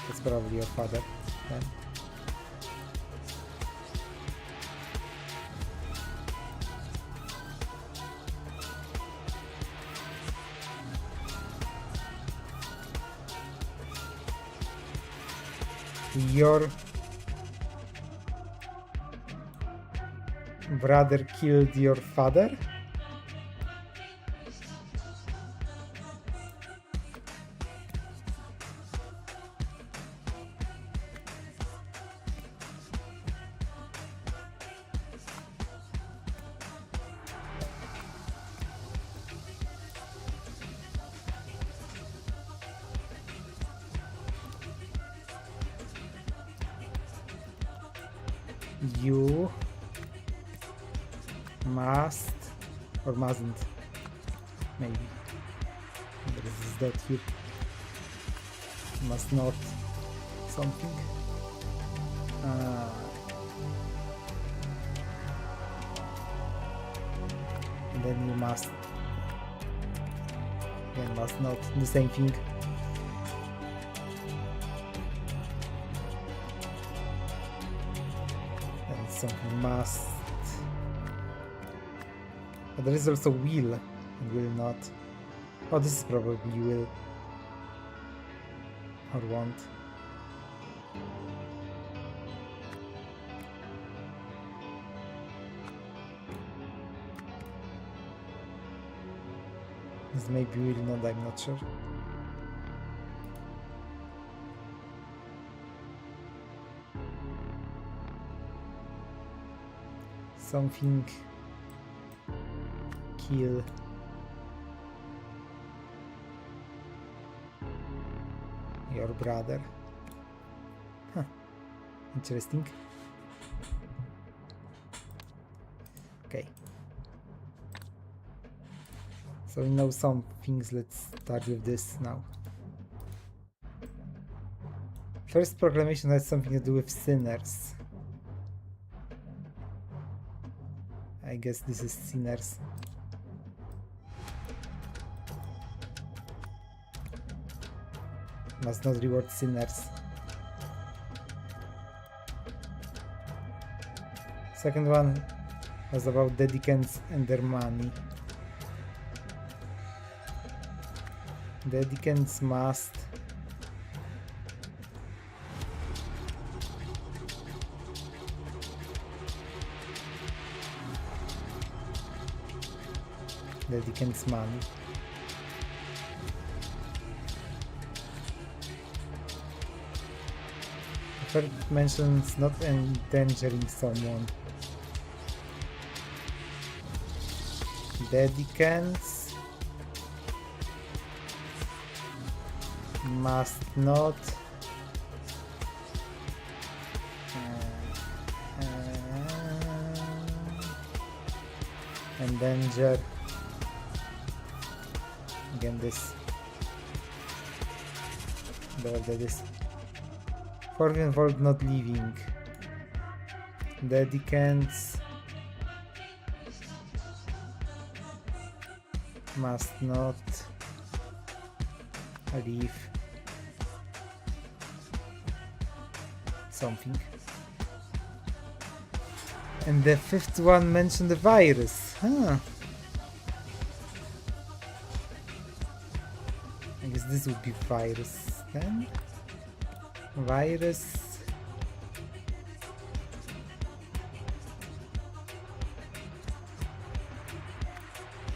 It's probably your father then. Your brother killed your father? You must or mustn't, maybe. There is that here. Must not something. And then you must. Again, must not the same thing. And something must. But there is also will and will not. Oh, this is probably will or want. This may be will not, I'm not sure. Something kill your brother. Huh. Interesting. Okay. So we know some things. Let's start with this now. First proclamation has something to do with sinners. I guess this is sinners. Must not reward sinners. Second one was about dedicants and their money. Dedicants must dedicants' money. The third mentions not endangering someone. Dedicants must not endanger. Again, this. This. For involved not leaving. Dedicants must not leave something. And the fifth one mentioned the virus. Huh. I guess this would be virus then. Virus.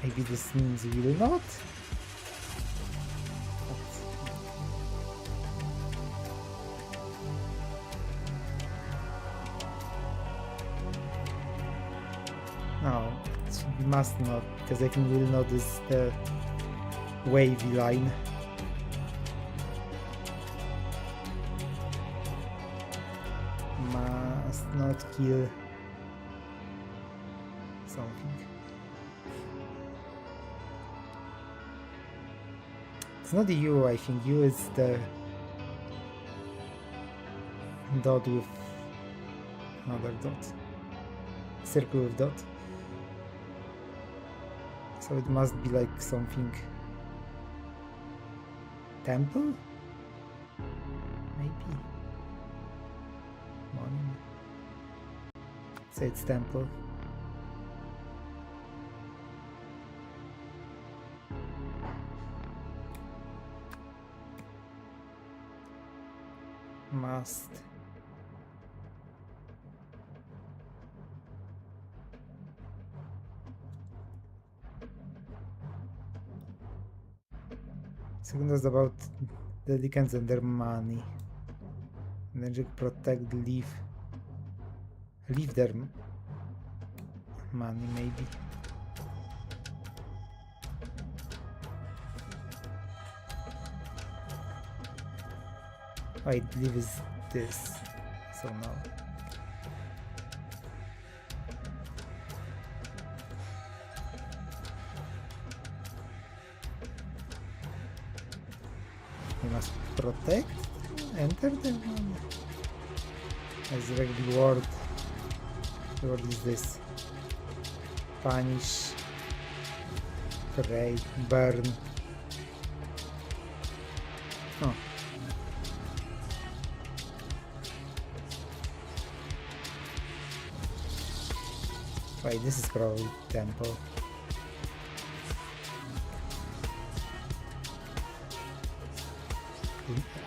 Maybe this means will not. No, it must not, because I think will not is the wavy line. Must not kill something. It's not you, I think you is the dot with another dot. Circle with dot. So it must be like something. Temple? Maybe. Monument. Say it's temple. Must Second was about the Deacons and their money. Magic protect, leave their money maybe. Wait, leave is this. So no. You must protect, enter the one. As a reward. What is this? Punish, pray, burn. Oh. Wait, this is probably temple.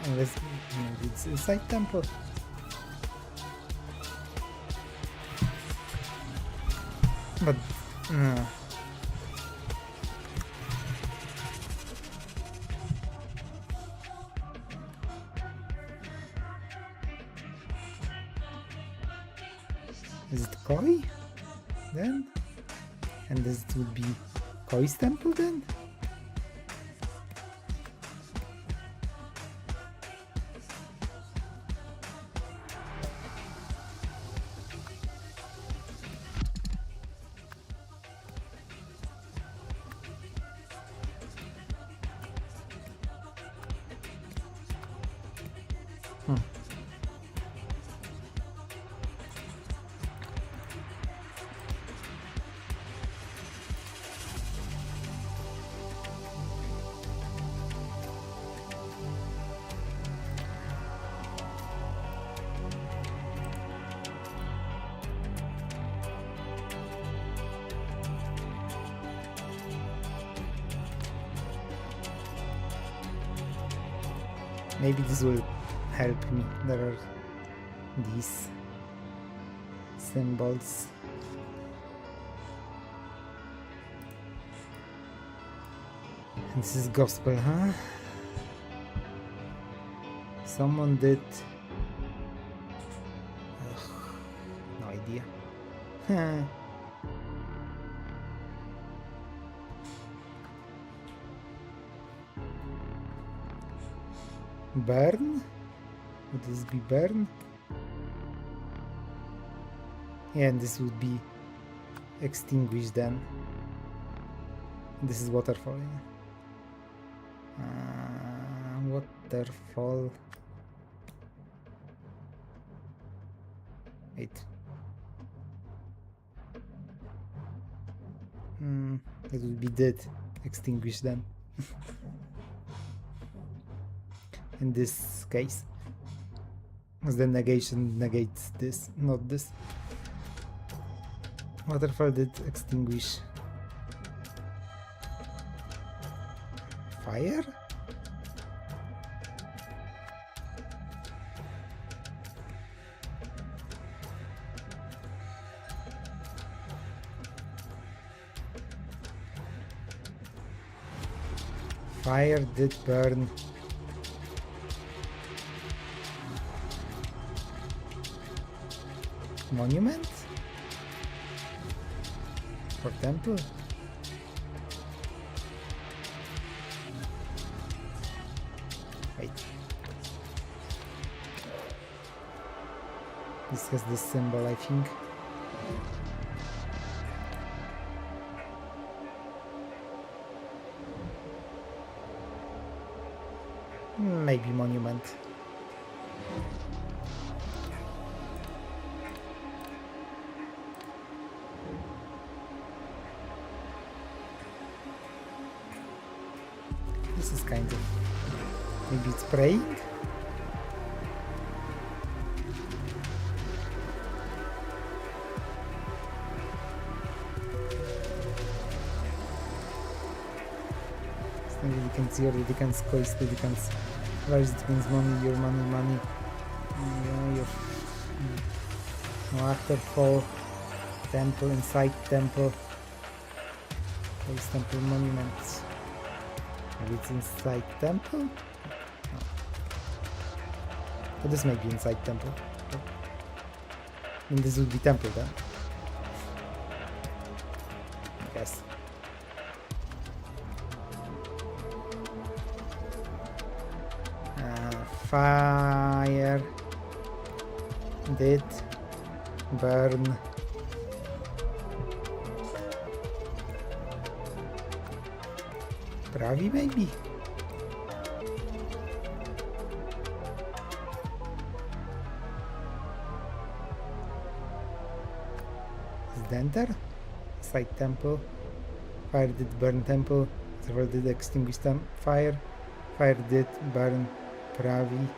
Unless maybe it's inside temple. But is it Koi then? And this would be Koi's temple then? Maybe this will help me. There are these symbols. And this is gospel, huh? Someone did... Ugh, no idea. Burn? Would this be burn? Yeah, and this would be extinguished then. This is waterfall. Waterfall. Wait. It would be dead. Extinguished then. In this case, as the negation negates this, not this. Waterfall did extinguish fire? Fire did burn. Monument? For temple? Wait. This has this symbol, I think. Maybe monument. This is kind of... maybe it's praying? You can see already, you can squeeze the Dickens. Where is it means money, your money. Yeah, your waterfall, temple, inside temple. Those temple monuments. Maybe it's inside temple? No. So this might be inside temple. And this would be temple then. I guess. Fire did burn Pravi maybe? Is it enter? Side temple. Fire did burn temple. Several did extinguish fire. Fire did burn Pravi.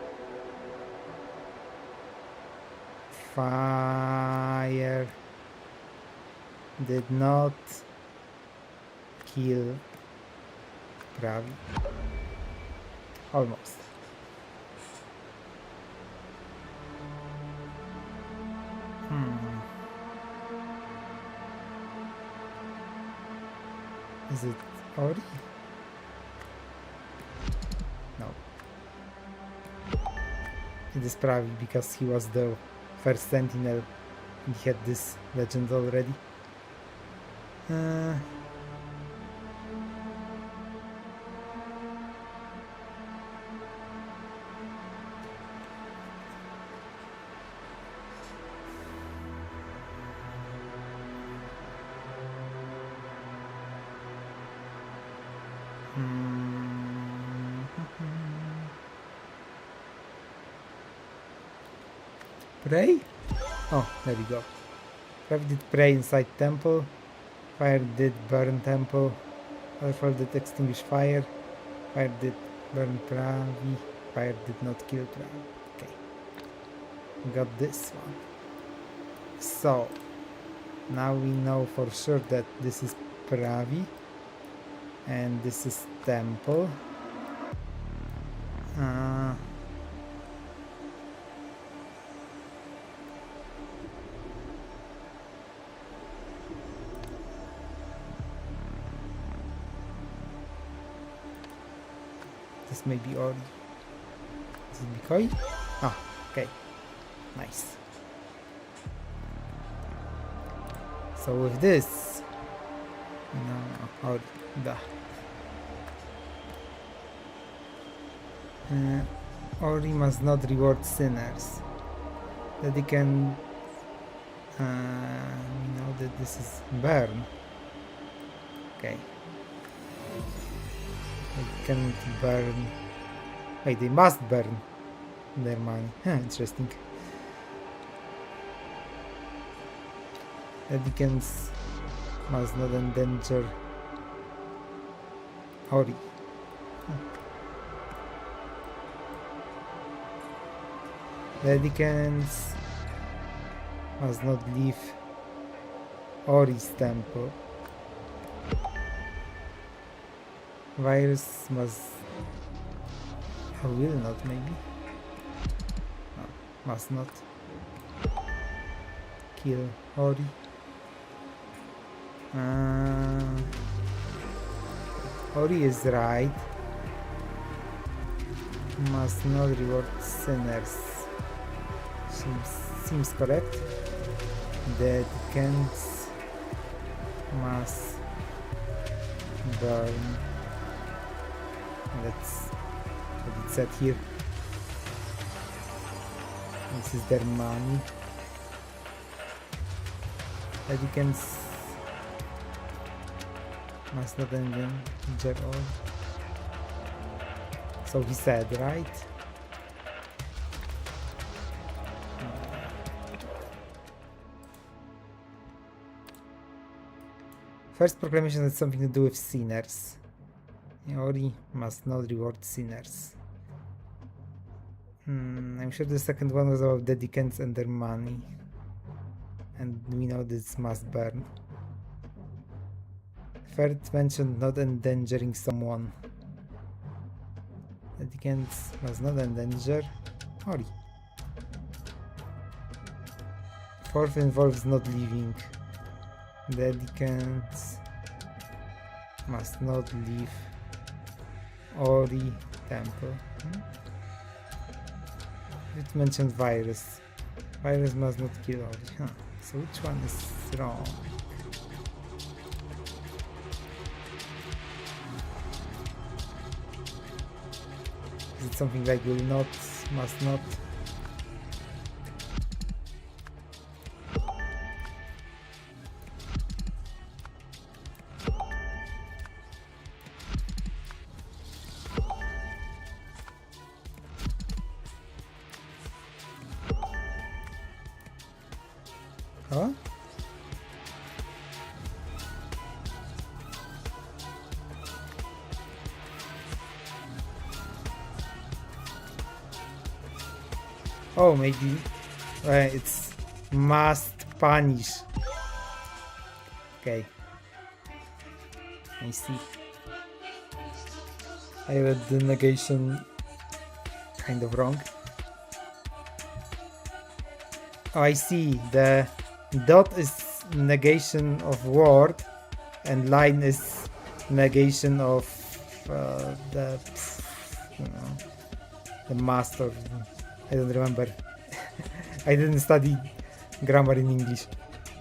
Fire did not kill Pravi. Almost. Is it Ori? No. It is Pravi because he was the first sentinel and he had this legend already. Pray? Oh, there we go. Pravi did pray inside temple. Fire did burn temple. Fire did extinguish fire. Fire did burn Pravi. Fire did not kill Pravi. Okay. Got this one. So, now we know for sure that this is Pravi. And this is temple. This may be Ori. Is it Bikoi? Ah, okay. Nice. So with this, no, Ori, da. Ori must not reward sinners. That he can, we know that this is burn. Okay. They can't burn. Wait, they must burn their money. Interesting. Dedicants must not endanger Ori. Dedicants must not leave Ori's temple. Virus must, or will not maybe, no, must not kill Ori. Ori is right, must not reward sinners, seems correct. Dedicants must burn. That's what it said here. This is their money. Dedicants must not endanger all. So he said, right? First proclamation has something to do with sinners. Ori must not reward sinners. I'm sure the second one was about dedicants and their money. And we know this must burn. Third mentioned not endangering someone. Dedicants must not endanger Ori. Fourth involves not leaving. Dedicants must not leave Ori temple. It mentioned virus. Virus must not kill Ori. Huh. So which one is wrong? Is it something like will not, must not? Huh? Oh, maybe it's must punish. Okay, I see. I read the negation kind of wrong. Oh, I see. The dot is negation of word, and line is negation of the the master. I don't remember. I didn't study grammar in English.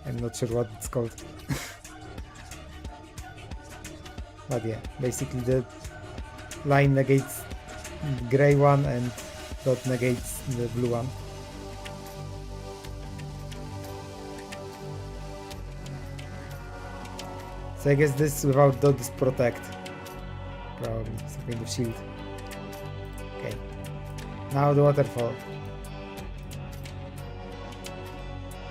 I'm not sure what it's called. But yeah, basically the line negates the gray one and dot negates the blue one. So I guess this without dot is protect. Probably some kind of shield. Okay. Now the waterfall.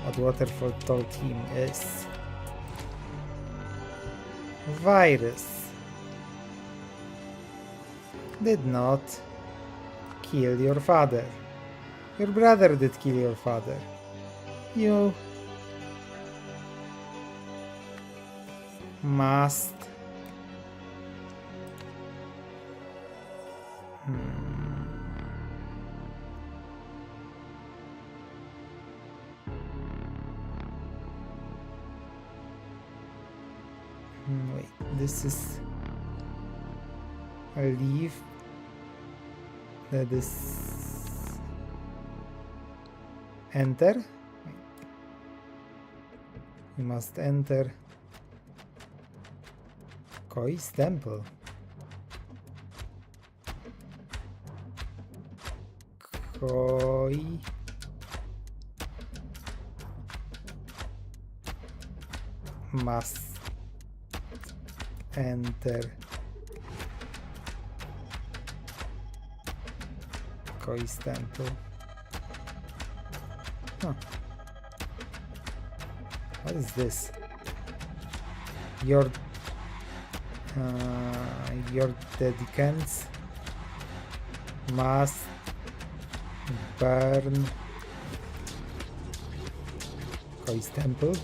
What waterfall told him is virus did not kill your father. Your brother did kill your father. You must wait, this is a leaf that is enter. You must enter Koi's temple. Koi must enter Koi's temple. Huh. What is this? Your dedicants must burn Koi's temple.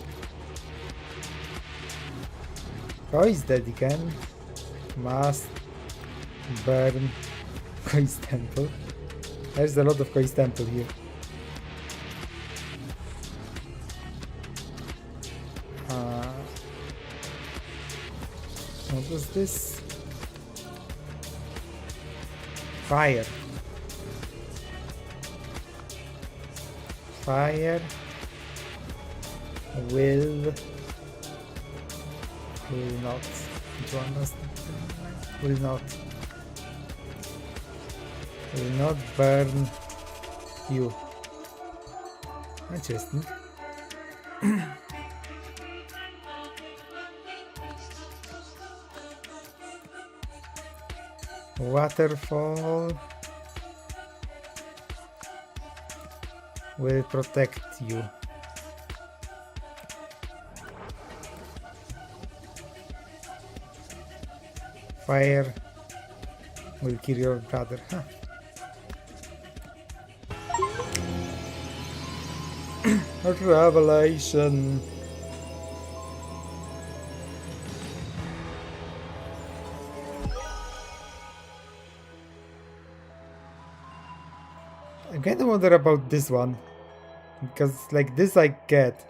Koi's dedicant must burn Koi's temple. There's a lot of Koi's temple here. What was this? Fire. Fire will not. Which one was it? Will not burn you. Interesting. Waterfall will protect you. Fire will kill your brother. Huh. A revelation. I kinda wonder about this one, because like this I get,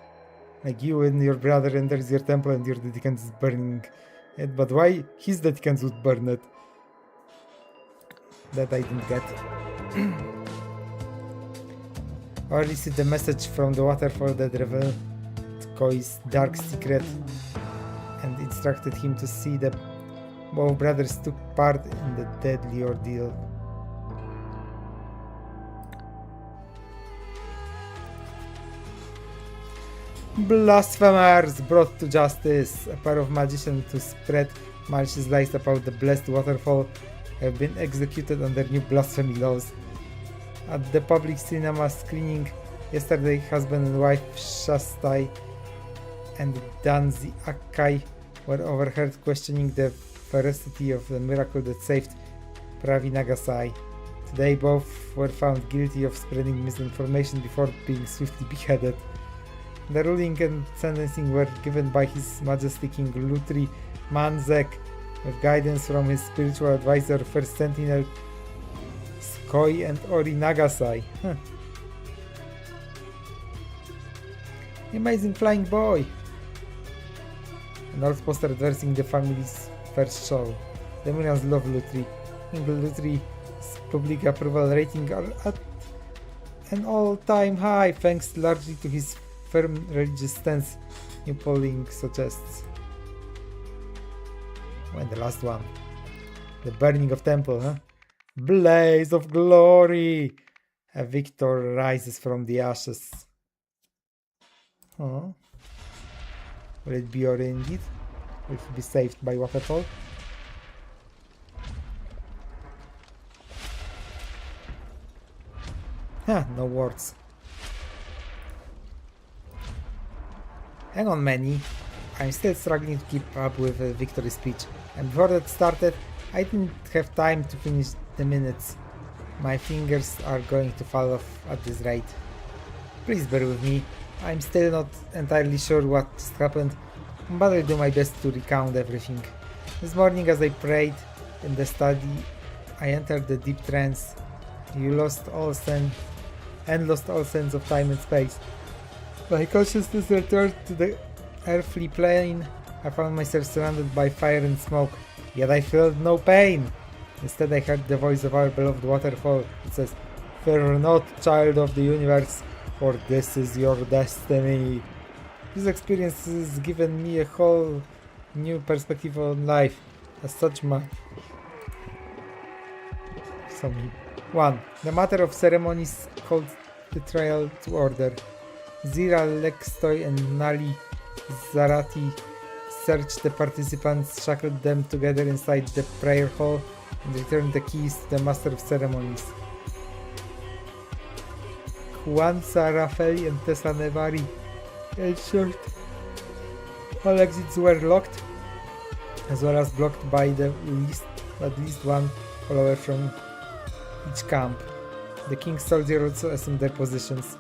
like you and your brother enters your temple and your dedicant is burning it, but why his dedicants would burn it? that I didn't get. Or received a message from the waterfall that revealed Koi's dark secret and instructed him to see that both brothers took part in the deadly ordeal. Blasphemers brought to justice. A pair of magicians who spread malicious lies about the blessed waterfall have been executed under new blasphemy laws. At the public cinema screening yesterday, husband and wife Shastai and Danzi Akai were overheard questioning the veracity of the miracle that saved Pravi Nagasai. Today both were found guilty of spreading misinformation before being swiftly beheaded. The ruling and sentencing were given by His Majesty King Lutri Manzek with guidance from his spiritual advisor First Sentinel Skoi and Ori Nagasai. Amazing flying boy! An old poster advertising the family's first show. Lemurians love Lutri. King Lutri's public approval rating are at an all-time high thanks largely to his firm religious stance, new polling suggests. When the last one. The burning of temple, huh? Blaze of glory! A victor rises from the ashes. Will it be Ori indeed? Will he be saved by waterfall? No words. Hang on, Manny. I'm still struggling to keep up with the victory speech, and before that started, I didn't have time to finish the minutes. My fingers are going to fall off at this rate. Please bear with me. I'm still not entirely sure what just happened, but I'll do my best to recount everything. This morning as I prayed in the study, I entered the deep trance. You lost all sense of time and space. My consciousness returned to the earthly plane. I found myself surrounded by fire and smoke, yet I felt no pain. Instead I heard the voice of our beloved waterfall. It says, "Fear not, child of the universe, for this is your destiny." This experience has given me a whole new perspective on life. As such, 1. The matter of ceremonies called the trial to order. Zira Lekstoy and Nali Zarati searched the participants, shackled them together inside the prayer hall, and returned the keys to the master of ceremonies. Juanza, Rafael, and Tessa Nevari ensured all exits were locked, as well as blocked by at least one follower from each camp. The king's soldiers also assumed their positions.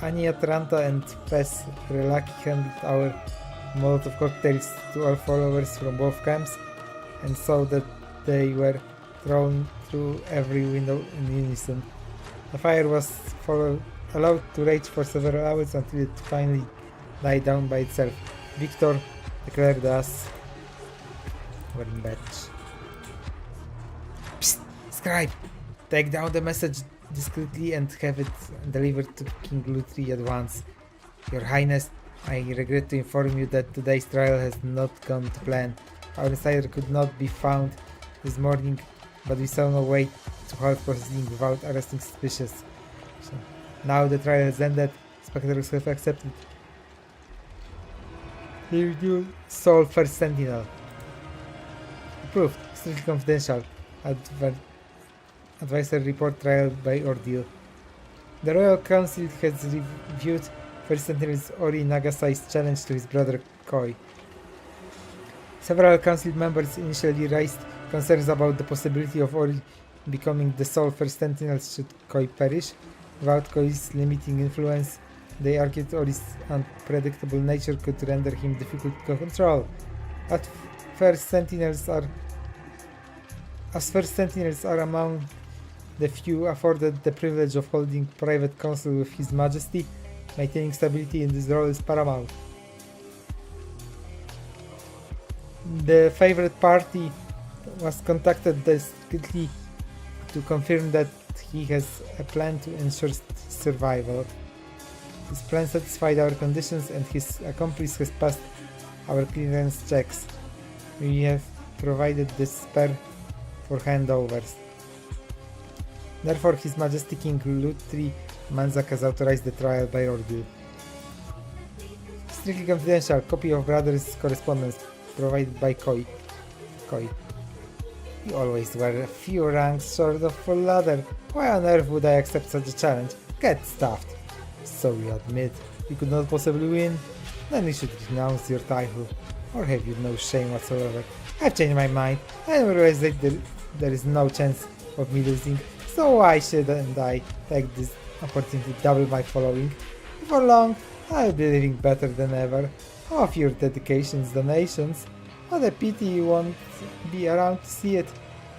Ania Tranta and Fes Relaki handed our Molotov cocktails to all followers from both camps, and saw that they were thrown through every window in unison. The fire was allowed to rage for several hours until it finally died down by itself. Victor declared us wearing badge. Psst! Scribe! Take down the message discreetly and have it delivered to King Lutri at once. Your Highness, I regret to inform you that today's trial has not gone to plan. Our insider could not be found this morning, but we saw no way to halt proceeding without arresting suspicious. So, now the trial has ended, spectators have accepted your new sole First Sentinel. Approved, strictly confidential. Advisory report trial by ordeal. The Royal Council has reviewed First Sentinel's Ori Nagasai's challenge to his brother Koi. Several council members initially raised concerns about the possibility of Ori becoming the sole First Sentinel should Koi perish. Without Koi's limiting influence, they argued Ori's unpredictable nature could render him difficult to control. As First Sentinels are among the few afforded the privilege of holding private council with His Majesty, maintaining stability in this role is paramount. The favorite party was contacted discreetly to confirm that he has a plan to ensure survival. His plan satisfied our conditions and his accomplice has passed our clearance checks. We have provided the spare for handovers. Therefore, His Majesty King Lutri Manzak has authorized the trial by ordeal. Strictly confidential, copy of brother's correspondence provided by Koi. You always were a few ranks short of full ladder. Why on earth would I accept such a challenge? Get stuffed. So you admit you could not possibly win? Then you should renounce your title. Or have you no shame whatsoever? I've changed my mind. I realize that there is no chance of me losing. So why shouldn't I take this opportunity to double my following? Before long, I'll be living better than ever. Of your dedications, donations. What a pity you won't be around to see it.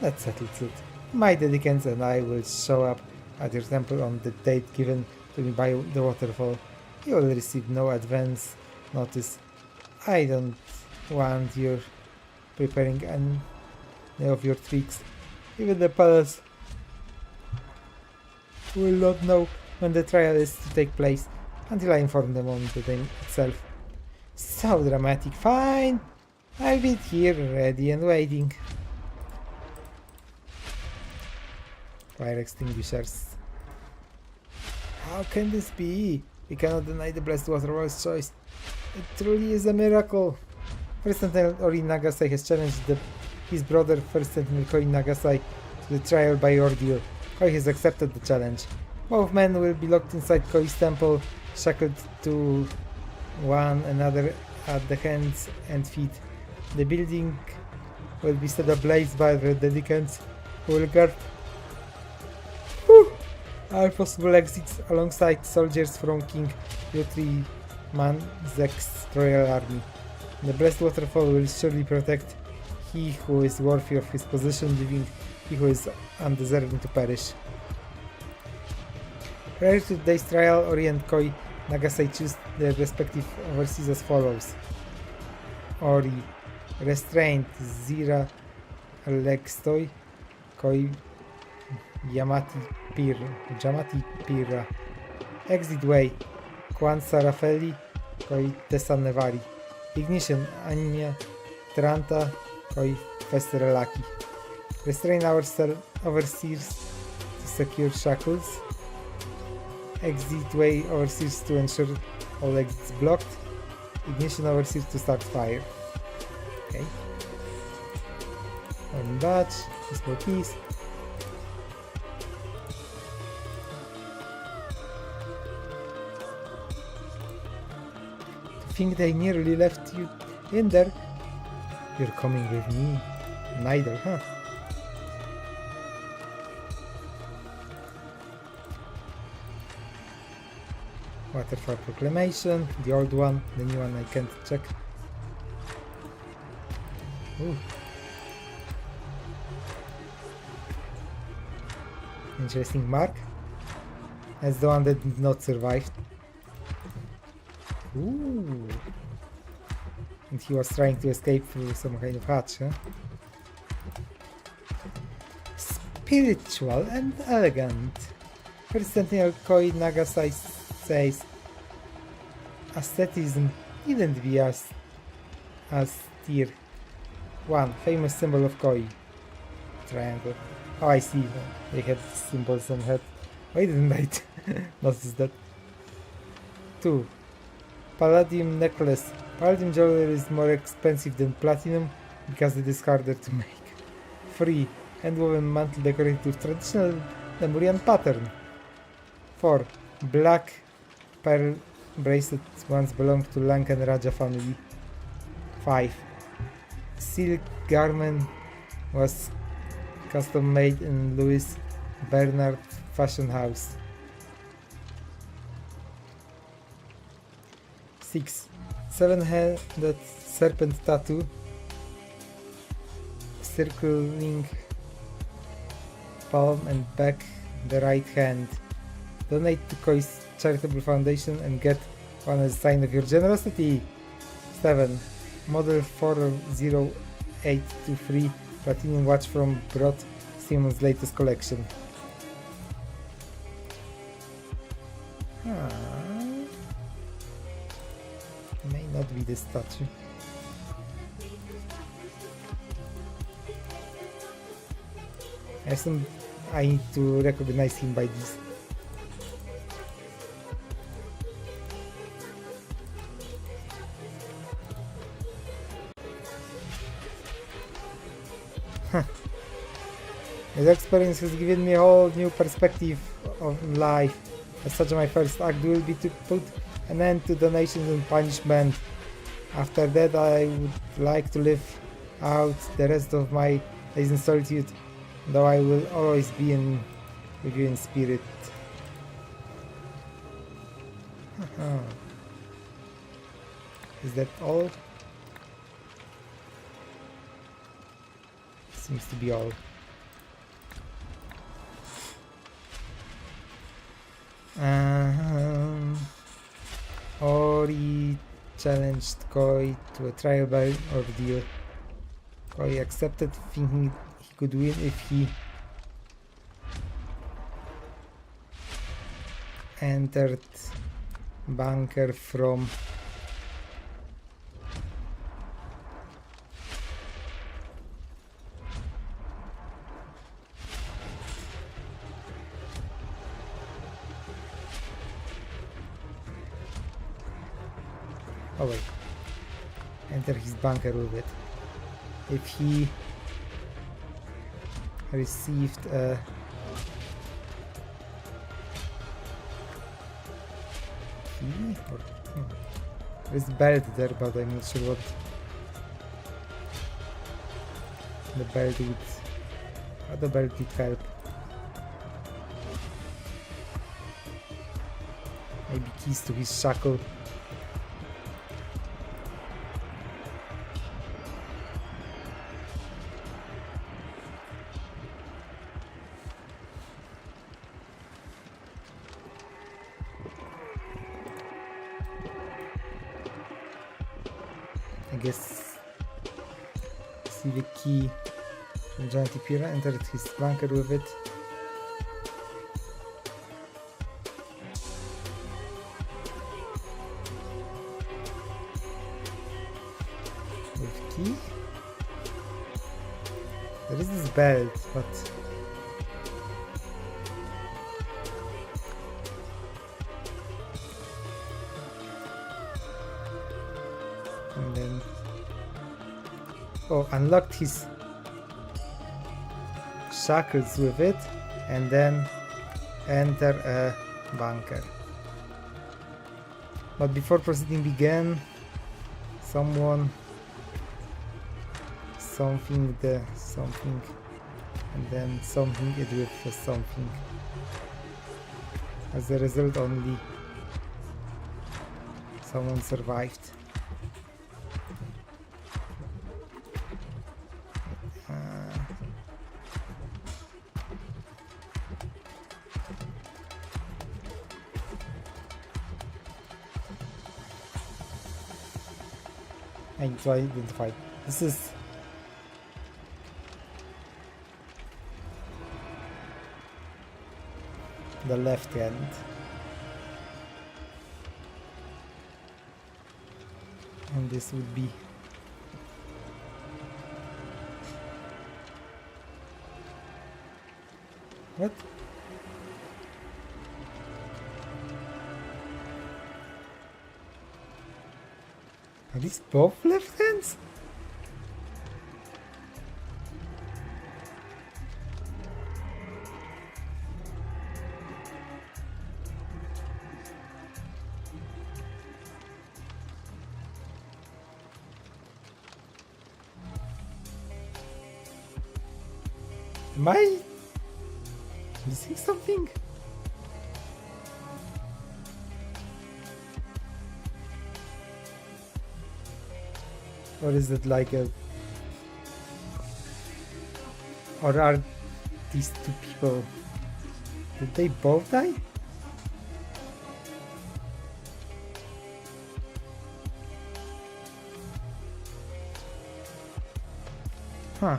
That settles it. My dedicants and I will show up at your temple on the date given to me by the waterfall. You will receive no advance notice. I don't want you preparing any of your tricks. Even the palace will not know when the trial is to take place until I inform them on the day itself. So dramatic. Fine. I'll be here ready and waiting. Fire extinguishers. How can this be? We cannot deny the blessed waterfall's choice. It truly is a miracle. First Sentinel Ori Nagasai has challenged his brother First Sentinel Koi Nagasai to the trial by ordeal. Koi has accepted the challenge. Both men will be locked inside Koi's temple, shackled to one another at the hands and feet. The building will be set ablaze by the dedicants who will guard all possible exits alongside soldiers from King Lutri Manzak's royal army. The blessed waterfall will surely protect he who is worthy of his position, leaving he who is undeserving to perish. Prior to today's trial, Ori and Koi Nagasai choose their respective overseers as follows. Ori, restrained, Zira Alextoi, Koi Jamati Pira. Exit way, Kwan Sarafeli, Koi Tessa Nevari. Ignition, Anya Tranta, Koi Festerelaki. Restrain our overseers to secure shackles. Exit way overseers to ensure all exits blocked. Ignition overseers to start fire. Okay. One batch, small piece. To think they nearly left you in there. You're coming with me. Neither, huh? Waterfall Proclamation, the old one, the new one I can't check. Ooh. Interesting mark. That's the one that did not survive. Ooh. And he was trying to escape through some kind of hatch, huh? Spiritual and elegant. First Sentinel Koi Nagasai says asceticism needn't be as tier 1, famous symbol of Koi. Triangle. Oh, I see. They had symbols on head. Why didn't I notice that? 2. Palladium necklace. Palladium jewelry is more expensive than platinum because it is harder to make. 3. Handwoven mantle decorated with traditional Lemurian pattern. 4. Black pearl bracelet once belonged to Lankan Raja family. 5. Silk garment was custom made in Louis Bernard fashion house. 6. 7-headed serpent tattoo circling palm and back the right hand. Donate to Koi's charitable foundation and get one as a sign of your generosity. 7. Model 40823 platinum watch from Brot Timon's latest collection. May not be the statue. I need to recognize him by this. This experience has given me a whole new perspective of life. As such, my first act will be to put an end to donations and punishment. After that, I would like to live out the rest of my days in solitude, though I will always be with you in spirit. Is that all? Seems to be all. Ori challenged Koi to a trial by ordeal. Koi accepted, thinking he could win if he entered bunker from enter his bunker with it. If he received a key or there's belt there, but I'm not sure what the belt would. How the belt did help. Maybe keys to his shackle. Guess see the key from Giant Pira, entered his bunker with it. With key? There is this belt, but and then unlocked his shackles with it and then enter a bunker. But before proceeding began, something, and then something it with something. As a result, only someone survived. I need to identify. This is the left hand. And this would be what? Are these both left hands? Am I missing something? Or is it like a... Or are these two people... Did they both die? Huh.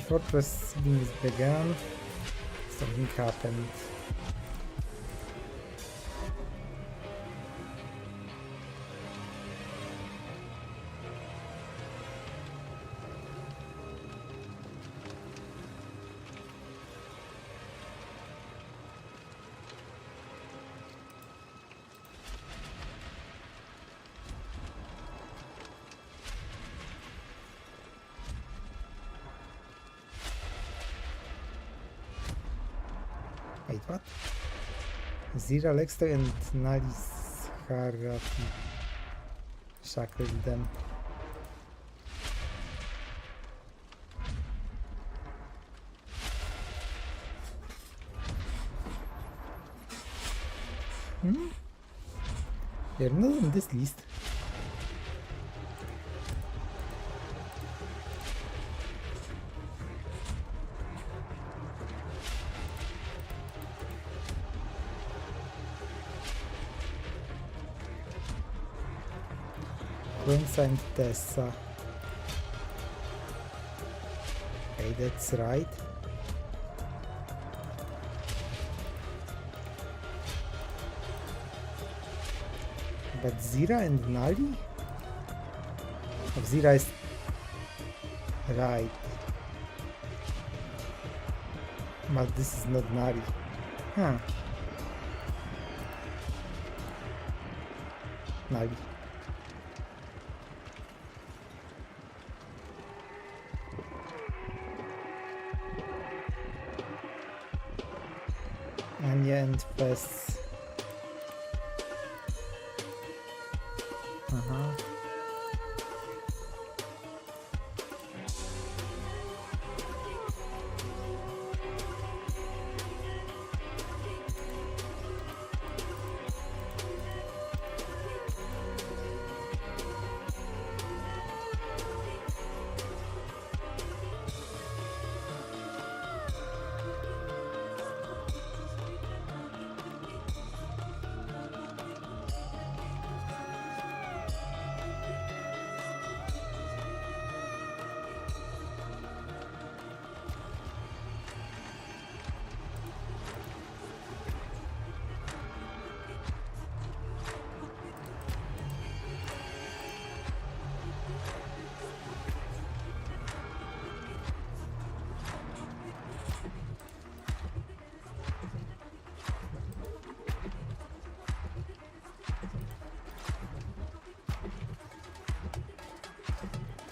Before proceedings began, something happened. Wait, what? Zira, Lexto, and Nalis Harati shackled them. They're not on this list. Quince and Tessa. Okay, that's right. But Zira and Nali? Oh, Zira is right. But this is not Nali. Huh. Nali. Anya and Fess.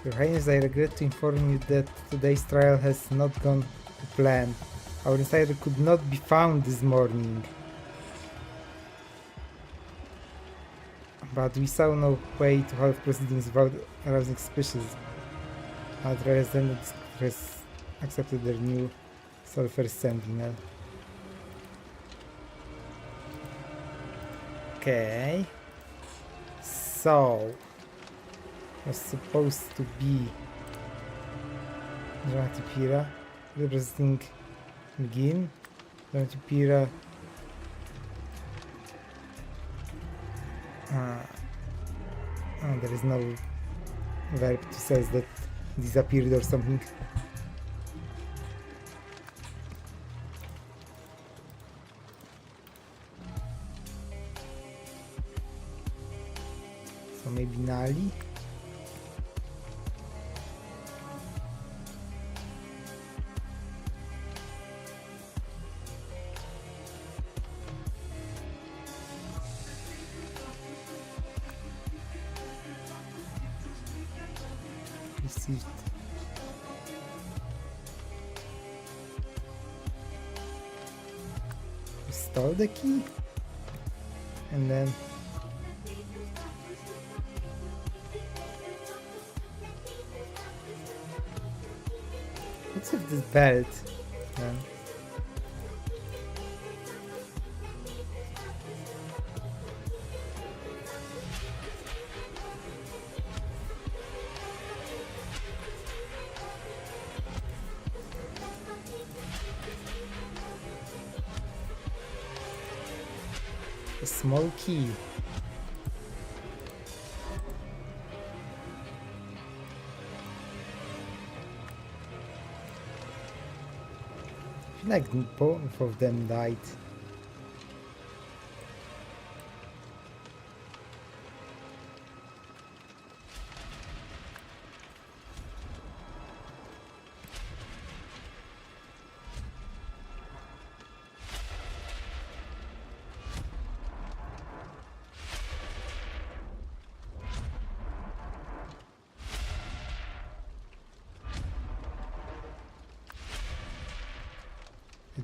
Your Highness, I regret to inform you that today's trial has not gone to plan. Our insider could not be found this morning. But we saw no way to have proceedings without arousing suspicions. Our resident has accepted their new Sulphur Sentinel. Okay. So was supposed to be Dratipira representing Mgin. Dratipira there is no verb to say that disappeared or something. So maybe Nali. Received. Stole the key and then what's with this belt? A small key. Like both of them died.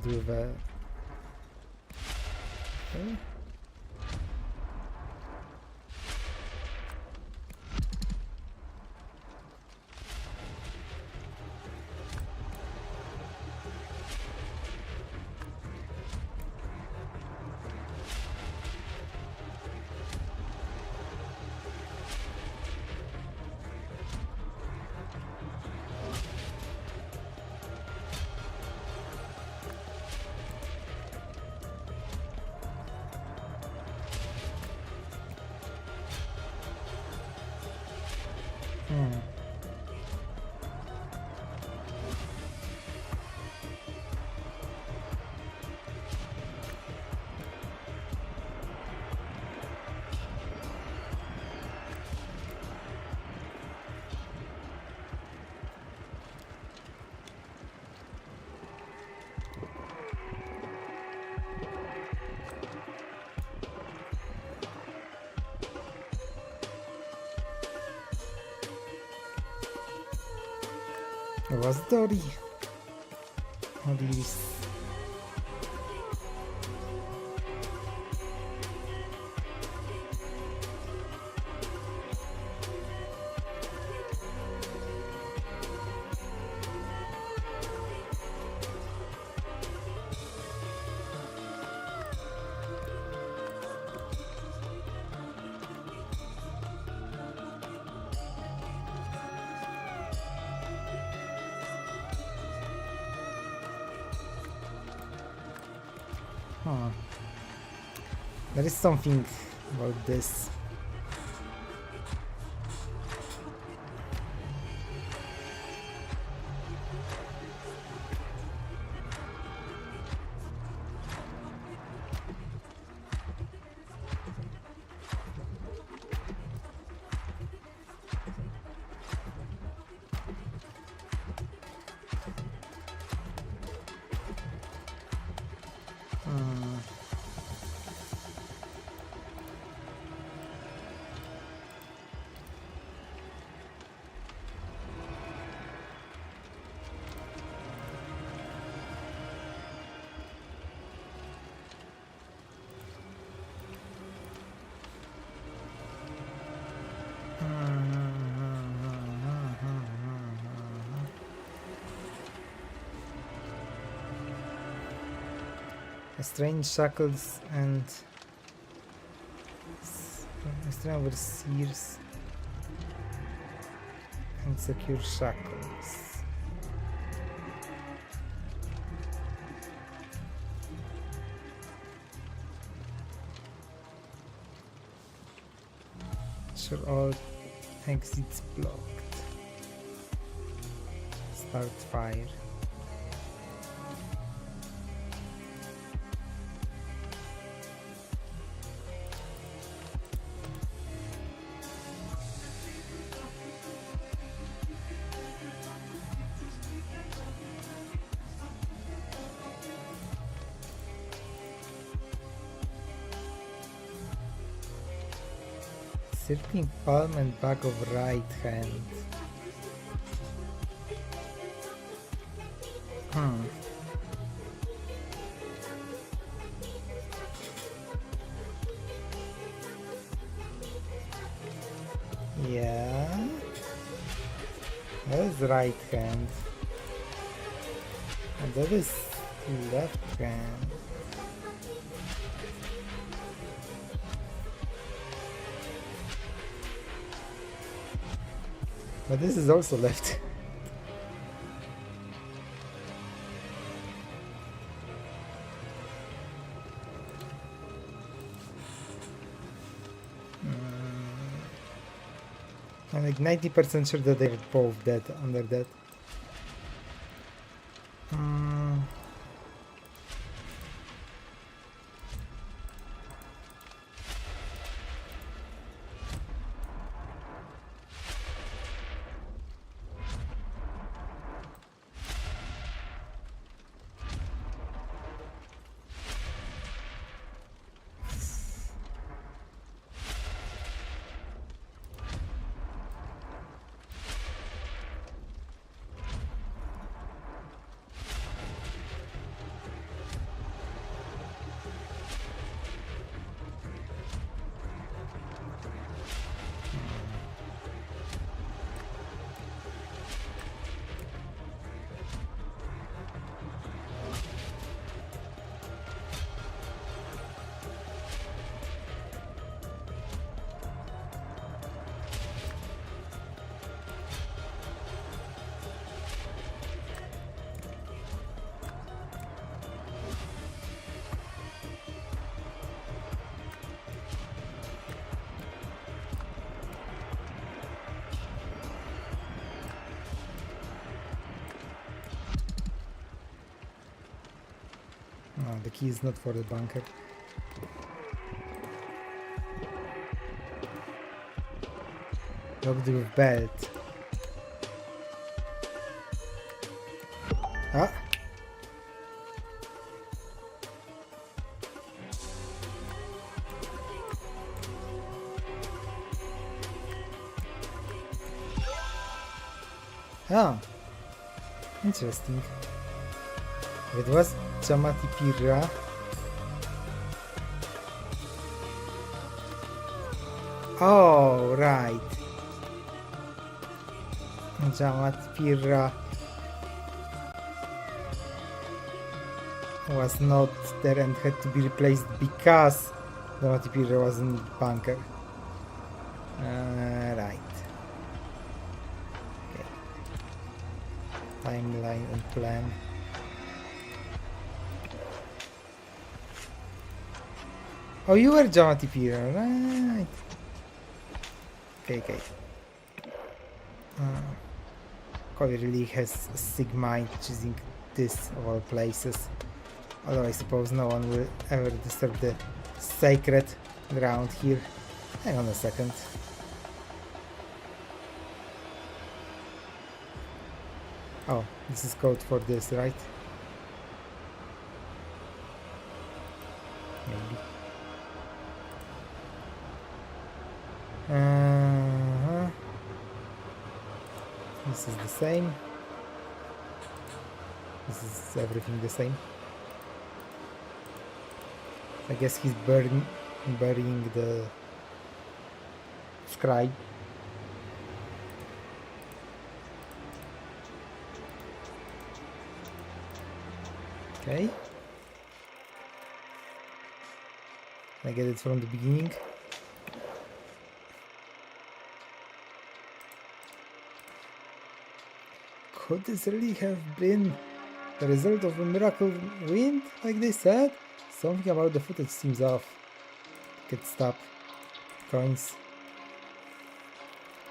With a okay. Was Dory? Odiris. Huh. There is something about this. Strange shackles and strange overseers and secure shackles. Sure, all exits blocked. Start fire. Circling palm and back of right hand. Yeah. That is right hand. And that is left hand. But this is also left. I'm like 90% sure that they're both dead under that. the key is not for the bunker. Locked with belt. Ah! Ah! Interesting. It was Jamati Pirra. Oh, right. Jamati Pirra was not there and had to be replaced because Jamati Pirra was in the bunker. Right. Okay. Timeline and plan. Oh, you were Jamati Pirra, right? Okay. Koi really has a sick mind choosing this of all places. Although I suppose no one will ever disturb the sacred ground here. Hang on a second. Oh, this is code for this, right? Maybe. This is the same. This is everything the same. I guess he's burying the scribe. Okay. I get it from the beginning. Could this really have been the result of a miracle wind, like they said? Something about the footage seems off. Get stop. Coins.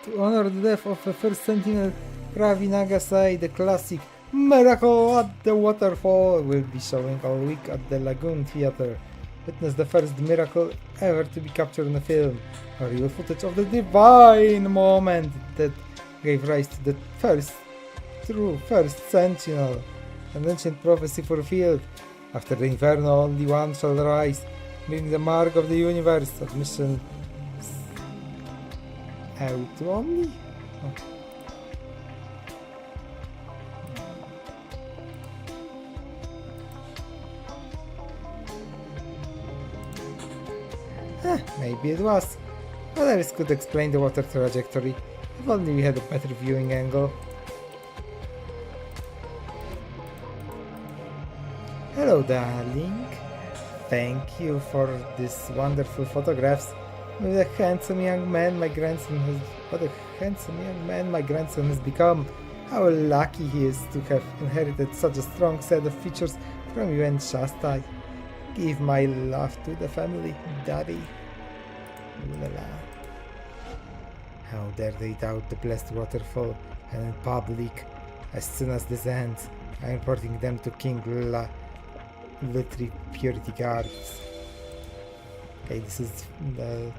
To honor the death of the first sentinel, Ravi Nagasai, the classic Miracle at the Waterfall will be showing all week at the Lagoon Theatre. Witness the first miracle ever to be captured in a film. A real footage of the divine moment that gave rise to the first sentinel. An ancient prophecy fulfilled. After the inferno, only one shall rise, being the mark of the universe. Admission out only? Oh. Maybe it was. Others could explain the water trajectory, if only we had a better viewing angle. Hello, darling. Thank you for these wonderful photographs. What a handsome young man my grandson has become. How lucky he is to have inherited such a strong set of features from you and Shasta. Give my love to the family, Daddy. Lala. How dare they doubt the blessed waterfall and in public. As soon as this ends, I am reporting them to King the three purity guards. Okay, this is the...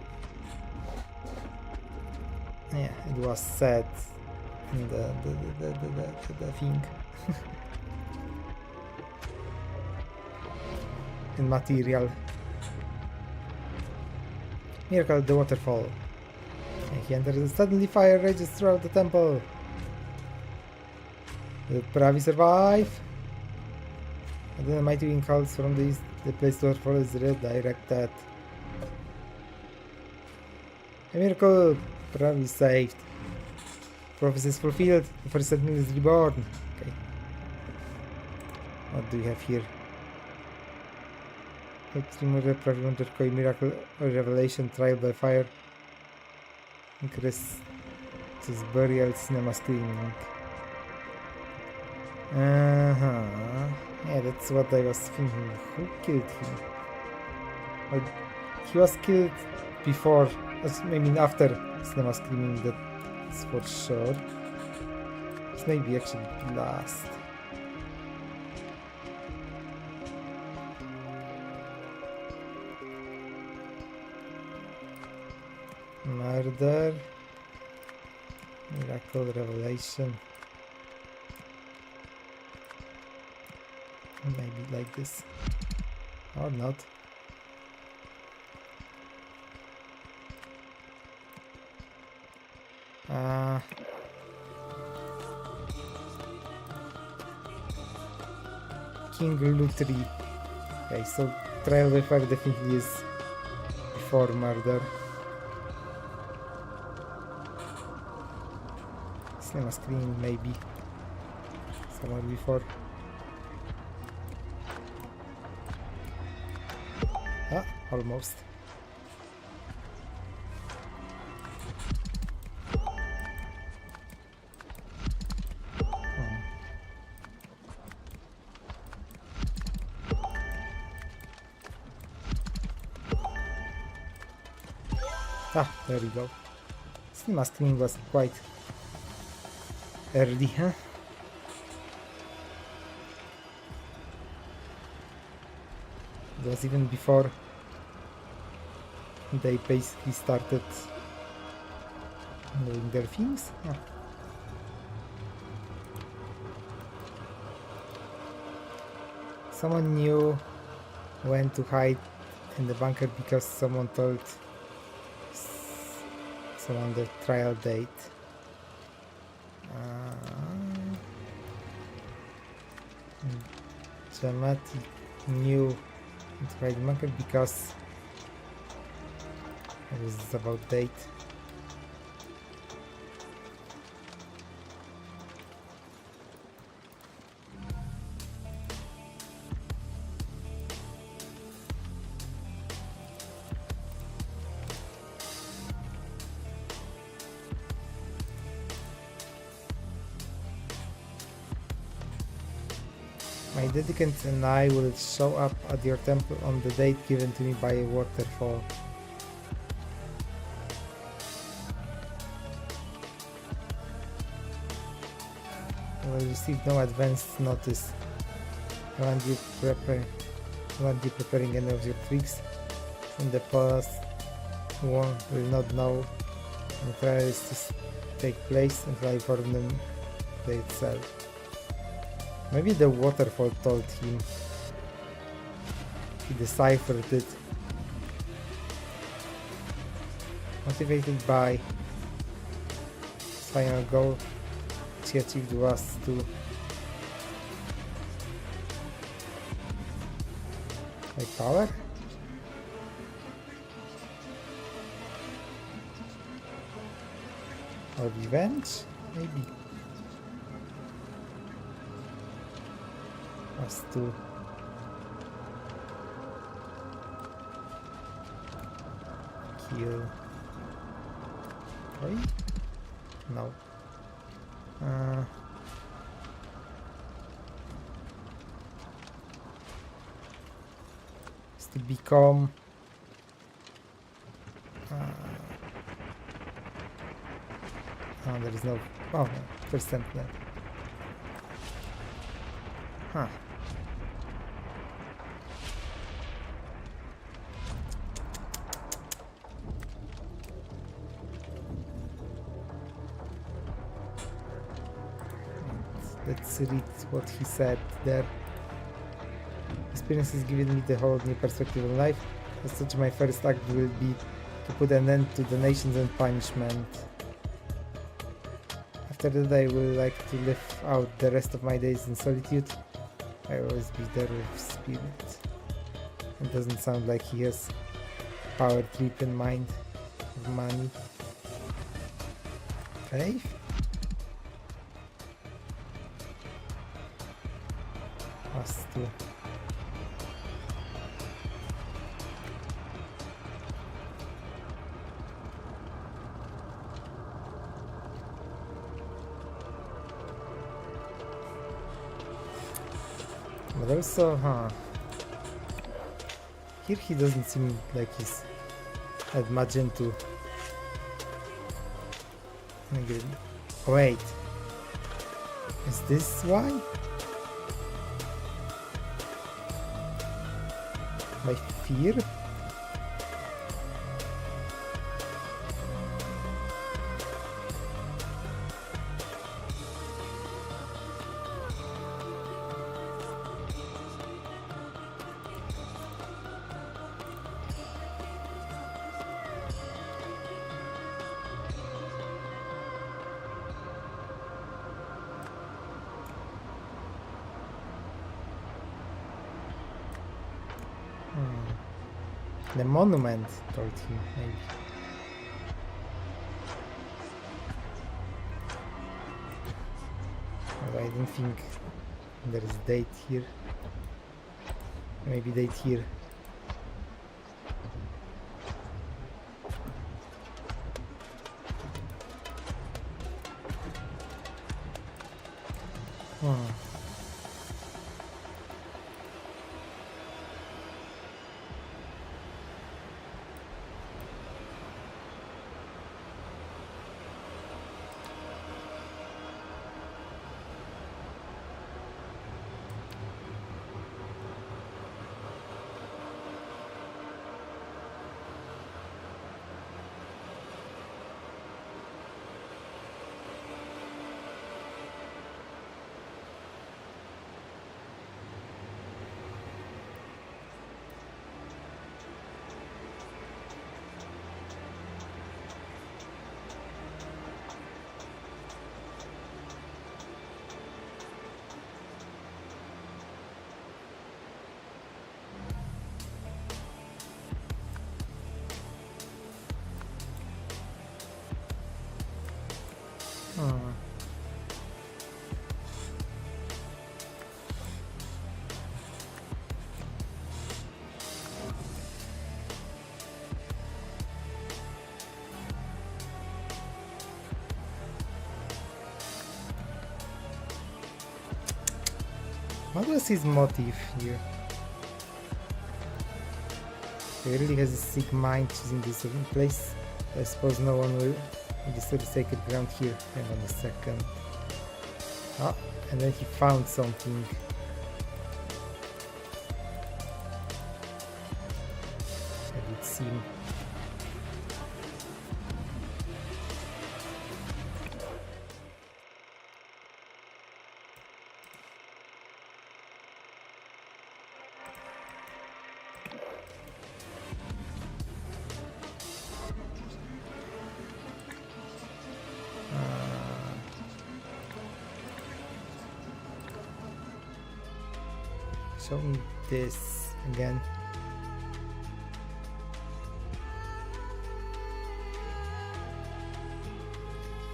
Yeah, it was said in the thing. In material. Miracle at the waterfall. And he enters and suddenly fire rages throughout the temple. Will Pravi survive? And then a mighty wind calls from the east. The place to waterfall is redirected. A miracle! Pravi is saved. Prophecy is fulfilled. The first sentinel is reborn. Okay. What do we have here? Let's remove the Pravi Wonderkoi miracle or revelation trial by fire. Increase his burial cinema screening. Yeah, that's what I was thinking. Who killed him? Well, he was killed before, I mean after cinema screening, that's for sure. It's maybe actually last. Murder. Miracle, revelation. Maybe like this. Or not. King Lutri. Okay, so trial by fire definitely is before murder. Cinema screen maybe somewhere before. Ah, almost. Ah, there we go. Cinema screen was quite early, huh? It was even before they basically started doing their films. Huh. Someone knew when to hide in the bunker because someone told someone the trial date. Jamati knew to hide in the bunker because it was about date. My dedicant and I will show up at your temple on the date given to me by a waterfall. I will receive no advance notice. I want you preparing any of your tricks. In the past, one will not know the trial is to take place until I inform them the itself. Maybe the waterfall told him. He deciphered it. Motivated by his final goal, which he achieved was to make power. Or revenge? Maybe. Was to kill Troy? No. Is to become there is no first template. Huh. Let's read what he said there. Experience has given me the whole new perspective on life. As such, my first act will be to put an end to donations and punishment. After that, I will like to live out the rest of my days in solitude. I will always be there with spirit. It doesn't sound like he has power trip in mind of money. Faith? Us too. But also, here he doesn't seem like he's had much into. Wait, is this why? My fear? The monument told him, maybe. But I don't think there is date here. Maybe date here. What was his motive here? He really has a sick mind choosing this place. I suppose no one will disturb sacred ground here. Hang on a second. Ah, and then he found something. It would seem. Show me this again.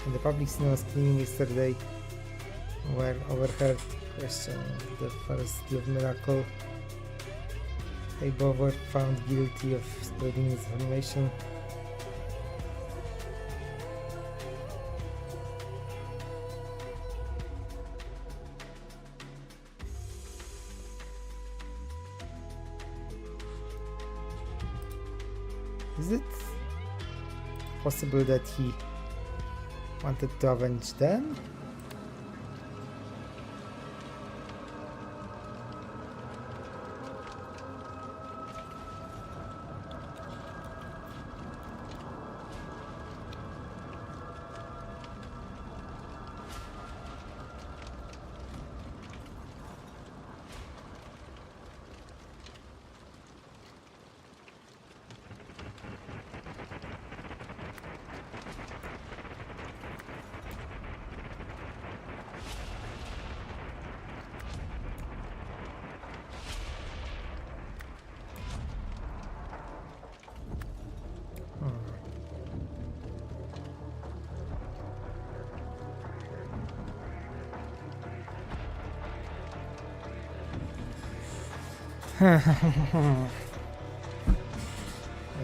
And the public scene was cleaning yesterday were overheard question the first of miracle. They both were found guilty of spreading misinformation. Is it possible that he wanted to avenge them?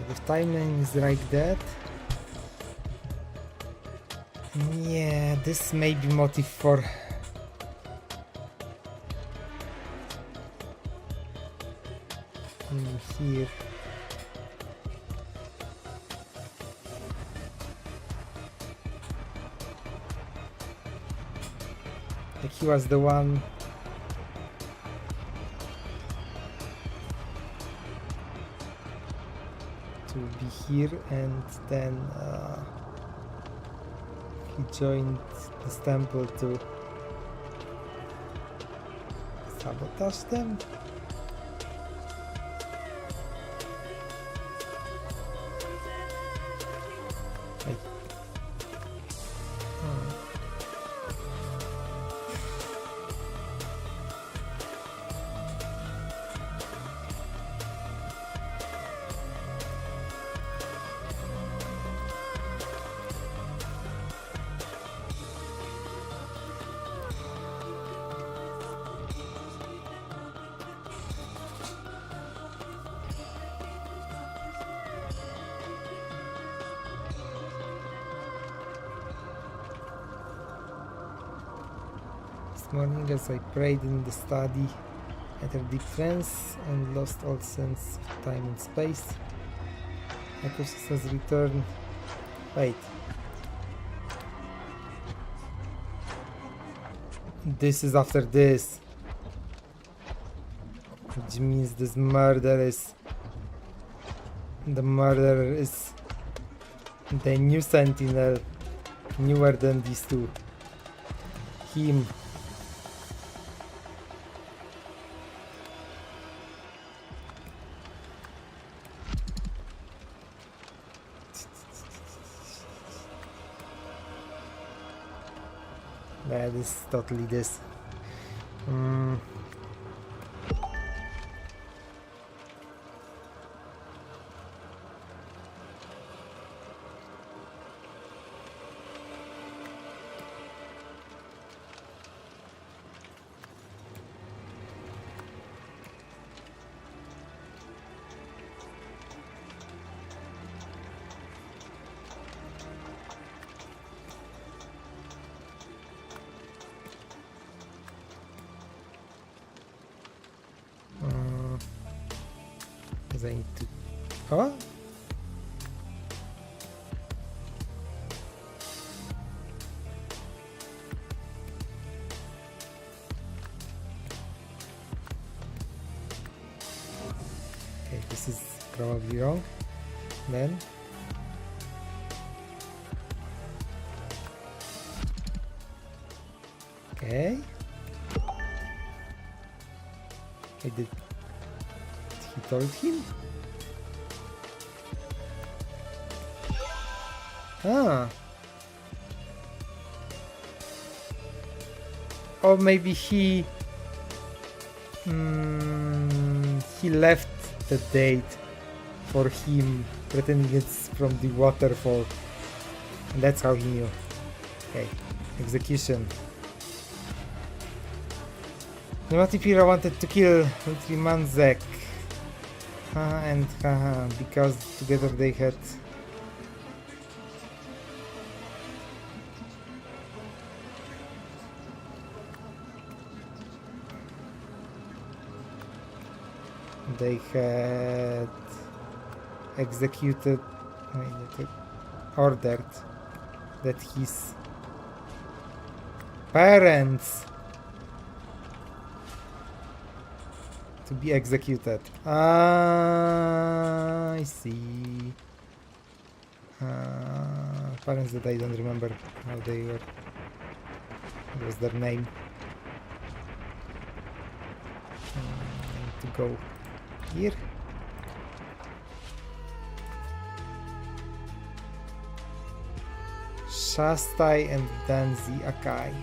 If timeline is like that, yeah, this may be motive for here. Like he was the one to be here, and then he joined this temple to sabotage them. this morning as I prayed in the study, entered deep trance and lost all sense of time and space. My consciousness returned. Wait. This is after this. Which means this murder is... The murderer is the new sentinel, newer than these two. Him. That is totally this. I need to... Oh? Okay, this is probably wrong. Then... Okay. I did... He told him? Ah. Or maybe he left the date for him, pretending it's from the waterfall. And that's how he knew. Okay. Execution. Pira wanted to kill Manzek. And because together they had executed, ordered that his parents to be executed. I see. Parents that I don't remember how they were. What was their name? I need to go here. Shastai and Danzi Akai.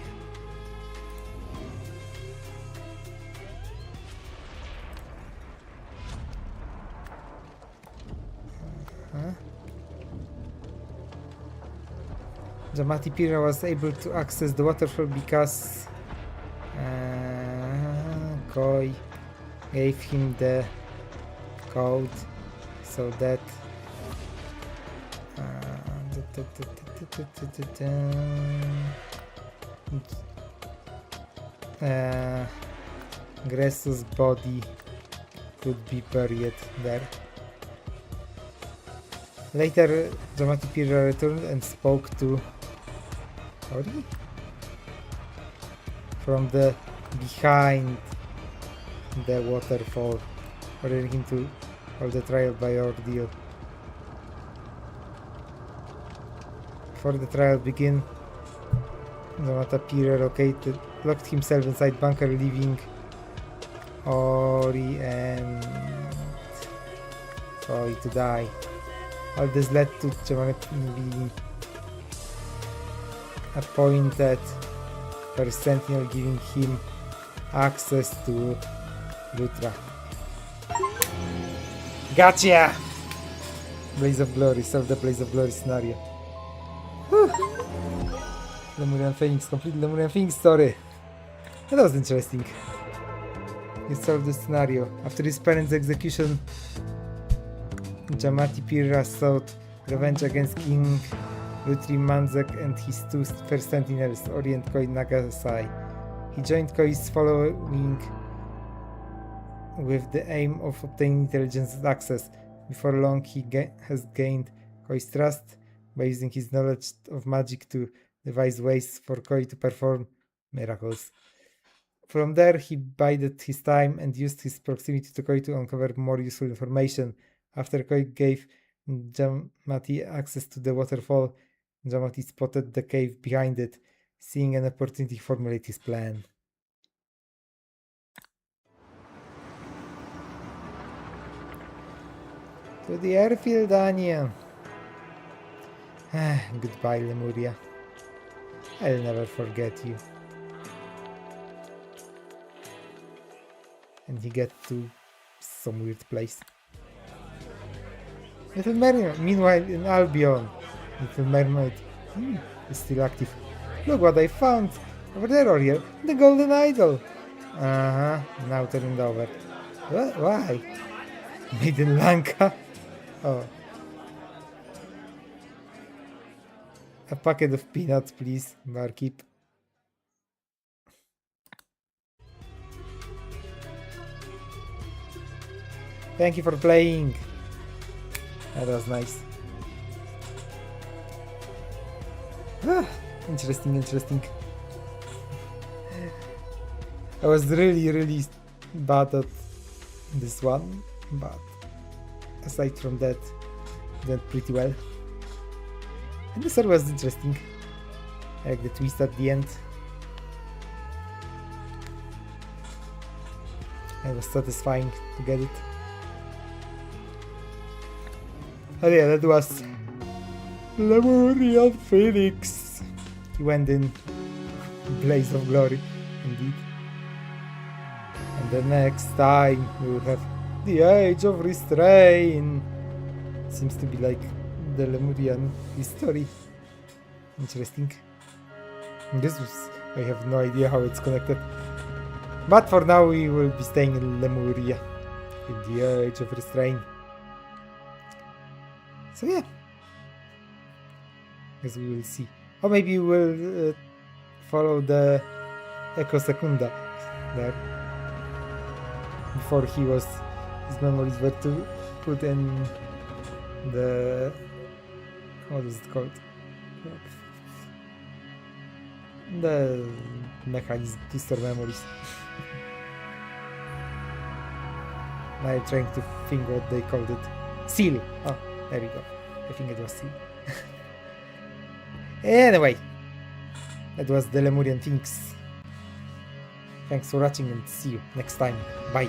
Pira was able to access the waterfall because Koi gave him the code so that Gresso's body could be buried there. Later, Pira returned and spoke to Ori from the behind the waterfall, ordering him to hold the trial by ordeal. Before the trial began, Pira locked himself inside bunker, leaving Ori and Koi to die. All this led to Giovanni being appointed for Sentinel, giving him access to Lutra. Gotcha! Blaze of Glory, solve the Blaze of Glory scenario. Whew. Lemurian Phoenix, complete Lemurian Phoenix story. That was interesting. You solved the scenario. After his parents' execution, Pira sought revenge against King Lutri Manzek and his two first sentinels, Ori and Koi Nagasai. He joined Koi's following with the aim of obtaining intelligence and access. Before long, he has gained Koi's trust by using his knowledge of magic to devise ways for Koi to perform miracles. From there, he bided his time and used his proximity to Koi to uncover more useful information. After Koi gave Jamati access to the waterfall, Jamati spotted the cave behind it, seeing an opportunity to formulate his plan. To the airfield, Anya. Goodbye, Lemuria. I'll never forget you. And he gets to some weird place. Little Mermaid, meanwhile in Albion, Little Mermaid is still active. Look what I found! Over there, Oriel, the golden idol! Now turned over. What? Why? Maiden Lanka? Oh. A packet of peanuts, please, barkeep. Thank you for playing. That was nice. Interesting. I was really bad at this one, but aside from that, went pretty well. And the story was interesting. I like the twist at the end. It was satisfying to get it. Oh yeah, that was Lemurian Phoenix. He went in blaze of glory, indeed. And the next time we will have the Age of Restraint. Seems to be like the Lemurian history. Interesting. I have no idea how it's connected. But for now we will be staying in Lemuria, in the Age of Restraint. So yeah, as we will see. Or maybe we'll follow the Echo Secunda there. Before his memories were to put in the, what is it called? The mechanism to store memories. I'm trying to think what they called it. Seal! Oh, there we go. I think it was seal. Anyway, that was the Lemurian Phoenix. Thanks for watching and see you next time. Bye.